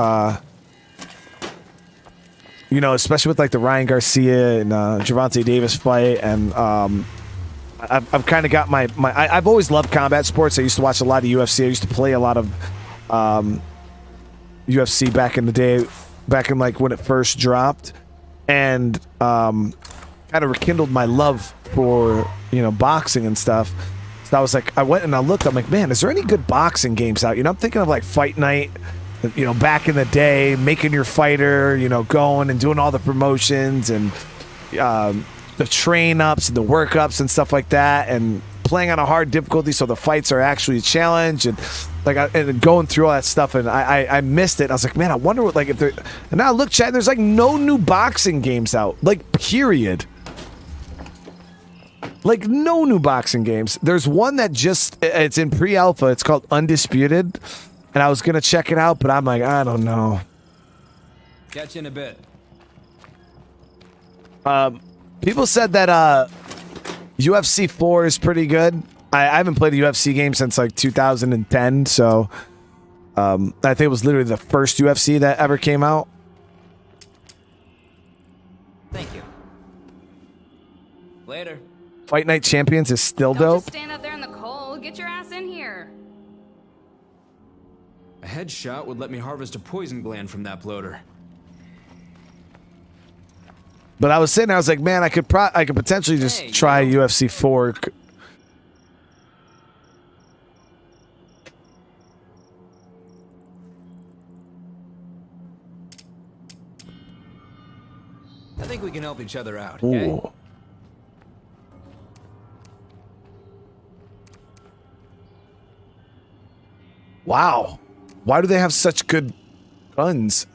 you know, especially with like the Ryan Garcia and Gervonta Davis fight, and I've kind of got I've always loved combat sports. I used to watch a lot of UFC. I used to play a lot of UFC back in the day, back in like when it first dropped, and kind of rekindled my love for, you know, boxing and stuff. So I was like, I went and I looked. I'm like, man, is there any good boxing games out? You know, I'm thinking of like Fight Night, you know, back in the day, making your fighter, you know, going and doing all the promotions and the train ups and the workups and stuff like that, and playing on a hard difficulty so the fights are actually a challenge, and like and going through all that stuff, and I missed it. I was like, man, I wonder what, like, if there. And now look, Chad, there's like no new boxing games out, like, period. Like, no new boxing games. There's one that it's in pre-alpha. It's called Undisputed, and I was gonna check it out, but I'm like, I don't know. Catch you in a bit. People said that UFC 4 is pretty good. I haven't played a UFC game since like 2010, so I think it was literally the first UFC that ever came out. Thank you. Later. Fight Night Champions is still Don't dope. just stand out there in the cold. Get your ass in here. A headshot would let me harvest a poison gland from that bloater. But I was sitting there, I was like, man, I could potentially just try UFC 4. I think we can help each other out, okay? Ooh. Wow. Why do they have such good guns?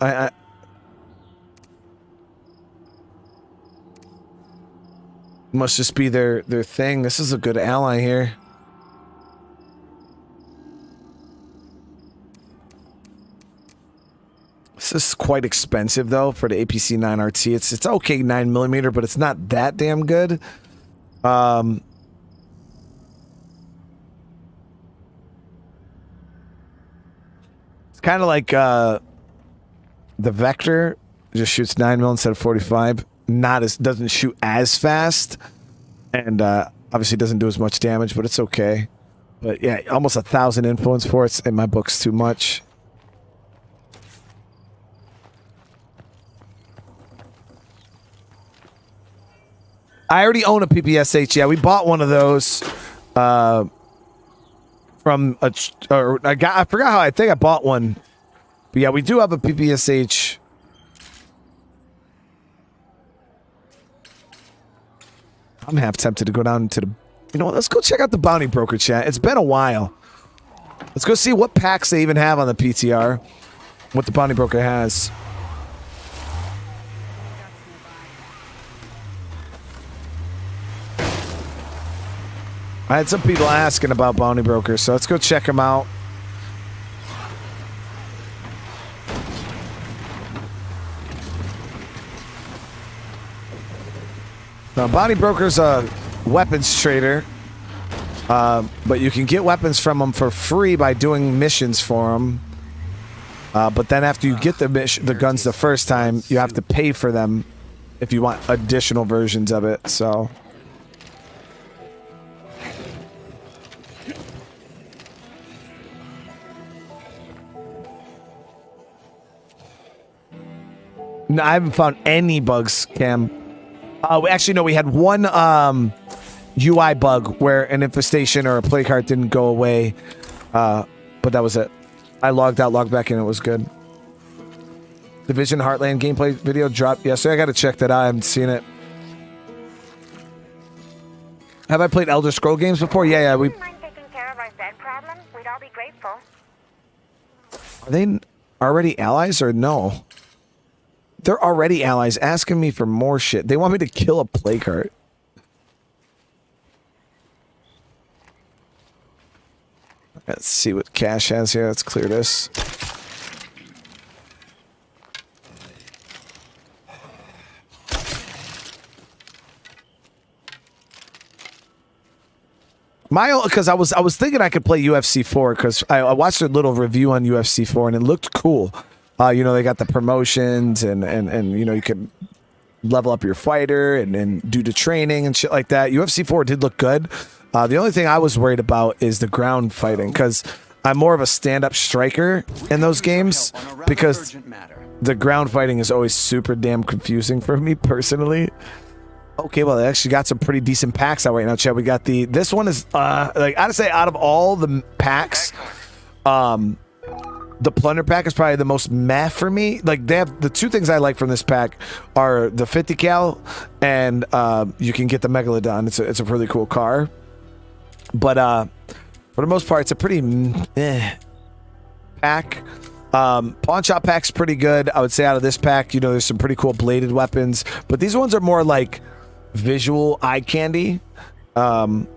Must just be their thing. This is a good ally here. This is quite expensive though for the APC 9 RT. It's okay 9mm, but it's not that damn good. It's kind of like the Vector. It just shoots 9mm instead of 45. Doesn't shoot as fast, and obviously doesn't do as much damage, but it's okay. But yeah, almost 1,000 influence for it in my book's too much. I already own a PPSH. Yeah, we bought one of those from I forgot how, I think I bought one. But yeah, we do have a PPSH. I'm half tempted to go down to the... You know what? Let's go check out the Bounty Broker chat. It's been a while. Let's go see what packs they even have on the PTR. What the Bounty Broker has. I had some people asking about Bounty Broker, so let's go check them out. Now, Bounty Broker's a weapons trader, but you can get weapons from them for free by doing missions for them. But then after you get the guns the first time, you have to pay for them if you want additional versions of it. So. No, I haven't found any bugs, Cam. Actually, no, we had one UI bug where an infestation or a play card didn't go away, but that was it. I logged out, logged back in, it was good. Division Heartland gameplay video dropped yesterday. I gotta check that out. I haven't seen it. Have I played Elder Scroll games before? Yeah, we... Mind taking care of our Zed problem? We'd all be grateful. Are they already allies or no? They're already allies asking me for more shit. They want me to kill a play card. Let's see what Cash has here. Let's clear this. Because I was thinking I could play UFC 4 because I watched a little review on UFC 4 and it looked cool. You know, they got the promotions and you know, you could level up your fighter and do the training and shit like that. UFC 4 did look good. The only thing I was worried about is the ground fighting because I'm more of a stand-up striker in those games because the ground fighting is always super damn confusing for me personally. Okay, well, they actually got some pretty decent packs out right now, Chad. We got this one is like I'd say out of all the packs, the plunder pack is probably the most meh for me. Like they have the two things I like from this pack are the 50 cal and you can get the Megalodon. It's a really cool car, but for the most part, it's a pretty meh pack. Pawn shop pack's pretty good. I would say out of this pack, you know, there's some pretty cool bladed weapons, but these ones are more like visual eye candy. And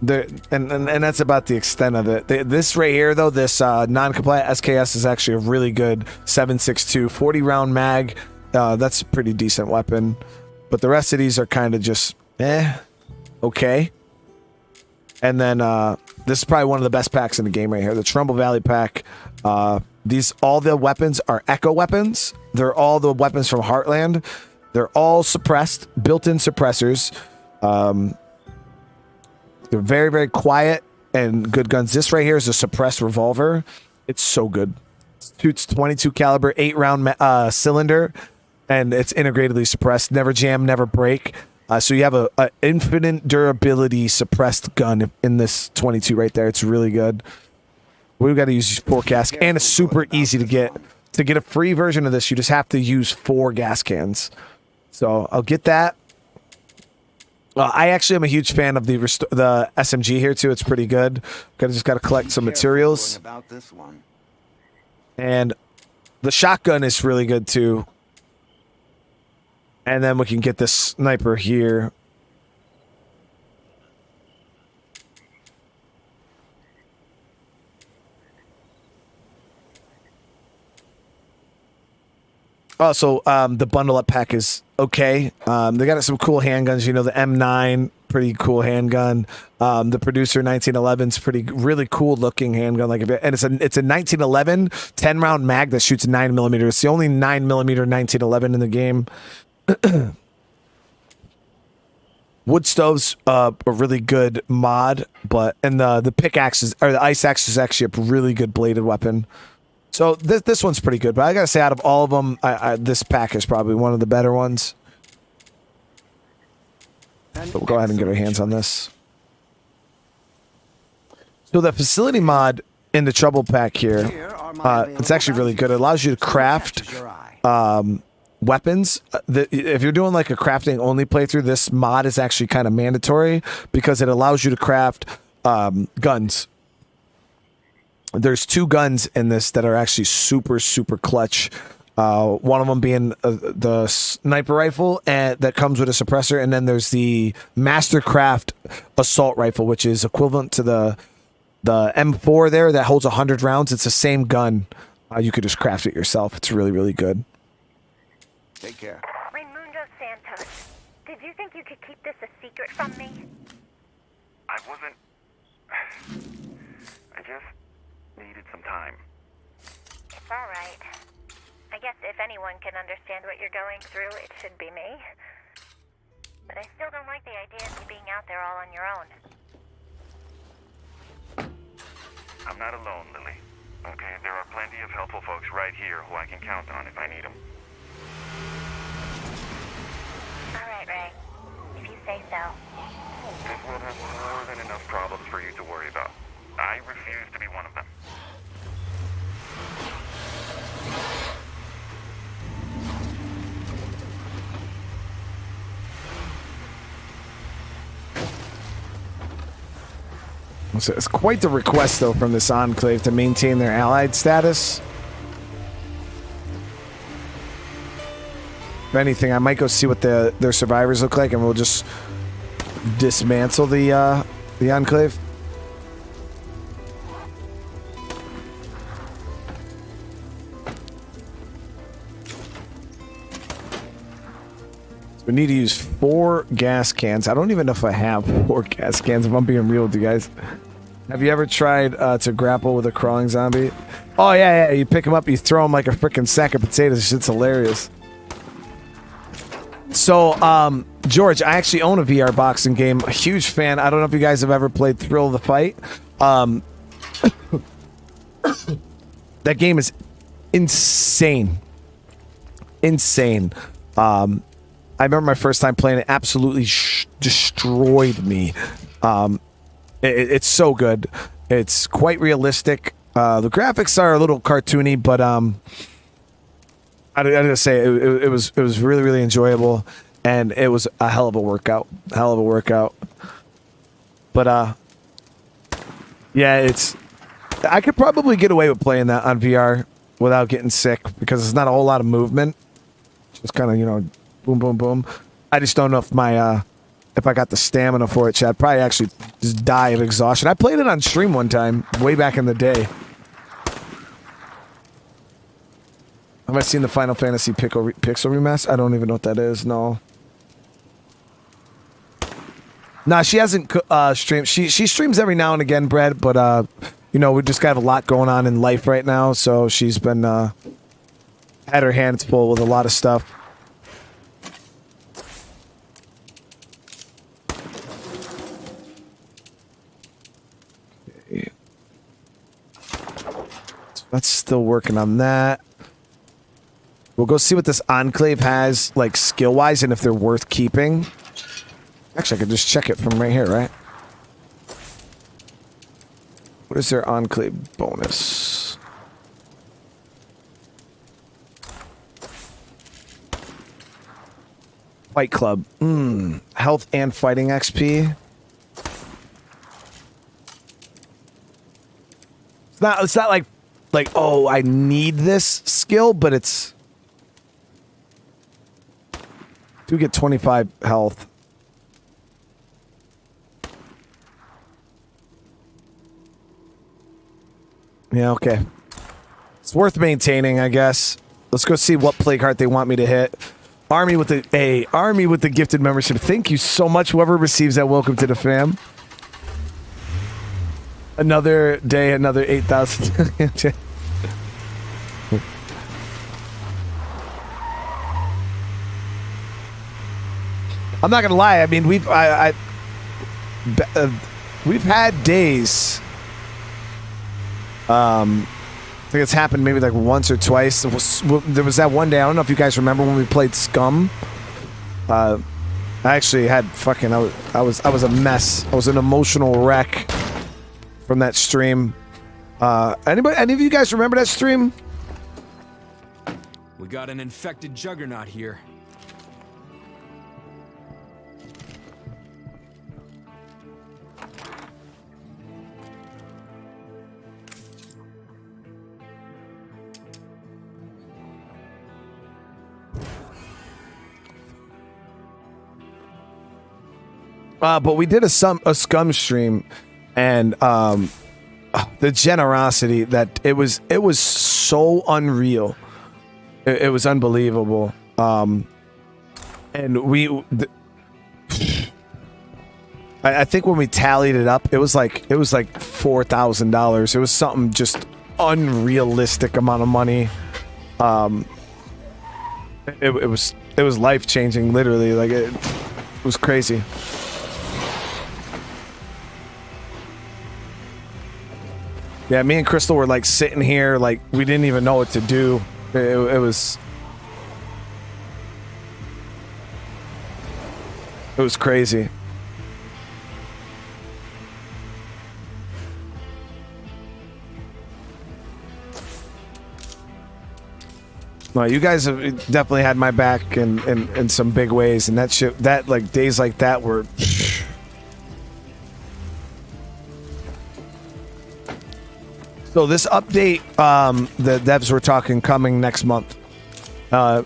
that's about the extent of it. This right here, though, this non-compliant SKS is actually a really good 7.62 40 round mag. That's a pretty decent weapon, but the rest of these are kind of just okay. And then this is probably one of the best packs in the game right here, the Trumbull Valley pack. All the weapons are echo weapons. They're all the weapons from Heartland. They're all suppressed, built-in suppressors. They're very, very quiet and good guns. This right here is a suppressed revolver. It's so good. Shoots 22 caliber, 8 round cylinder, and it's integratedly suppressed. Never jam, never break. So you have a infinite durability suppressed gun in this 22 right there. It's really good. We've got to use 4 gas, and it's super easy to get. To get a free version of this, you just have to use 4 gas cans. So I'll get that. I actually am a huge fan of the SMG here too. It's pretty good. Just got to collect some materials. And the shotgun is really good too. And then we can get this sniper here. Also, the bundle up pack is okay. They got some cool handguns. You know, the M9, pretty cool handgun. The Producer 1911 is really cool looking handgun. And it's a 1911 10 round mag that shoots 9mm. It's the only 9mm 1911 in the game. Wood stoves a really good mod, and the pickaxe or the ice axe is actually a really good bladed weapon. So this one's pretty good, but I gotta say, out of all of them, this pack is probably one of the better ones. But we'll go ahead and get our hands on this. So the facility mod in the Trouble pack here, it's actually really good. It allows you to craft weapons. If you're doing like a crafting only playthrough, this mod is actually kind of mandatory because it allows you to craft guns. There's 2 guns in this that are actually super, super clutch. One of them being the sniper rifle that comes with a suppressor, and then there's the Mastercraft assault rifle, which is equivalent to the M4 there that holds 100 rounds. It's the same gun. You could just craft it yourself. It's really, really good. Take care. Raimundo Santos, did you think you could keep this a secret from me? I wasn't... I just needed some time. It's all right. I guess if anyone can understand what you're going through, it should be me. But I still don't like the idea of you being out there all on your own. I'm not alone, Lily. Okay, there are plenty of helpful folks right here who I can count on if I need them. All right, Ray. If you say so. This world has more than enough problems for you to worry about. I refuse to be one of them. So it's quite the request, though, from this enclave to maintain their allied status. If anything, I might go see what their survivors look like, and we'll just dismantle the enclave. We need to use 4 gas cans. I don't even know if I have 4 gas cans, if I'm being real with you guys. Have you ever tried to grapple with a crawling zombie? Oh, yeah. You pick them up, you throw them like a freaking sack of potatoes. Shit's hilarious. So, George, I actually own a VR boxing game. A huge fan. I don't know if you guys have ever played Thrill of the Fight. That game is insane. Insane. I remember my first time playing it, absolutely destroyed me. It's so good. It's quite realistic. The graphics are a little cartoony, but I gotta say it was really, really enjoyable, and it was a hell of a workout. But yeah, I could probably get away with playing that on VR without getting sick because there's not a whole lot of movement. Just kind of, you know, boom, boom, boom. I just don't know if if I got the stamina for it, Chad. Probably actually just die of exhaustion. I played it on stream one time, way back in the day. Have I seen the Final Fantasy Pixel Remaster? I don't even know what that is. No. Nah, she hasn't streamed. She streams every now and again, Brad, but you know, we just got a lot going on in life right now, so she's been had her hands full with a lot of stuff. Okay. So that's still working on that. We'll go see what this Enclave has, like, skill-wise, and if they're worth keeping. Actually, I could just check it from right here, right? What is their Enclave bonus? Fight Club. Health and fighting XP. It's not like, oh, I need this skill, but it's... Do get 25 health. Yeah, okay. It's worth maintaining, I guess. Let's go see what plague heart they want me to hit. Army with the gifted membership. Thank you so much, whoever receives that. Welcome to the fam. Another day, another 8,000. I'm not gonna lie. I mean, we've had days. I think it's happened maybe like once or twice. There was that one day. I don't know if you guys remember when we played Scum. I actually had fucking. I was a mess. I was an emotional wreck from that stream. Any of you guys remember that stream? We got an infected juggernaut here. But we did a Scum stream, and the generosity that it was so unreal. It was unbelievable. And I think when we tallied it up, it was like $4,000. It was something just unrealistic amount of money. It was life changing, literally. Like it was crazy. Yeah, me and Crystal were like sitting here, like we didn't even know what to do. It was crazy. No, you guys have definitely had my back in some big ways, and that shit, that like days like that were. So this update, the devs were talking coming next month,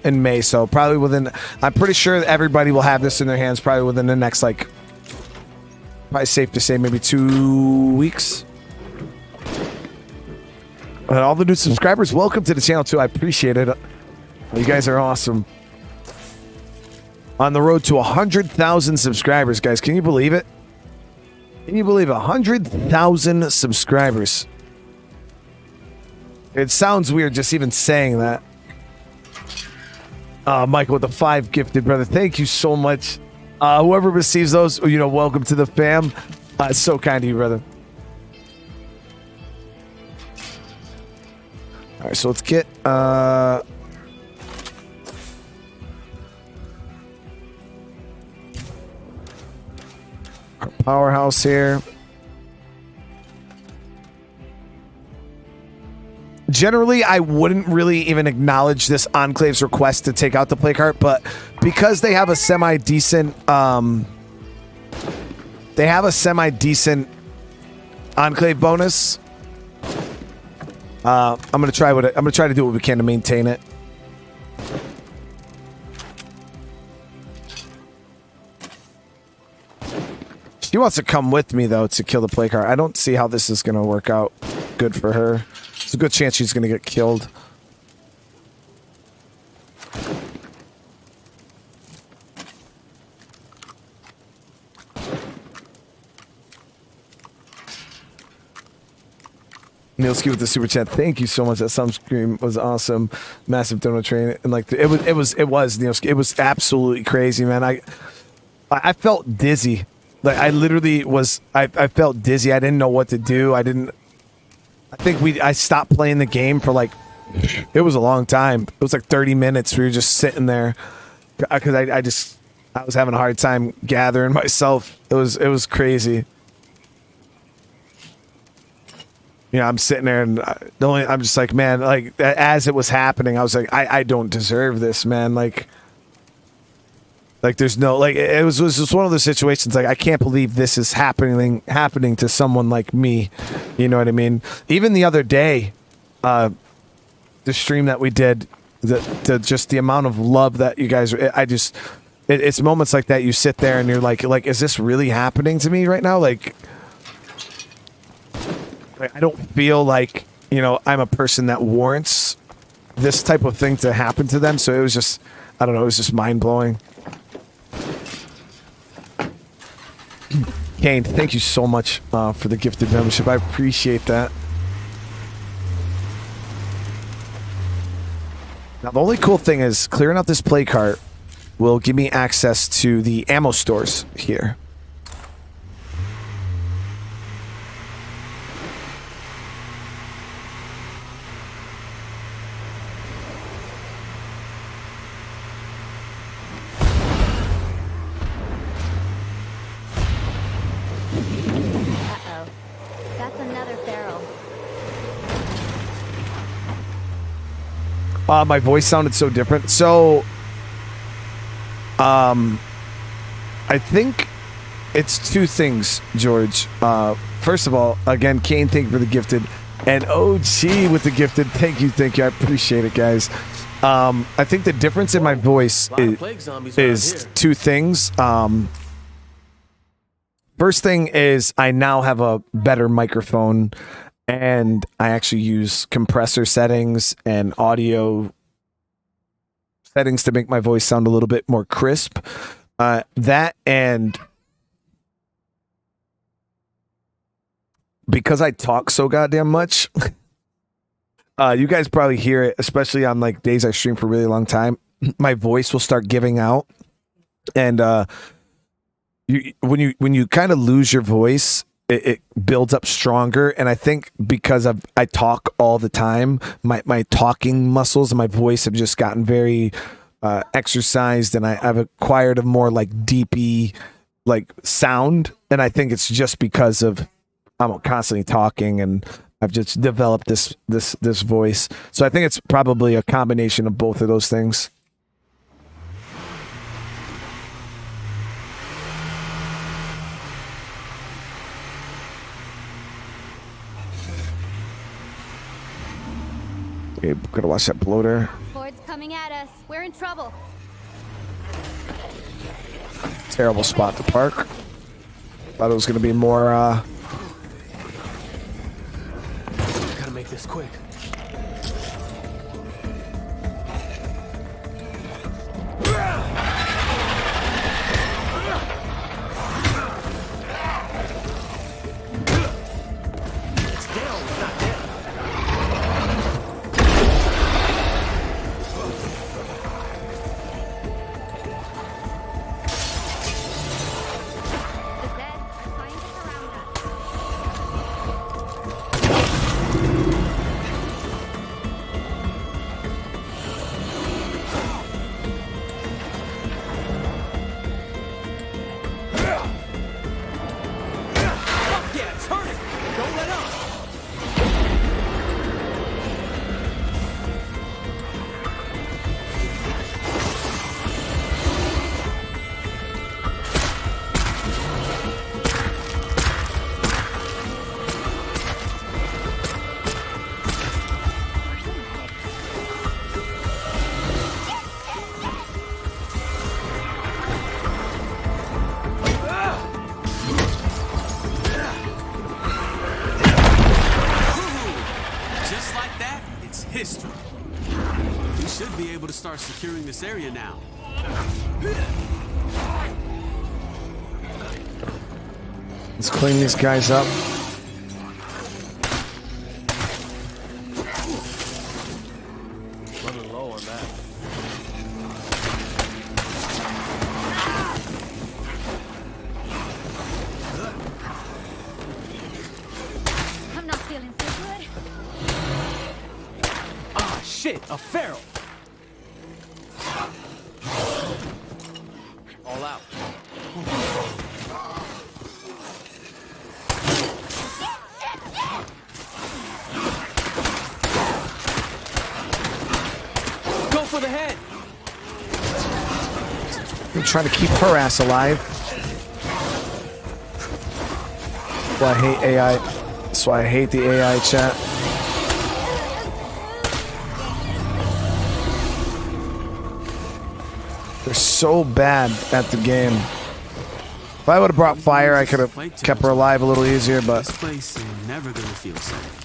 in May. So probably within, I'm pretty sure everybody will have this in their hands probably within the next, like, probably safe to say maybe 2 weeks. And all the new subscribers, welcome to the channel too. I appreciate it. You guys are awesome. On the road to 100,000 subscribers, guys. Can you believe it? Can you believe 100,000 subscribers? It sounds weird just even saying that. Michael with the 5 gifted, brother. Thank you so much. Whoever receives those, you know, welcome to the fam. It's so kind of you, brother. All right, so let's get... our powerhouse here. Generally, I wouldn't really even acknowledge this Enclave's request to take out the play cart, but because they have a semi-decent, Enclave bonus, I'm gonna try to do what we can to maintain it. She wants to come with me, though, to kill the play cart. I don't see how this is going to work out good for her. There's a good chance she's going to get killed. Nielski with the super chat. Thank you so much. That sunscreen was awesome. Massive donut train, and like it was Nielski. It was absolutely crazy, man. I felt dizzy. Like I literally was. I felt dizzy. I didn't know what to do. I think I stopped playing the game for like. It was a long time. It was like 30 minutes. We were just sitting there because I was having a hard time gathering myself. It was crazy. You know, I'm sitting there and I'm just like, man, like as it was happening, I was like, I don't deserve this, man. Like there's no, like, it was just one of those situations. Like, I can't believe this is happening to someone like me. You know what I mean? Even the other day, the stream that we did, just the amount of love that you guys, it's moments like that. You sit there and you're like, is this really happening to me right now? Like I don't feel like, you know, I'm a person that warrants this type of thing to happen to them. So it was just, I don't know, it was just mind blowing. Kane, thank you so much for the gifted membership. I appreciate that. Now, the only cool thing is clearing out this play cart will give me access to the ammo stores here. My voice sounded so different. So, I think it's two things, George. First of all, again, Kane, thank you for the gifted. And OG with the gifted. Thank you. I appreciate it, guys. I think the difference in my voice is two things. First thing is I now have a better microphone. And I actually use compressor settings and audio settings to make my voice sound a little bit more crisp. That and because I talk so goddamn much, you guys probably hear it, especially on like days I stream for a really long time. My voice will start giving out, and when you kind of lose your voice. It builds up stronger, and I think because I talk all the time, my talking muscles and my voice have just gotten very exercised, and I've acquired a more like deepy like sound, and I think it's just because of I'm constantly talking, and I've just developed this voice. So I think it's probably a combination of both of those things. Okay, gotta watch that bloater. Ford's coming at us. We're in trouble. Terrible spot to park. Thought it was gonna be more. Gotta make this quick. that, it's history. We should be able to start securing this area now. Let's clean these guys up. Running low on that. I'm not feeling so good. Ah, shit, a feral. All out. Go for the head. I'm trying to keep her ass alive. That's why I hate AI. That's why I hate the AI chat. They're so bad at the game. If I would have brought fire, I could have kept her alive a little easier, but This place is never gonna feel safe.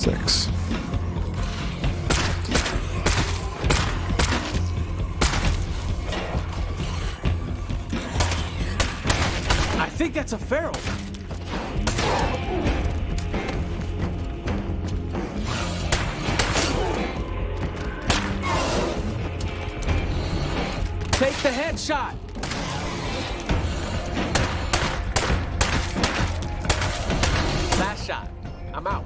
six. I think that's a feral. Take the headshot. Last shot. I'm out.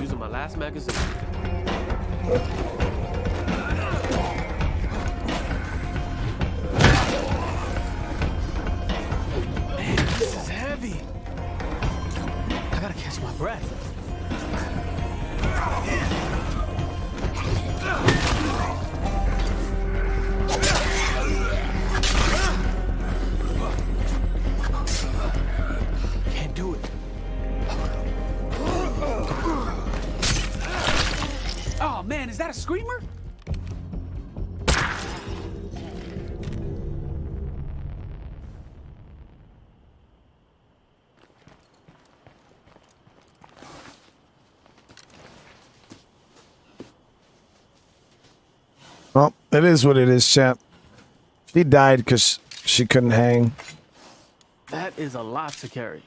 Using my last magazine. Man, this is heavy. I gotta catch my breath. Can't do it. Oh man, is that a screamer? Well, it is what it is, champ. She died because she couldn't hang. That is a lot to carry.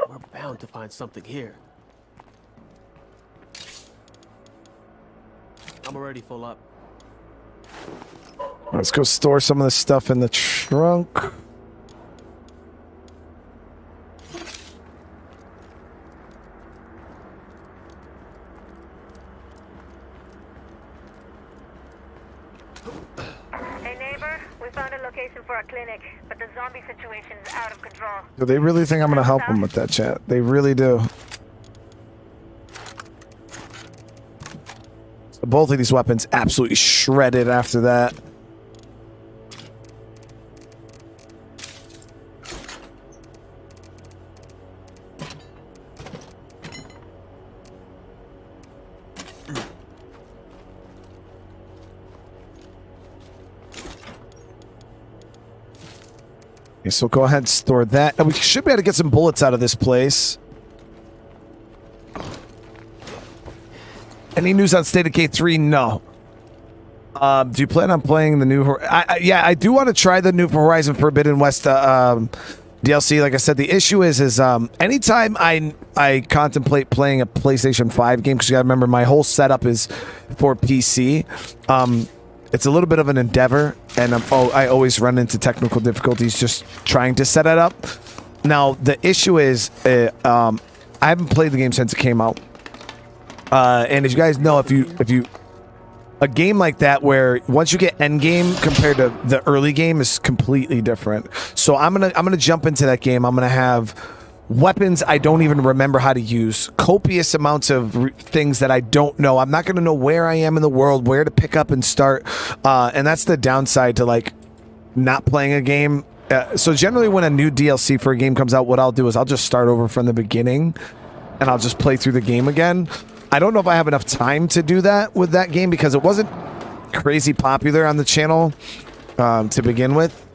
We're bound to find something here. I'm already full up. Let's go store some of this stuff in the trunk. Hey neighbor, we found a location for a clinic, but the zombie situation is out of control. Do they really think I'm going to help them with that, chat? They really do. So both of these weapons absolutely shredded after that. Okay, so go ahead and store that. And we should be able to get some bullets out of this place. Any news on State of Decay 3? No. Do you plan on playing the new... yeah, I do want to try the new Horizon Forbidden West DLC. Like I said, the issue is anytime I contemplate playing a PlayStation 5 game, because you got to remember my whole setup is for PC, it's a little bit of an endeavor, and I always run into technical difficulties just trying to set it up. Now the issue is, I haven't played the game since it came out, and as you guys know, if you a game like that where once you get end game compared to the early game is completely different. So I'm gonna jump into that game. I'm gonna have weapons I don't even remember how to use, copious amounts of things that I don't know. I'm not going to know where I am in the world, where to pick up and start, and that's the downside to like not playing a game. So generally when a new DLC for a game comes out, what I'll do is I'll just start over from the beginning and I'll just play through the game again. I don't know if I have enough time to do that with that game because it wasn't crazy popular on the channel to begin with.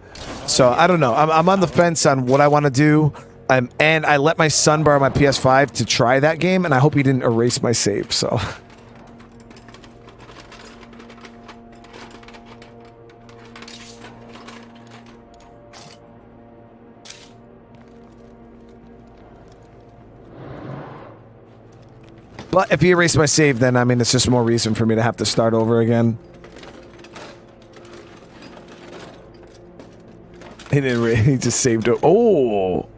So I don't know. I'm on the fence on what I want to do. And I let my son borrow my PS5 to try that game, and I hope he didn't erase my save, so. But if he erased my save, then, I mean, it's just more reason for me to have to start over again. He didn't. He just saved it. Oh!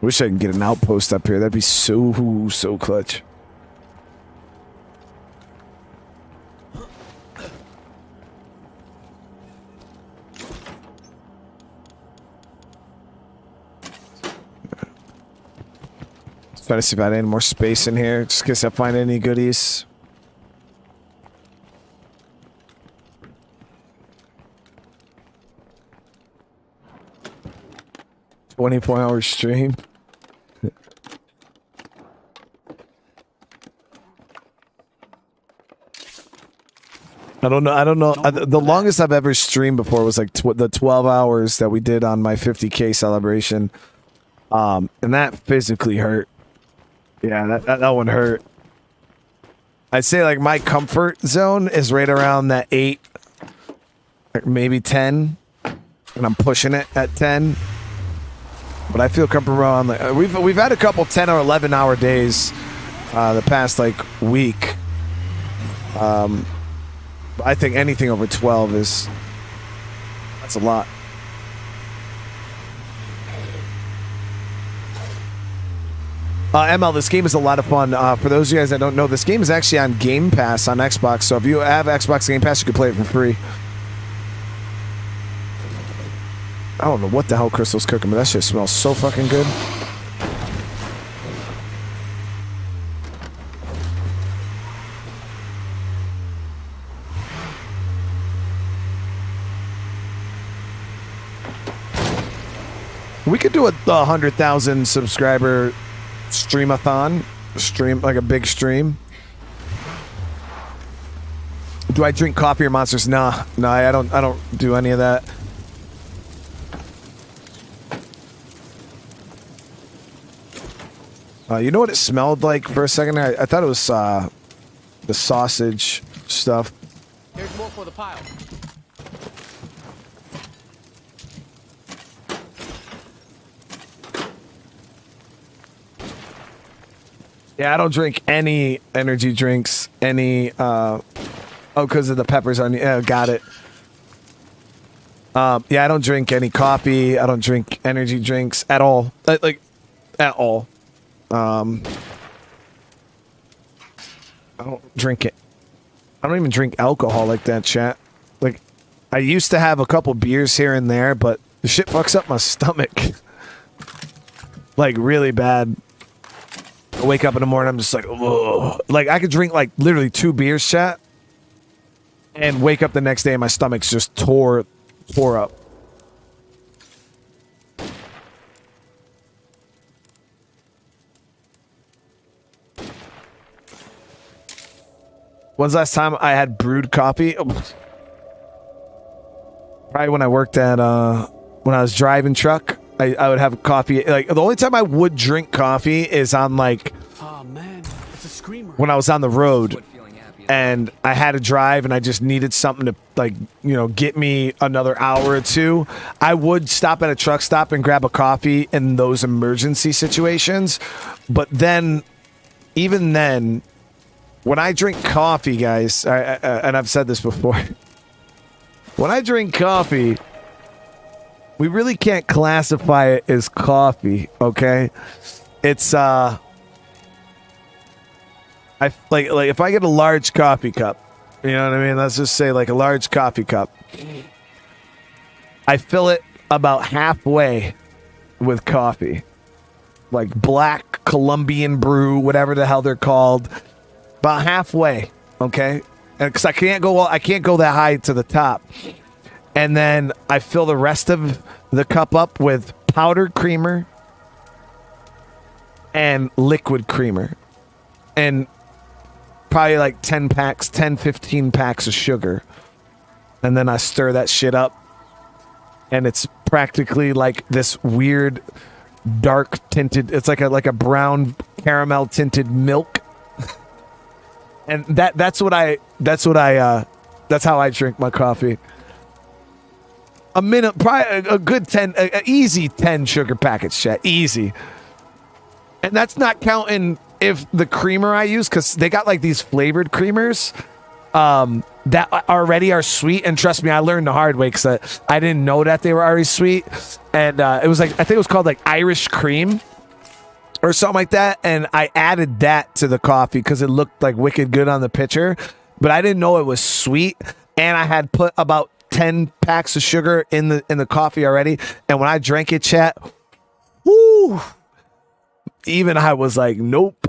Wish I could get an outpost up here. That'd be so clutch. Try to see if I had any more space in here, just in case I find any goodies. $24-hour stream. I don't know. The longest I've ever streamed before was like the 12 hours that we did on my 50K celebration. And that physically hurt. Yeah, that one hurt. I'd say like my comfort zone is right around that 8, maybe 10, and I'm pushing it at 10. But I feel comfortable around like we've had a couple 10 or 11 hour days the past like week. I think anything over 12 that's a lot. ML, this game is a lot of fun. For those of you guys that don't know, this game is actually on Game Pass on Xbox. So if you have Xbox Game Pass, you can play it for free. I don't know what the hell Crystal's cooking, but that shit smells so fucking good. We could do a 100,000 subscriber streamathon, like a big stream. Do I drink coffee or Monsters? Nah, I don't do any of that. You know what it smelled like for a second? I thought it was the sausage stuff. Here's more for the pile. Yeah, I don't drink any energy drinks, because of the peppers on. Yeah, got it. Yeah, I don't drink any coffee. I don't drink energy drinks at all. Like at all. I don't drink it. I don't even drink alcohol like that, chat. Like, I used to have a couple beers here and there, but the shit fucks up my stomach. Like, really bad. I wake up in the morning, I'm just like, ugh. Like, I could drink, like, literally 2 beers, chat, and wake up the next day and my stomach's just tore up. When's the last time I had brewed coffee? Probably when I worked at, when I was driving truck. I would have coffee. Like, the only time I would drink coffee is on, like, Oh man, it's a when I was on the road and I had to drive and I just needed something to, like, you know, get me another hour or two, I would stop at a truck stop and grab a coffee in those emergency situations. But then, even then, when I drink coffee, guys, and I've said this before, when I drink coffee, we really can't classify it as coffee, okay? It's, like if I get a large coffee cup, you know what I mean? Let's just say like a large coffee cup. I fill it about halfway with coffee. Like black Colombian brew, whatever the hell they're called. About halfway, okay? And cuz I can't go that high to the top. And then I fill the rest of the cup up with powdered creamer and liquid creamer. And probably like 10, 15 packs of sugar. And then I stir that shit up. And it's practically like this weird dark tinted, it's like a brown caramel tinted milk. And that's how I drink my coffee. A minute, probably a good 10, easy 10 sugar packets, chat. Easy. And that's not counting if the creamer I use, because they got like these flavored creamers that already are sweet. And trust me, I learned the hard way because I didn't know that they were already sweet. And it was like, I think it was called like Irish cream or something like that. And I added that to the coffee because it looked like wicked good on the picture. But I didn't know it was sweet. And I had put about 10 packs of sugar in the coffee already. And when I drank it, chat, whoo, even I was like, nope.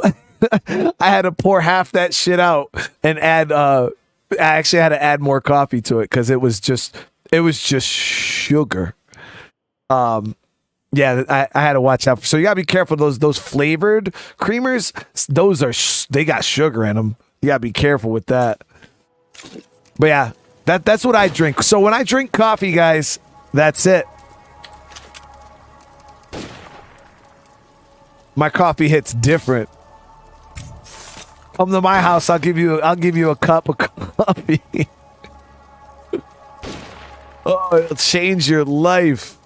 I had to pour half that shit out and add, I actually had to add more coffee to it because it was just sugar. Yeah, I had to watch out. So you gotta be careful. Those flavored creamers, they got sugar in them. You gotta be careful with that. But yeah, that's what I drink. So when I drink coffee, guys, that's it. My coffee hits different. Come to my house, I'll give you a cup of coffee. Oh, it'll change your life.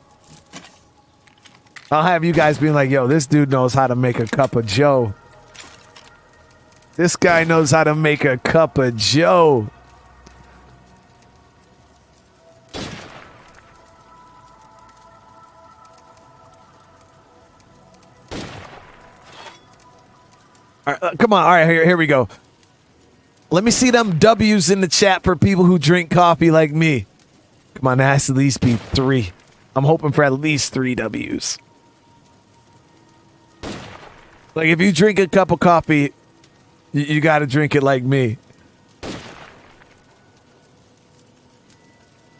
I'll have you guys being like, yo, this dude knows how to make a cup of joe. This guy knows how to make a cup of joe. All right, come on. All right, here we go. Let me see them W's in the chat for people who drink coffee like me. Come on, there has to at least be 3. I'm hoping for at least 3 W's. Like, if you drink a cup of coffee, you got to drink it like me.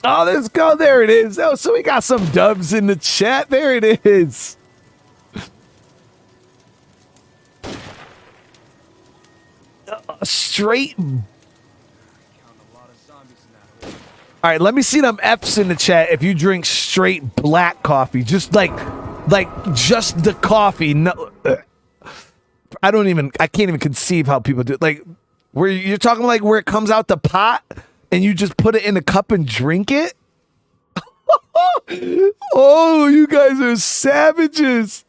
Oh, let's go. There it is. Oh, so we got some dubs in the chat. There it is. Straight. All right, let me see them F's in the chat if you drink straight black coffee. Just like just the coffee. No, I can't even conceive how people do it. Like, where you're talking like where it comes out the pot and you just put it in a cup and drink it? Oh, you guys are savages.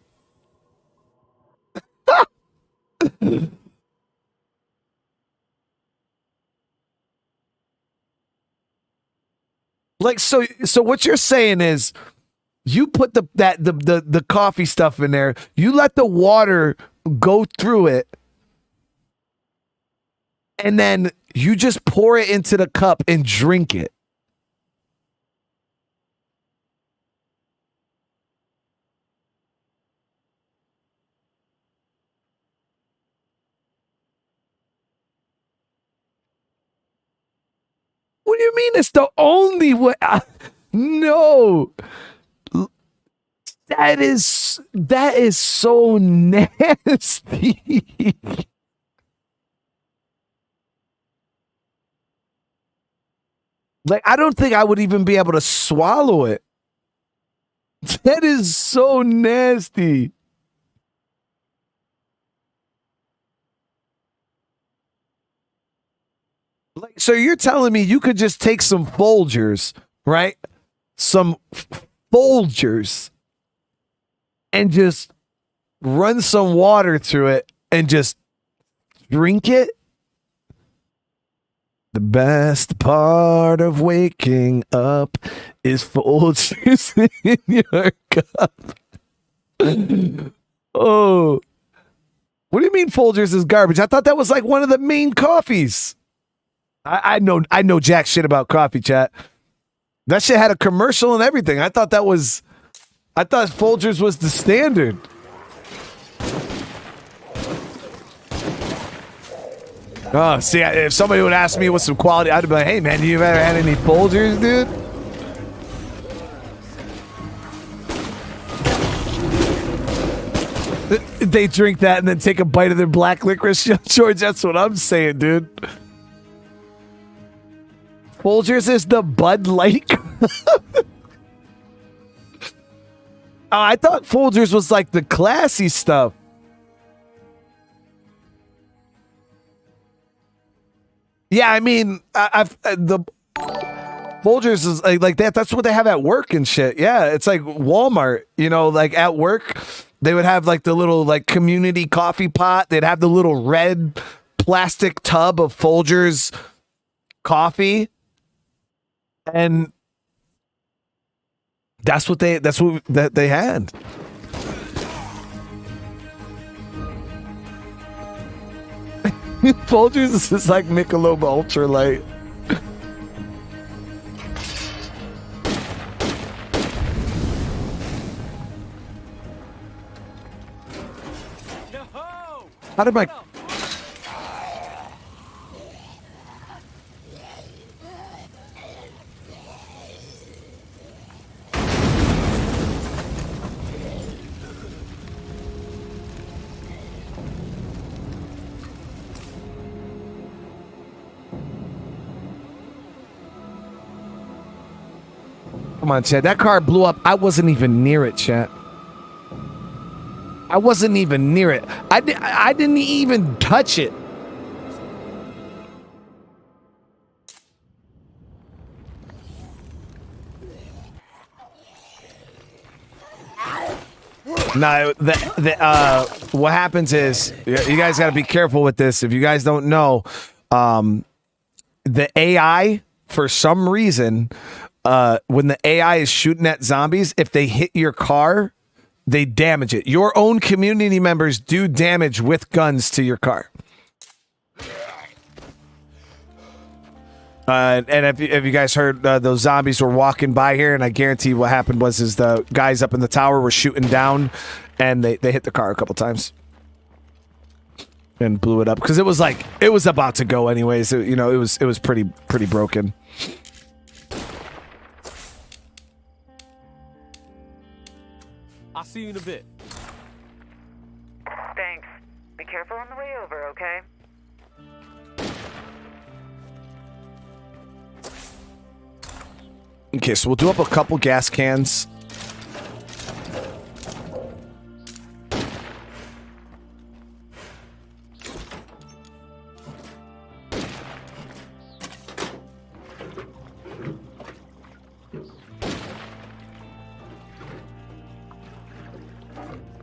Like, so what you're saying is you put the coffee stuff in there, you let the water go through it, and then you just pour it into the cup and drink it. What do you mean it's the only way? No. That is so nasty. Like, I don't think I would even be able to swallow it. That is so nasty. So you're telling me you could just take some Folgers, right? Some Folgers and just run some water through it and just drink it? The best part of waking up is Folgers in your cup. Oh. What do you mean Folgers is garbage? I thought that was like one of the main coffees. I know jack shit about coffee, chat. That shit had a commercial and everything. I thought Folgers was the standard. Oh, see, if somebody would ask me what's some quality, I'd be like, hey, man, you ever had any Folgers, dude? They drink that and then take a bite of their black licorice. George, that's what I'm saying, dude. Folgers is the Bud Light. I thought Folgers was like the classy stuff. Yeah, I mean, the Folgers is like that. That's what they have at work and shit. Yeah, it's like Walmart. You know, like at work, they would have like the little like community coffee pot. They'd have the little red plastic tub of Folgers coffee, and that's what they had. Folgers is like Michelob Ultra Light. How did my... Come on, chat. That car blew up. I wasn't even near it, chat. I wasn't even near it. I didn't even touch it. No, what happens is, you guys got to be careful with this. If you guys don't know, the AI, for some reason, when the AI is shooting at zombies, if they hit your car, they damage it. Your own community members do damage with guns to your car. And if you guys heard, those zombies were walking by here, and I guarantee what happened was the guys up in the tower were shooting down, and they hit the car a couple times and blew it up because it was about to go anyways. It was pretty broken. I'll see you in a bit. Thanks. Be careful on the way over, okay? Okay, so we'll do up a couple gas cans.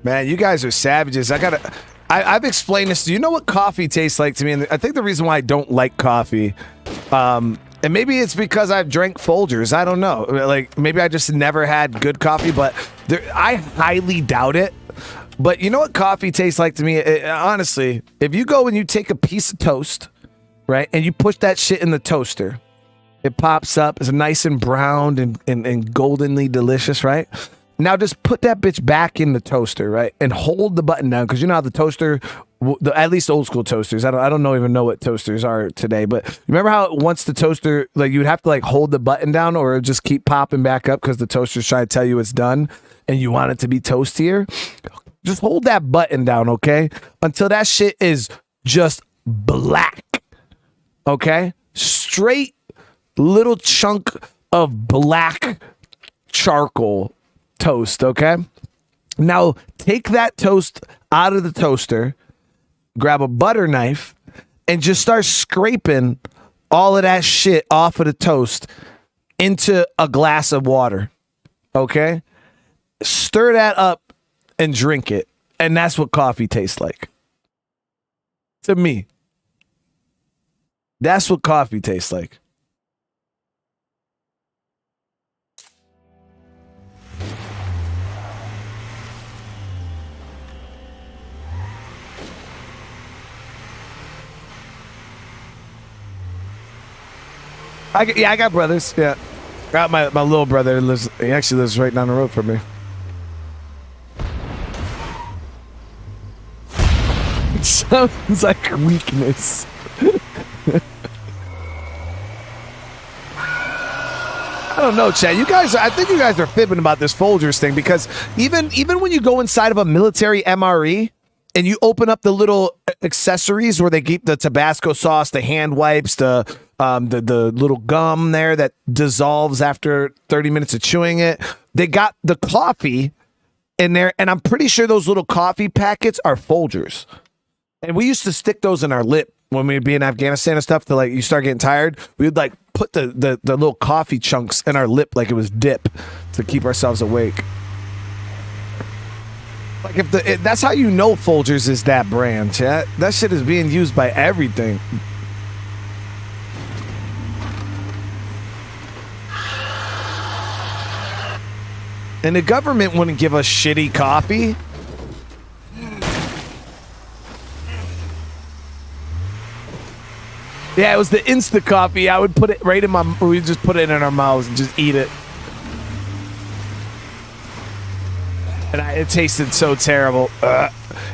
Man, you guys are savages. I've explained this. Do you know what coffee tastes like to me? And I think the reason why I don't like coffee, and maybe it's because I've drank Folgers. I don't know. Like, maybe I just never had good coffee, but I highly doubt it. But you know what coffee tastes like to me? Honestly, if you go and you take a piece of toast, right, and you push that shit in the toaster, it pops up. It's nice and browned and goldenly delicious, right? Now just put that bitch back in the toaster, right? And hold the button down, because you know how the toaster, at least old school toasters, I don't even know what toasters are today, but remember how once the toaster, like, you'd have to like hold the button down or just keep popping back up because the toaster's trying to tell you it's done and you want it to be toastier? Just hold that button down, okay? Until that shit is just black, okay? Straight little chunk of black charcoal toast, okay? Now take that toast out of the toaster, grab a butter knife, and just start scraping all of that shit off of the toast into a glass of water. Okay? Stir that up and drink it. And that's what coffee tastes like. To me. That's what coffee tastes like. I got brothers. Yeah, got my little brother lives. He actually lives right down the road from me. It sounds like weakness. I don't know, Chad. I think you guys are fibbing about this Folgers thing, because even when you go inside of a military MRE and you open up the little accessories where they keep the Tabasco sauce, the hand wipes, the little gum there that dissolves after 30 minutes of chewing it, they got the coffee in there, and I'm pretty sure those little coffee packets are Folgers. And we used to stick those in our lip when we'd be in Afghanistan and stuff, to like, you start getting tired, we would like put the little coffee chunks in our lip like it was dip to keep ourselves awake. Like, if that's how you know Folgers is that brand, chat. That shit is being used by everything. And the government wouldn't give us shitty coffee. Yeah, it was the Insta coffee. I would put it right in we just put it in our mouths and just eat it. And it tasted so terrible.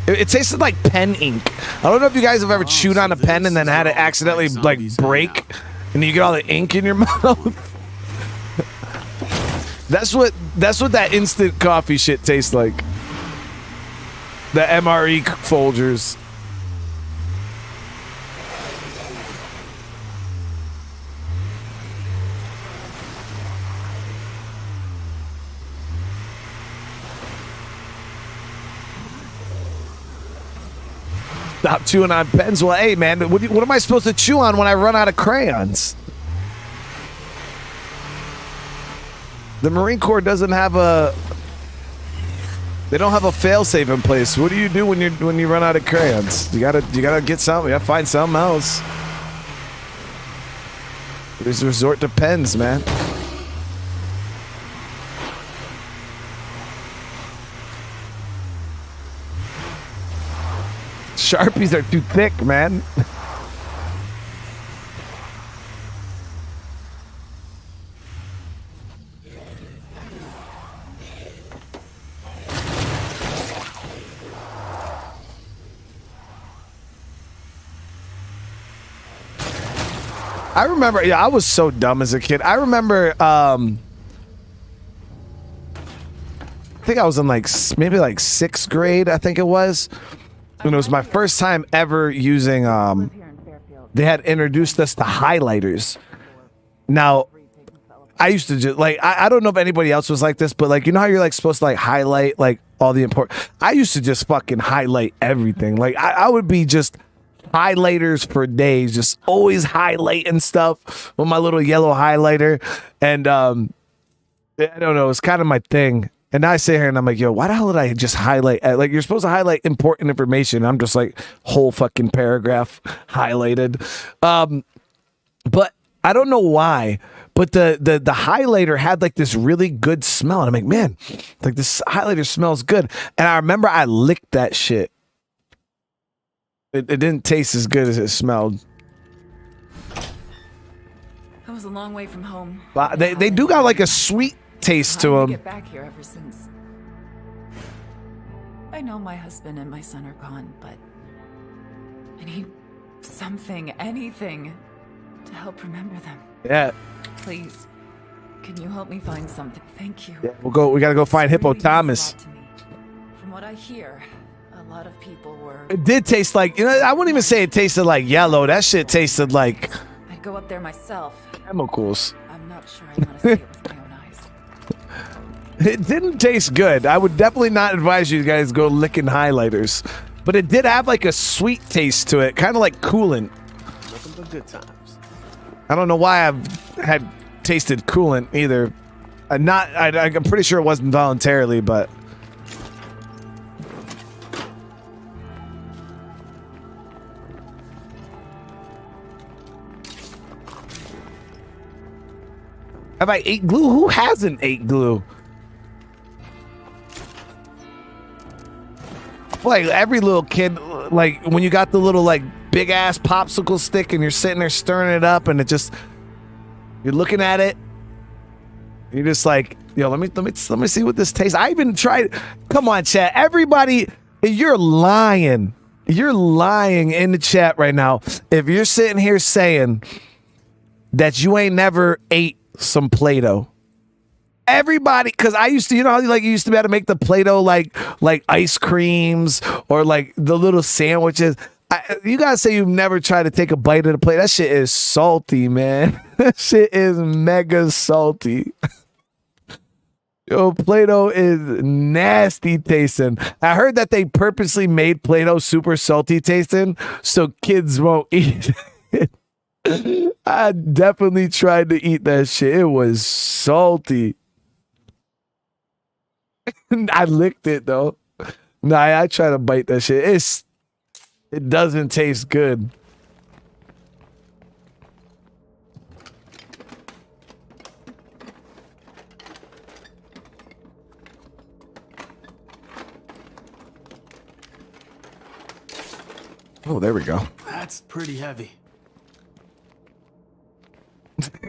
It tasted like pen ink. I don't know if you guys have ever chewed on a pen and then had it accidentally like break, and you get all the ink in your mouth. That's what that instant coffee shit tastes like. The MRE Folgers. Stop chewing on pens. Well, hey, man, what am I supposed to chew on when I run out of crayons? The Marine Corps doesn't have they don't have a fail-safe in place. What do you do when you run out of crayons? You gotta get something. You gotta find something else. There's resort to pens, man. Sharpies are too thick, man. I remember, I was so dumb as a kid. I remember, I think I was in maybe 6th grade, I think it was. And it was my first time ever using, they had introduced us to highlighters. Now, I used to just, I don't know if anybody else was like this, but you know how you're supposed to highlight all the important, I used to just fucking highlight everything. I would be just highlighters for days, just always highlighting stuff with my little yellow highlighter. And, I don't know, it's kind of my thing. And now I sit here and I'm like, yo, why the hell did I just highlight? You're supposed to highlight important information. I'm just whole fucking paragraph highlighted. But I don't know why, but the highlighter had this really good smell. And I'm like, man, this highlighter smells good. And I remember I licked that shit. It didn't taste as good as it smelled. I was a long way from home. But they do got a sweet taste to them. Get back here ever since. I know my husband and my son are gone, but I need something, anything, to help remember them. Yeah. Please, can you help me find something? Thank you. Yeah, we gotta go find Hippo Thomas. From what I hear, a lot of people were. It did taste I wouldn't even say it tasted like yellow. That shit tasted like I'd go up there myself. chemicals. I'm not sure I want to see it with my own eyes. It didn't taste good. I would definitely not advise you guys go licking highlighters. But it did have a sweet taste to it, kind of like coolant. Nothing but good times. I don't know why I've had tasted coolant either. I'm pretty sure it wasn't voluntarily, but. Have I ate glue? Who hasn't ate glue? Like every little kid, like when you got the little like big ass popsicle stick and you're sitting there stirring it up and it just, you're looking at it. You're just like, yo, let me see what this tastes. I even tried. Come on, chat. Everybody, you're lying. You're lying in the chat right now. If you're sitting here saying that you ain't never ate some Play-Doh. Everybody, because I used to, you know how like you used to be able to make the Play-Doh like ice creams or like the little sandwiches. You gotta say you've never tried to take a bite of the plate. That shit is salty, man. That shit is mega salty. Yo, Play-Doh is nasty tasting. I heard that they purposely made Play-Doh super salty tasting so kids won't eat it. I definitely tried to eat that shit. It was salty. I licked it though. Nah, I try to bite that shit. It doesn't taste good. Oh, there we go. That's pretty heavy.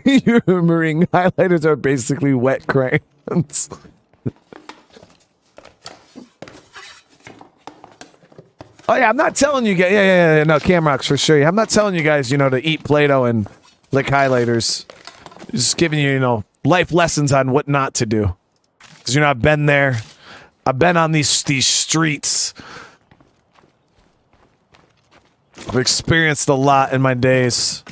Your marine highlighters are basically wet crayons. Oh yeah, I'm not telling you guys. Yeah. No, Camrocks for sure. I'm not telling you guys, to eat Play-Doh and lick highlighters. Just giving you, life lessons on what not to do. Because I've been there. I've been on these streets. I've experienced a lot in my days.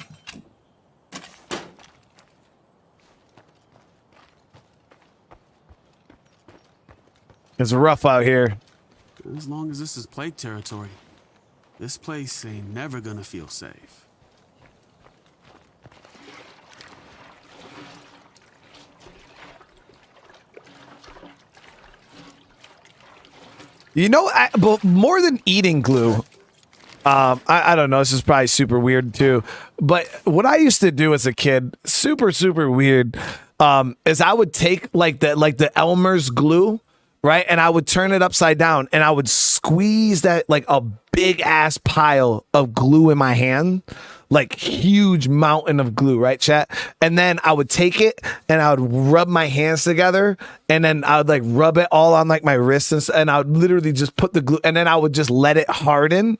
It's rough out here. As long as this is plague territory, this place ain't never gonna feel safe. But more than eating glue, I don't know. This is probably super weird too. But what I used to do as a kid, super weird, is I would take like the Elmer's glue. Right. And I would turn it upside down and I would squeeze that like a big ass pile of glue in my hand, like huge mountain of glue. Right, chat? And then I would take it and I would rub my hands together and then I would like rub it all on like my wrists and I would literally just put the glue and then I would just let it harden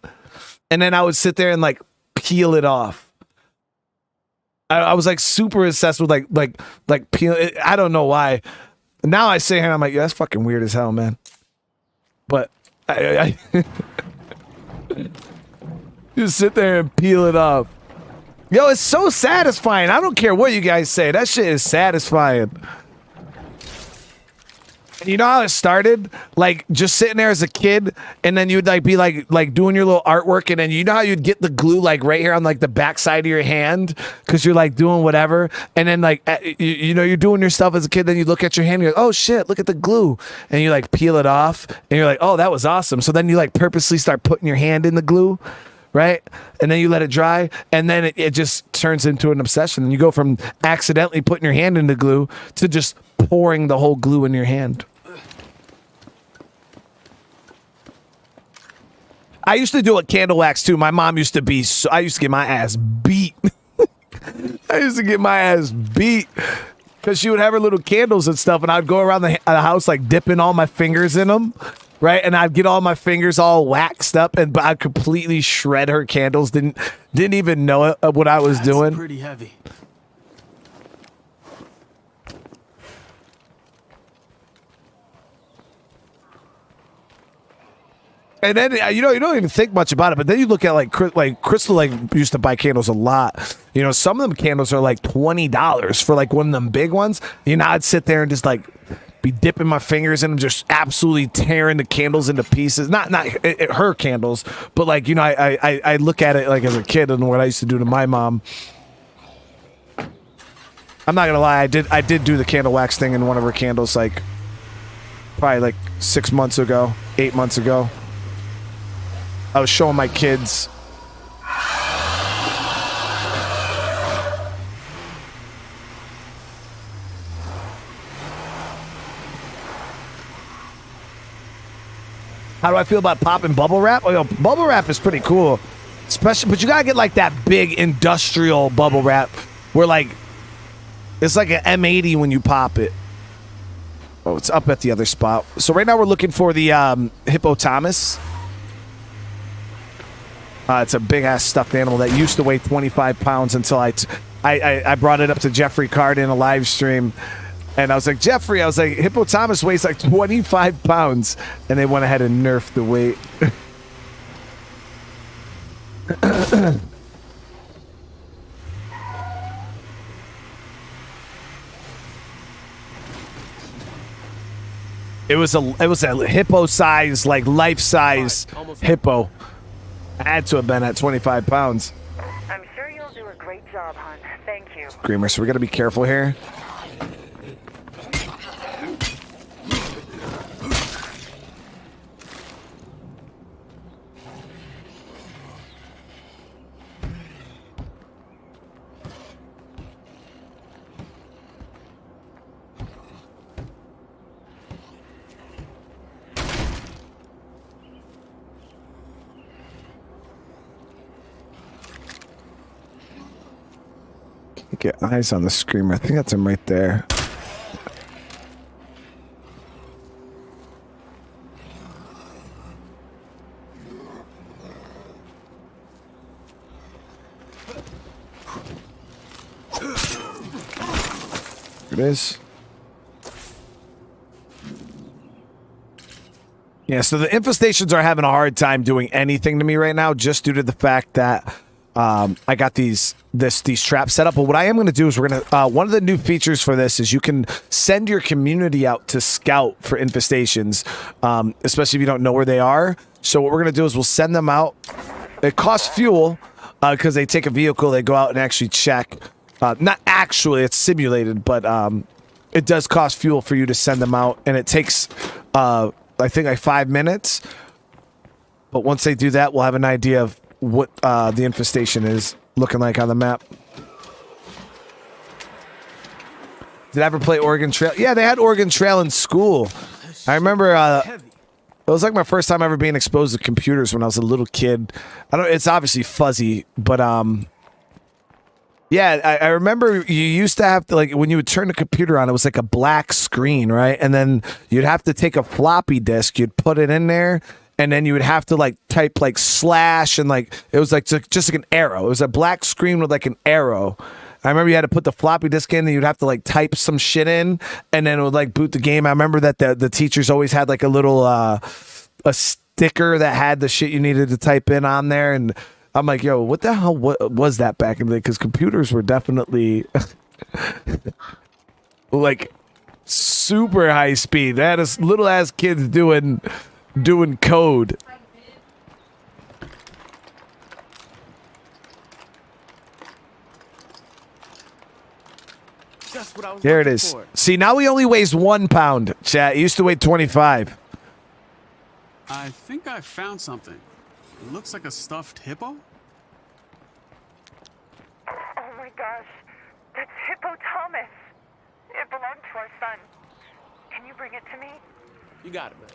and then I would sit there and like peel it off. I was like super obsessed with like peel. I don't know why. Now I say here, I'm like, yeah, that's fucking weird as hell, man. But I just sit there and peel it off. Yo, it's so satisfying. I don't care what you guys say. That shit is satisfying. And you know how it started? Like just sitting there as a kid, and then you'd like be like doing your little artwork, and then you know how you'd get the glue like right here on like the backside of your hand because you're like doing whatever, and then like you're doing your stuff as a kid. Then you look at your hand, and you're like, oh shit, look at the glue, and you like peel it off, and you're like, oh, that was awesome. So then you like purposely start putting your hand in the glue, right? And then you let it dry, and then it just turns into an obsession, and you go from accidentally putting your hand in the glue to just pouring the whole glue in your hand. I used to do a candle wax too. My mom used to be, I used to get my ass beat. I used to get my ass beat because she would have her little candles and stuff, and I'd go around the house like dipping all my fingers in them, right? And I'd get all my fingers all waxed up, but I'd completely shred her candles. Didn't even know what I was doing. Pretty heavy. And then you don't even think much about it, but then you look at like Crystal like used to buy candles a lot. Some of them candles are like $20 for like one of them big ones. I'd sit there and just like be dipping my fingers in them, just absolutely tearing the candles into pieces. Not her candles, but like I look at it like as a kid and what I used to do to my mom. I'm not gonna lie, I did do the candle wax thing in one of her candles, like probably like 6 months ago, 8 months ago. I was showing my kids. How do I feel about popping bubble wrap? Oh, yo, bubble wrap is pretty cool. Especially, but you gotta get like that big industrial bubble wrap where like it's like an M80 when you pop it. Oh, it's up at the other spot. So right now we're looking for the hippopotamus. It's a big ass stuffed animal that used to weigh 25 pounds until I brought it up to Jeffrey Card in a live stream. And I was like, Jeffrey, I was like, hippopotamus weighs like 25 pounds. And they went ahead and nerfed the weight. It was a hippo size, like life size hippo. Had to have been at 25 pounds. I'm sure you'll do a great job, hon. Thank you. Screamer, so we gotta be careful here. Get eyes on the screamer. I think that's him right there. It is. Yeah, so the infestations are having a hard time doing anything to me right now just due to the fact that I got these traps set up. But what I am going to do is we're going to one of the new features for this is you can send your community out to scout for infestations, especially if you don't know where they are. So what we're going to do is we'll send them out. It costs fuel because they take a vehicle, they go out and actually check. Not actually, it's simulated, but it does cost fuel for you to send them out, and it takes I think like 5 minutes. But once they do that, we'll have an idea of what the infestation is looking like on the map. Did I ever play Oregon Trail? Yeah, they had Oregon Trail in school. I remember it was like my first time ever being exposed to computers when I was a little kid. It's obviously fuzzy, but yeah, I remember you used to have to, like, when you would turn the computer on, it was like a black screen, right? And then you'd have to take a floppy disk, you'd put it in there, and then you would have to like type like slash, and like it was like just like an arrow. It was a black screen with like an arrow. I remember you had to put the floppy disk in, and you'd have to like type some shit in, and then it would like boot the game. I remember that the teachers always had like a little a sticker that had the shit you needed to type in on there, and I'm like, yo, what the hell was that back in the day? Because computers were definitely like super high speed. They had us little ass kids doing code. There it is. See, now he only weighs 1 pound, chat. He used to weigh 25. I think I found something. It looks like a stuffed hippo. Oh my gosh, that's hippopotamus. It belonged to our son. Can you bring it to me? You got it, man.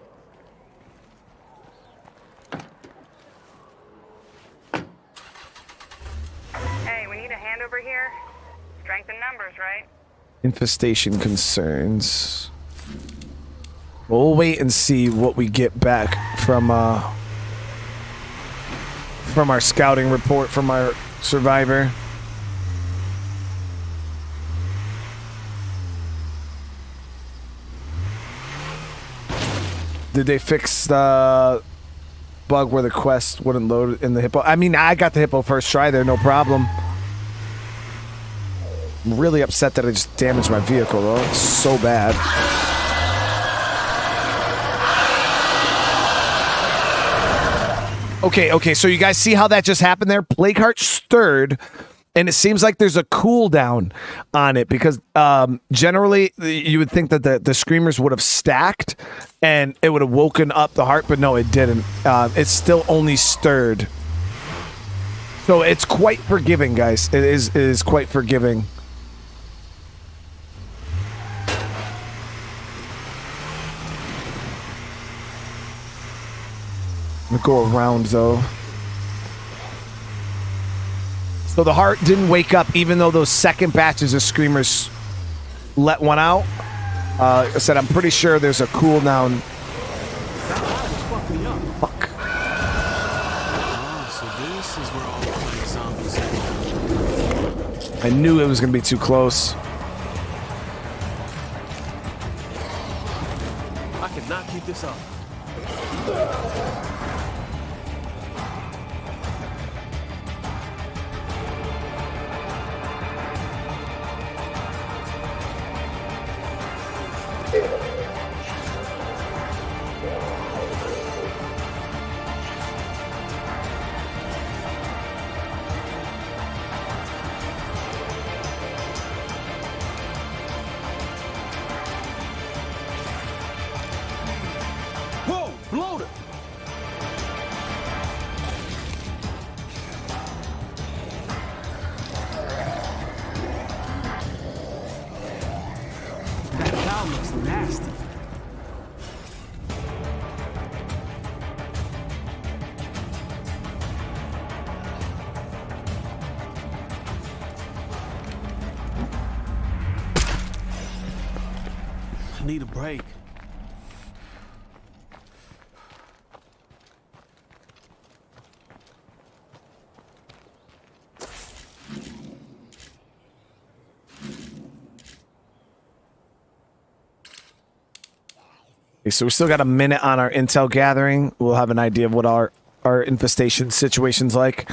Hey, we need a hand over here. Strength in numbers, right? Infestation concerns. We'll wait and see what we get back from our scouting report from our survivor. Did they fix the bug where the quest wouldn't load in the hippo? I mean, I got the hippo first try there, no problem. I'm really upset that I just damaged my vehicle, though. It's so bad. Okay, so you guys see how that just happened there? Plague Heart stirred, And it seems like there's a cooldown on it because generally you would think that the screamers would have stacked and it would have woken up the heart, but no, it didn't. It's still only stirred. So it's quite forgiving, guys. It is quite forgiving. I'm gonna go around though. So the heart didn't wake up even though those second batches of screamers let one out. Like I said, I'm pretty sure there's a cooldown. Fuck. Oh, so this is where all the zombies are. I knew it was gonna be too close. I cannot keep this up. Whoa, bloated! That cow looks nasty. I need a break. Okay, so we still got a minute on our intel gathering. We'll have an idea of what our infestation situation's like.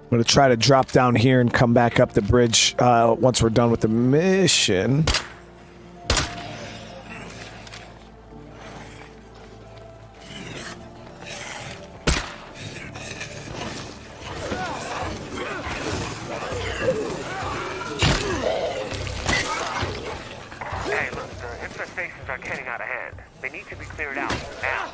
I'm going to try to drop down here and come back up the bridge once we're done with the mission. Hey, look, the infestations are getting out of hand. They need to be cleared out, now.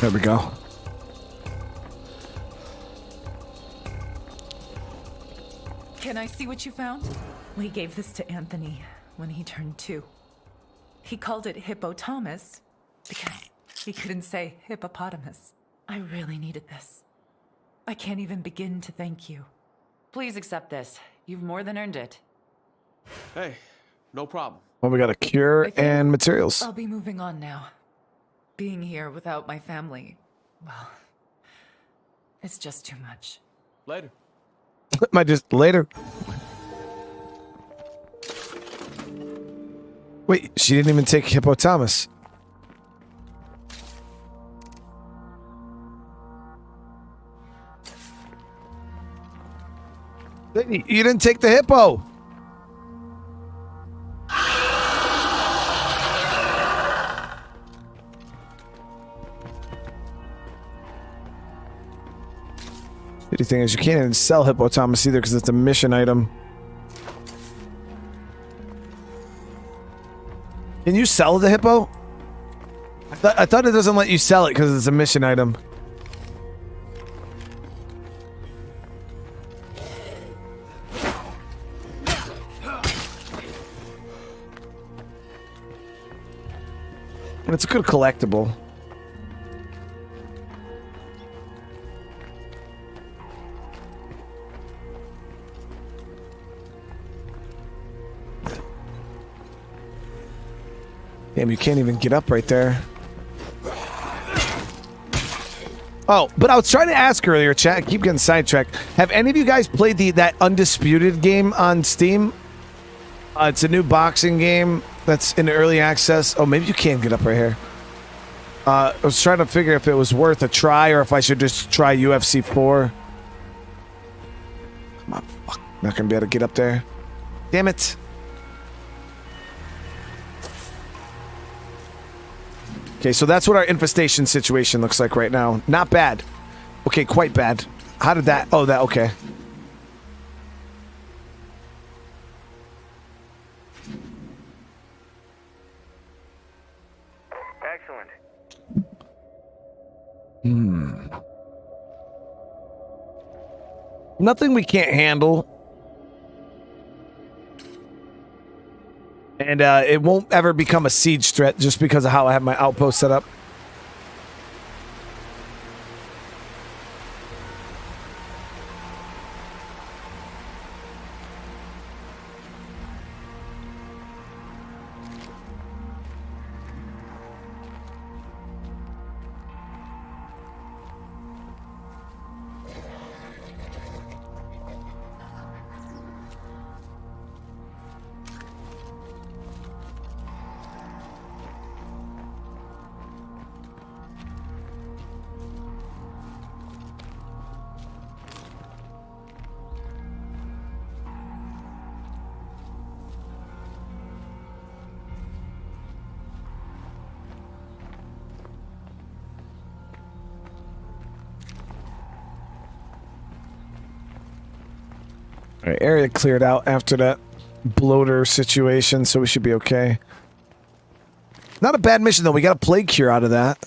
There we go. Can I see what you found? We gave this to Anthony when he turned 2. He called it Hippopotamus because he couldn't say hippopotamus. I really needed this. I can't even begin to thank you. Please accept this. You've more than earned it. Hey, no problem. Well, we got a cure and materials. I'll be moving on now. Being here without my family, well, it's just too much. Later. Might just later. Wait, she didn't even take Hippopotamus. You didn't take the hippo. The thing is, you can't even sell Hippopotamus either because it's a mission item. Can you sell the hippo? I thought it doesn't let you sell it because it's a mission item. And it's a good collectible. Damn, you can't even get up right there. Oh, but I was trying to ask earlier, chat. I keep getting sidetracked. Have any of you guys played that Undisputed game on Steam? It's a new boxing game that's in early access. Oh, maybe you can get up right here. I was trying to figure if it was worth a try or if I should just try UFC 4. Come on, fuck. Not gonna be able to get up there. Damn it. Okay, so that's what our infestation situation looks like right now. Not bad. Okay, quite bad. How did that... Oh, that... Okay. Excellent. Nothing we can't handle. And it won't ever become a siege threat just because of how I have my outpost set up. All right, area cleared out after that bloater situation, so we should be okay. Not a bad mission, though. We got a plague cure out of that.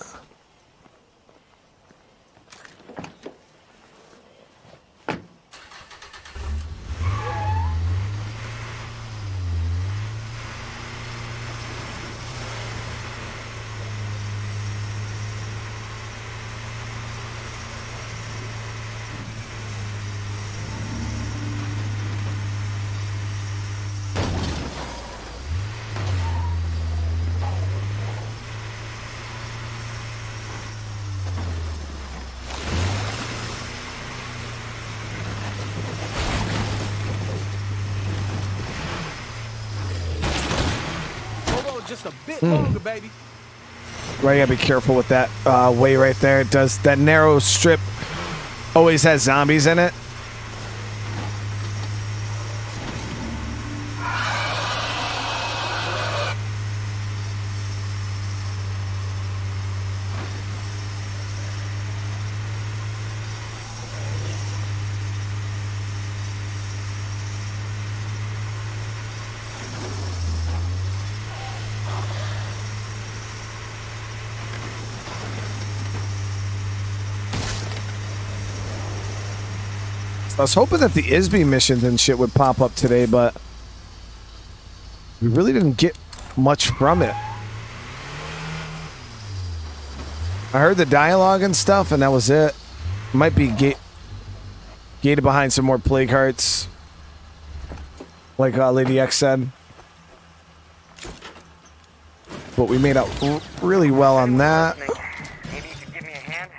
Just a bit longer, baby. Right, you gotta be careful with that way right there. It does that narrow strip always has zombies in it. I was hoping that the ISB missions and shit would pop up today, but we really didn't get much from it. I heard the dialogue and stuff, and that was it. Might be gated behind some more plague hearts, like Lady X said. But we made out really well on that. Maybe you could give me a hand?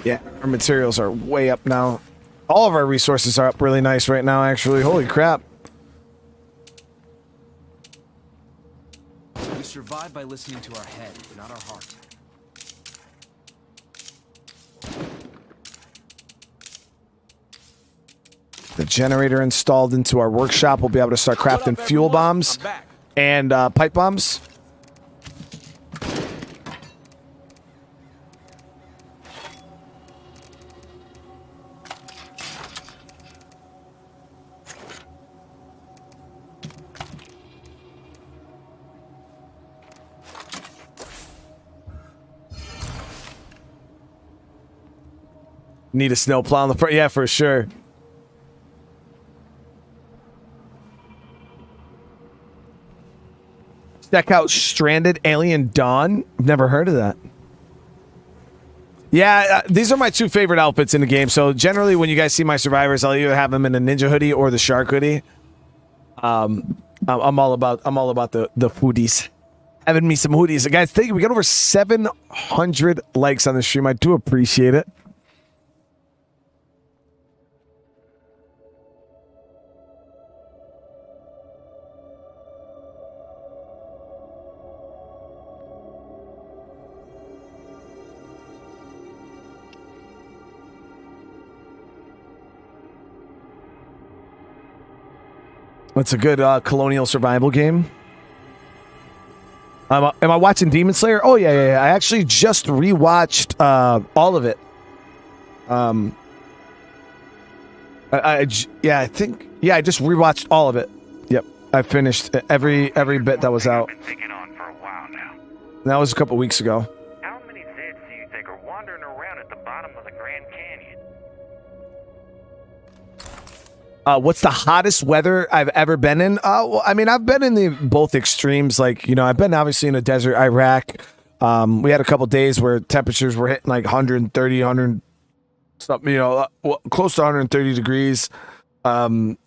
Yeah, our materials are way up now. All of our resources are up really nice right now, actually. Holy crap. We survive by listening to our head, not our heart. The generator installed into our workshop. We'll be able to start crafting fuel bombs and pipe bombs. Need a snowplow on the front. Yeah, for sure. Check out Stranded Alien Dawn. I've never heard of that. Yeah, these are my two favorite outfits in the game. So generally, when you guys see my survivors, I'll either have them in a ninja hoodie or the shark hoodie. I'm all about the hoodies. Having me some hoodies, guys. Thank you. We got over 700 likes on the stream. I do appreciate it. It's a good colonial survival game. Am I watching Demon Slayer? Oh, yeah. I actually just rewatched all of it. I just rewatched all of it. Yep, I finished every bit that was out. That was a couple weeks ago. How many Zeds do you think are wandering around at the bottom of the Grand Canyon? What's the hottest weather I've ever been in? Well, I mean, I've been in both extremes. Like, I've been obviously in a desert, Iraq. We had a couple days where temperatures were hitting like 130, 100 something, close to 130 degrees. Quite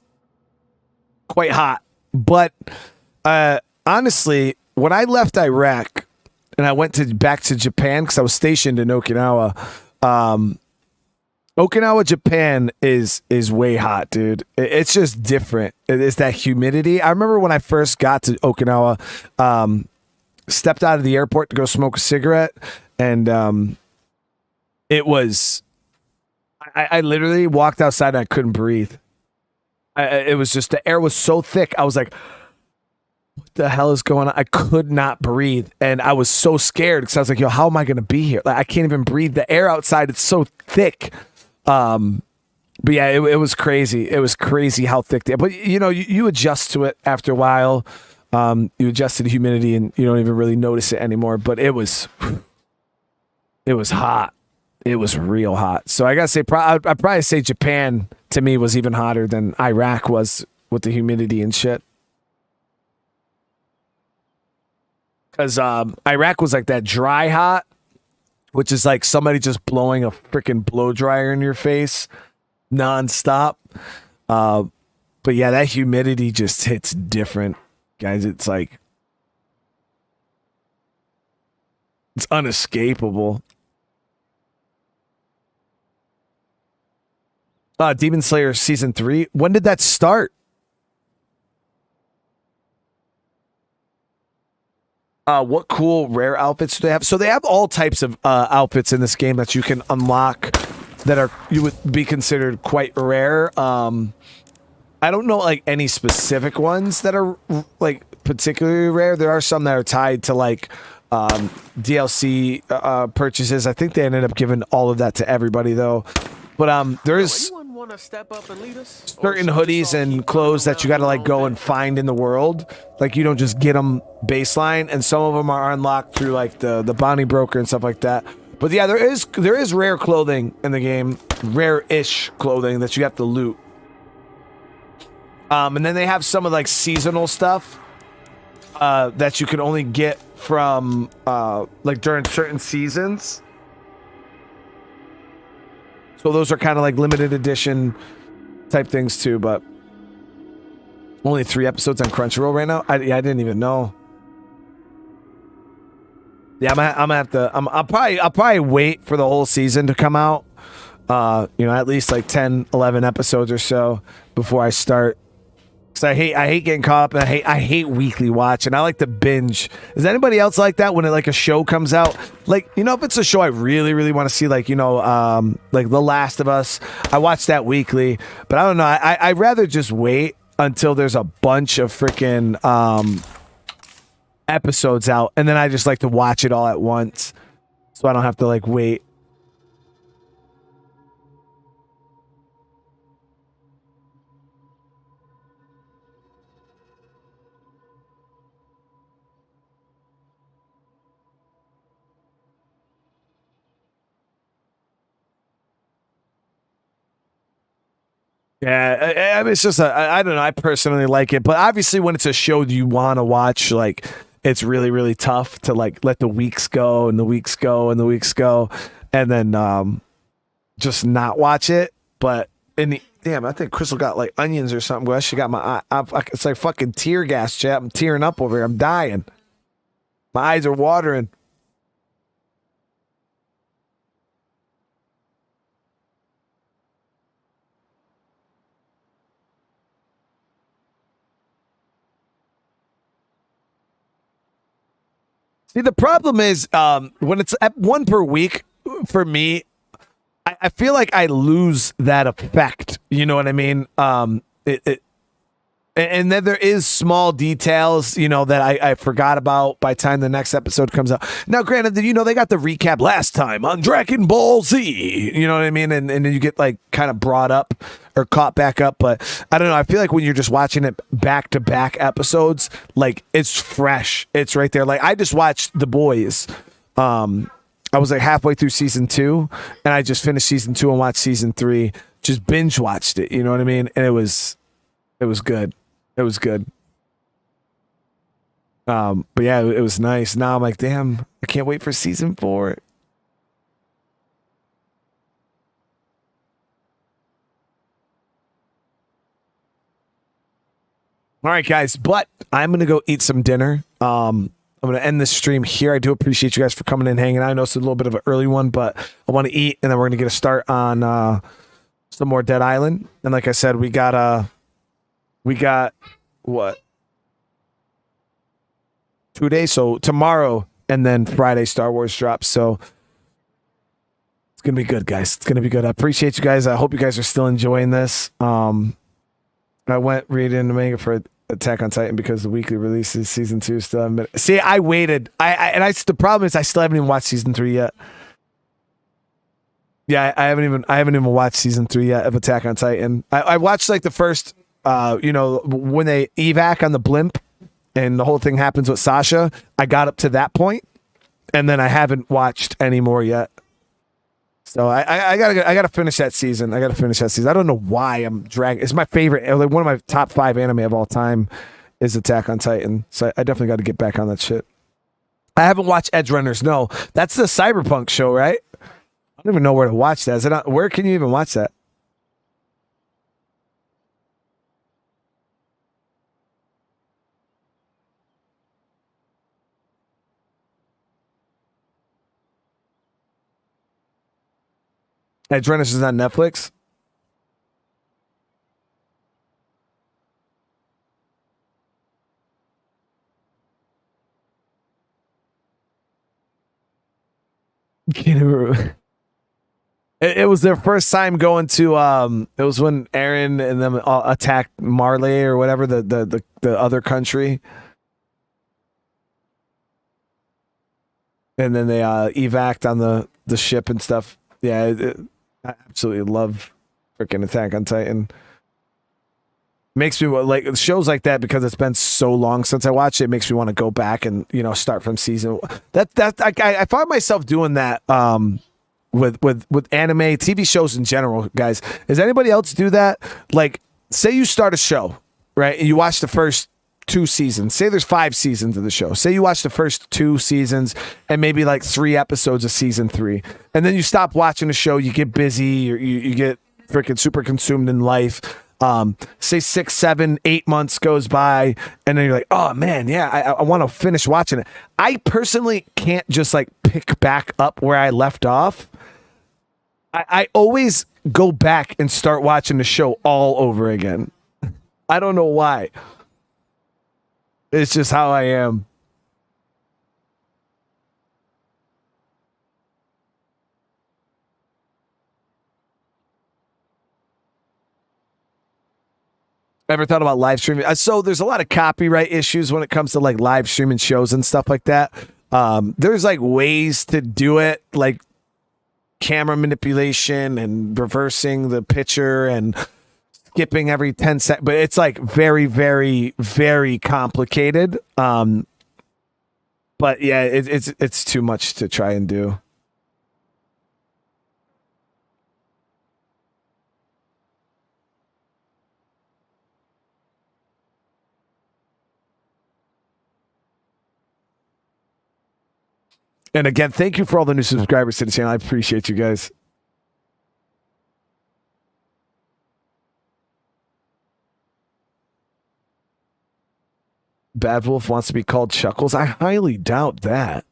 hot. But honestly, when I left Iraq and I went back to Japan because I was stationed in Okinawa, Okinawa, Japan is way hot, dude. It's just different. It's that humidity. I remember when I first got to Okinawa, stepped out of the airport to go smoke a cigarette, and it was. I literally walked outside and I couldn't breathe. It was just the air was so thick. I was like, "What the hell is going on?" I could not breathe, and I was so scared because I was like, "Yo, how am I going to be here? Like, I can't even breathe. The air outside, it's so thick." But yeah, it was crazy. It was crazy how thick but you adjust to it after a while. You adjust to the humidity and you don't even really notice it anymore, but it was hot. It was real hot. So I gotta say, I'd probably say Japan to me was even hotter than Iraq was with the humidity and shit. Cause Iraq was like that dry hot, which is like somebody just blowing a freaking blow dryer in your face nonstop. But yeah, that humidity just hits different, guys. It's like, it's unescapable. Demon Slayer season 3. When did that start? What cool rare outfits do they have? So they have all types of outfits in this game that you can unlock that you would be considered quite rare. I don't know like any specific ones that are like particularly rare. There are some that are tied to like DLC purchases. I think they ended up giving all of that to everybody though. But there's certain hoodies and clothes that you got to like go and find in the world. Like you don't just get them baseline, and some of them are unlocked through like the bounty broker and stuff like that. But yeah, there is rare clothing in the game, rare-ish clothing that you have to loot. And then they have some of like seasonal stuff that you can only get from like during certain seasons. So those are kind of like limited edition type things too, but only 3 episodes on Crunchyroll right now. I didn't even know. Yeah, I'm gonna have to. I'll probably wait for the whole season to come out. At least like 10, 11 episodes or so before I start. Cause I hate getting caught up, and I hate weekly watch, and I like to binge. Is anybody else like that when like a show comes out? Like, if it's a show I really, really want to see, like, like The Last of Us, I watch that weekly, but I don't know. I'd rather just wait until there's a bunch of freaking episodes out, and then I just like to watch it all at once, so I don't have to like wait. Yeah, I mean, it's just I don't know. I personally like it, but obviously, when it's a show that you want to watch, like it's really really tough to like let the weeks go and the weeks go and the weeks go, and then just not watch it. But in the damn, I think Crystal got like onions or something. Well, she got my eye. It's like fucking tear gas, chat. I'm tearing up over here. I'm dying. My eyes are watering. See, the problem is when it's at one per week, for me, I feel like I lose that effect. You know what I mean? And then there is small details, you know, that I forgot about by the time the next episode comes out. Now, granted, you know, they got the recap last time on Dragon Ball Z, you know what I mean? And then you get like kind of brought up or caught back up. But I don't know. I feel like when you're just watching it back to back episodes, like it's fresh. It's right there. Like I just watched The Boys. I was like halfway through season 2 and I just finished season 2 and watched season 3. Just binge watched it. You know what I mean? And it was good. It was good. But yeah, it was nice. Now I'm like, damn, I can't wait for season 4. All right, guys, but I'm gonna go eat some dinner. I'm gonna end this stream here. I do appreciate you guys for coming in, hanging out. I know it's a little bit of an early one, but I want to eat, and then we're gonna get a start on some more Dead Island. And like I said, we got what? 2 days. So tomorrow and then Friday Star Wars drops. So it's gonna be good, guys. It's gonna be good. I appreciate you guys. I hope you guys are still enjoying this. I went reading the manga for Attack on Titan because the weekly releases season 2 still haven't been. See, I waited. The problem is I still haven't even watched season 3 yet. Yeah, I haven't even watched season 3 yet of Attack on Titan. I watched like the first you know, when they evac on the blimp and the whole thing happens with Sasha, I got up to that point and then I haven't watched any more yet. So I gotta finish that season. I don't know why I'm dragging. It's my favorite. Like one of my top 5 anime of all time is Attack on Titan. So I definitely got to get back on that shit. I haven't watched Edge Runners. No, that's the Cyberpunk show, right? I don't even know where to watch that. Is it not, where can you even watch that? Edge Runners is on Netflix. It was their first time going to it was when Aaron and them attacked Marley or whatever, the other country. And then they evac'd on the ship and stuff. Yeah, I absolutely love freaking Attack on Titan. Makes me like shows like that because it's been so long since I watched it. It makes me want to go back and, you know, start from season. I find myself doing that with anime, TV shows in general, guys. Does anybody else do that? Like, say you start a show, right, and you watch the first 2 seasons. Say there's 5 seasons of the show. Say you watch the first 2 seasons and maybe like 3 episodes of season 3. And then you stop watching the show, you get busy, or you get freaking super consumed in life. Say 6, 7, 8 months goes by, and then you're like, oh man, yeah, I want to finish watching it. I personally can't just like pick back up where I left off. I always go back and start watching the show all over again. I don't know why. It's just how I am. Ever thought about live streaming? So there's a lot of copyright issues when it comes to like live streaming shows and stuff like that. There's like ways to do it, like camera manipulation and reversing the picture and skipping every 10 seconds, but it's like very, very, very complicated. But yeah, it's too much to try and do. And again, thank you for all the new subscribers to the channel. I appreciate you guys. Bad Wolf wants to be called Chuckles. I highly doubt that.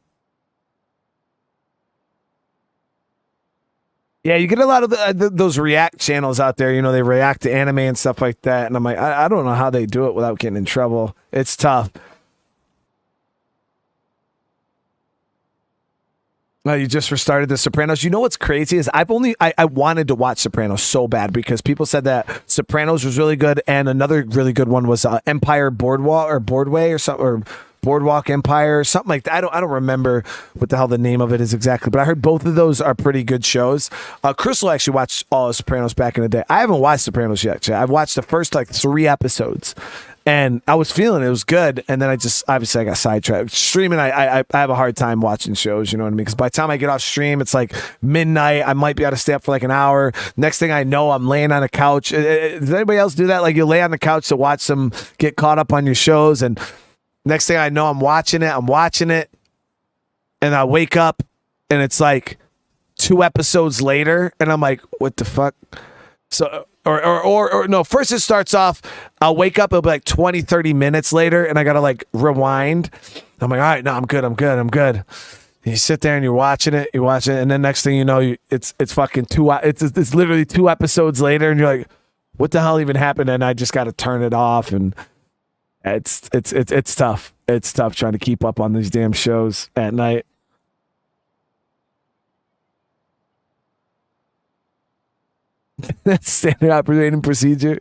Yeah, you get a lot of those react channels out there. You know, they react to anime and stuff like that. And I'm like, I don't know how they do it without getting in trouble. It's tough. You just restarted The Sopranos. You know what's crazy is I wanted to watch Sopranos so bad because people said that Sopranos was really good, and another really good one was Empire Boardwalk or Boardway or something, or Boardwalk Empire or something like that. I don't remember what the hell the name of it is exactly, but I heard both of those are pretty good shows. Crystal actually watched all of Sopranos back in the day. I haven't watched Sopranos yet. I've watched the first like 3 episodes. And I was feeling it was good, and then I got sidetracked. Streaming, I have a hard time watching shows, you know what I mean? Because by the time I get off stream, it's like midnight. I might be able to stay up for like an hour. Next thing I know, I'm laying on a couch. Does anybody else do that? Like you lay on the couch to watch some, get caught up on your shows, and next thing I know, I'm watching it, and I wake up, and it's like 2 episodes later, and I'm like, what the fuck? So... Or no, first it starts off, I'll wake up, it'll be like 20, 30 minutes later, and I gotta like rewind. I'm like, all right, no, I'm good. And you sit there and you're watching it, and then next thing you know, it's fucking it's literally 2 episodes later, and you're like, what the hell even happened? And I just gotta turn it off, and it's tough. It's tough trying to keep up on these damn shows at night. That's standard operating procedure.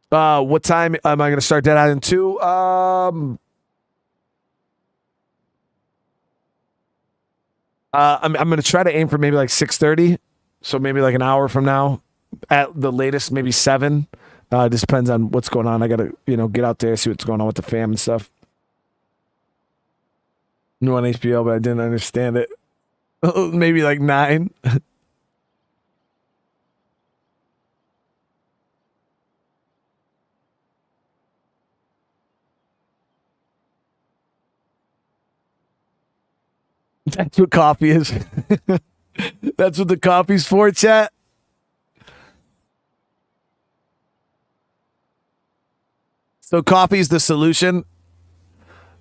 What time am I going to start Dead Island 2? I'm going to try to aim for maybe like 6:30. So maybe like an hour from now. At the latest, maybe 7. Just depends on what's going on. I got to, get out there, see what's going on with the fam and stuff. New on HBO, but I didn't understand it. Maybe like 9. That's what coffee is. That's what the coffee's for, chat. So coffee's the solution.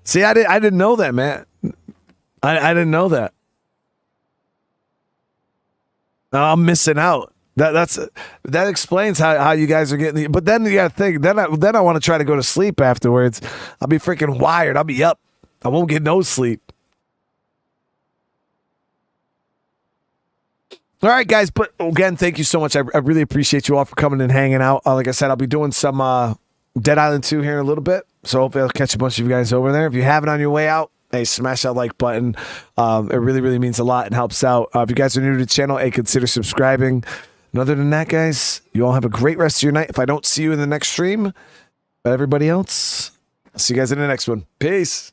See, I didn't know that, man. I didn't know that. I'm missing out. That explains how you guys are getting. But then you got to think. Then I want to try to go to sleep afterwards. I'll be freaking wired. I'll be up. I won't get no sleep. All right, guys. But again, thank you so much. I really appreciate you all for coming and hanging out. Like I said, I'll be doing some Dead Island 2 here in a little bit. So hopefully I'll catch a bunch of you guys over there. If you have it on your way out, hey, smash that like button. It really, really means a lot and helps out. If you guys are new to the channel, hey, consider subscribing. And other than that, guys, you all have a great rest of your night. If I don't see you in the next stream, but everybody else, I'll see you guys in the next one. Peace.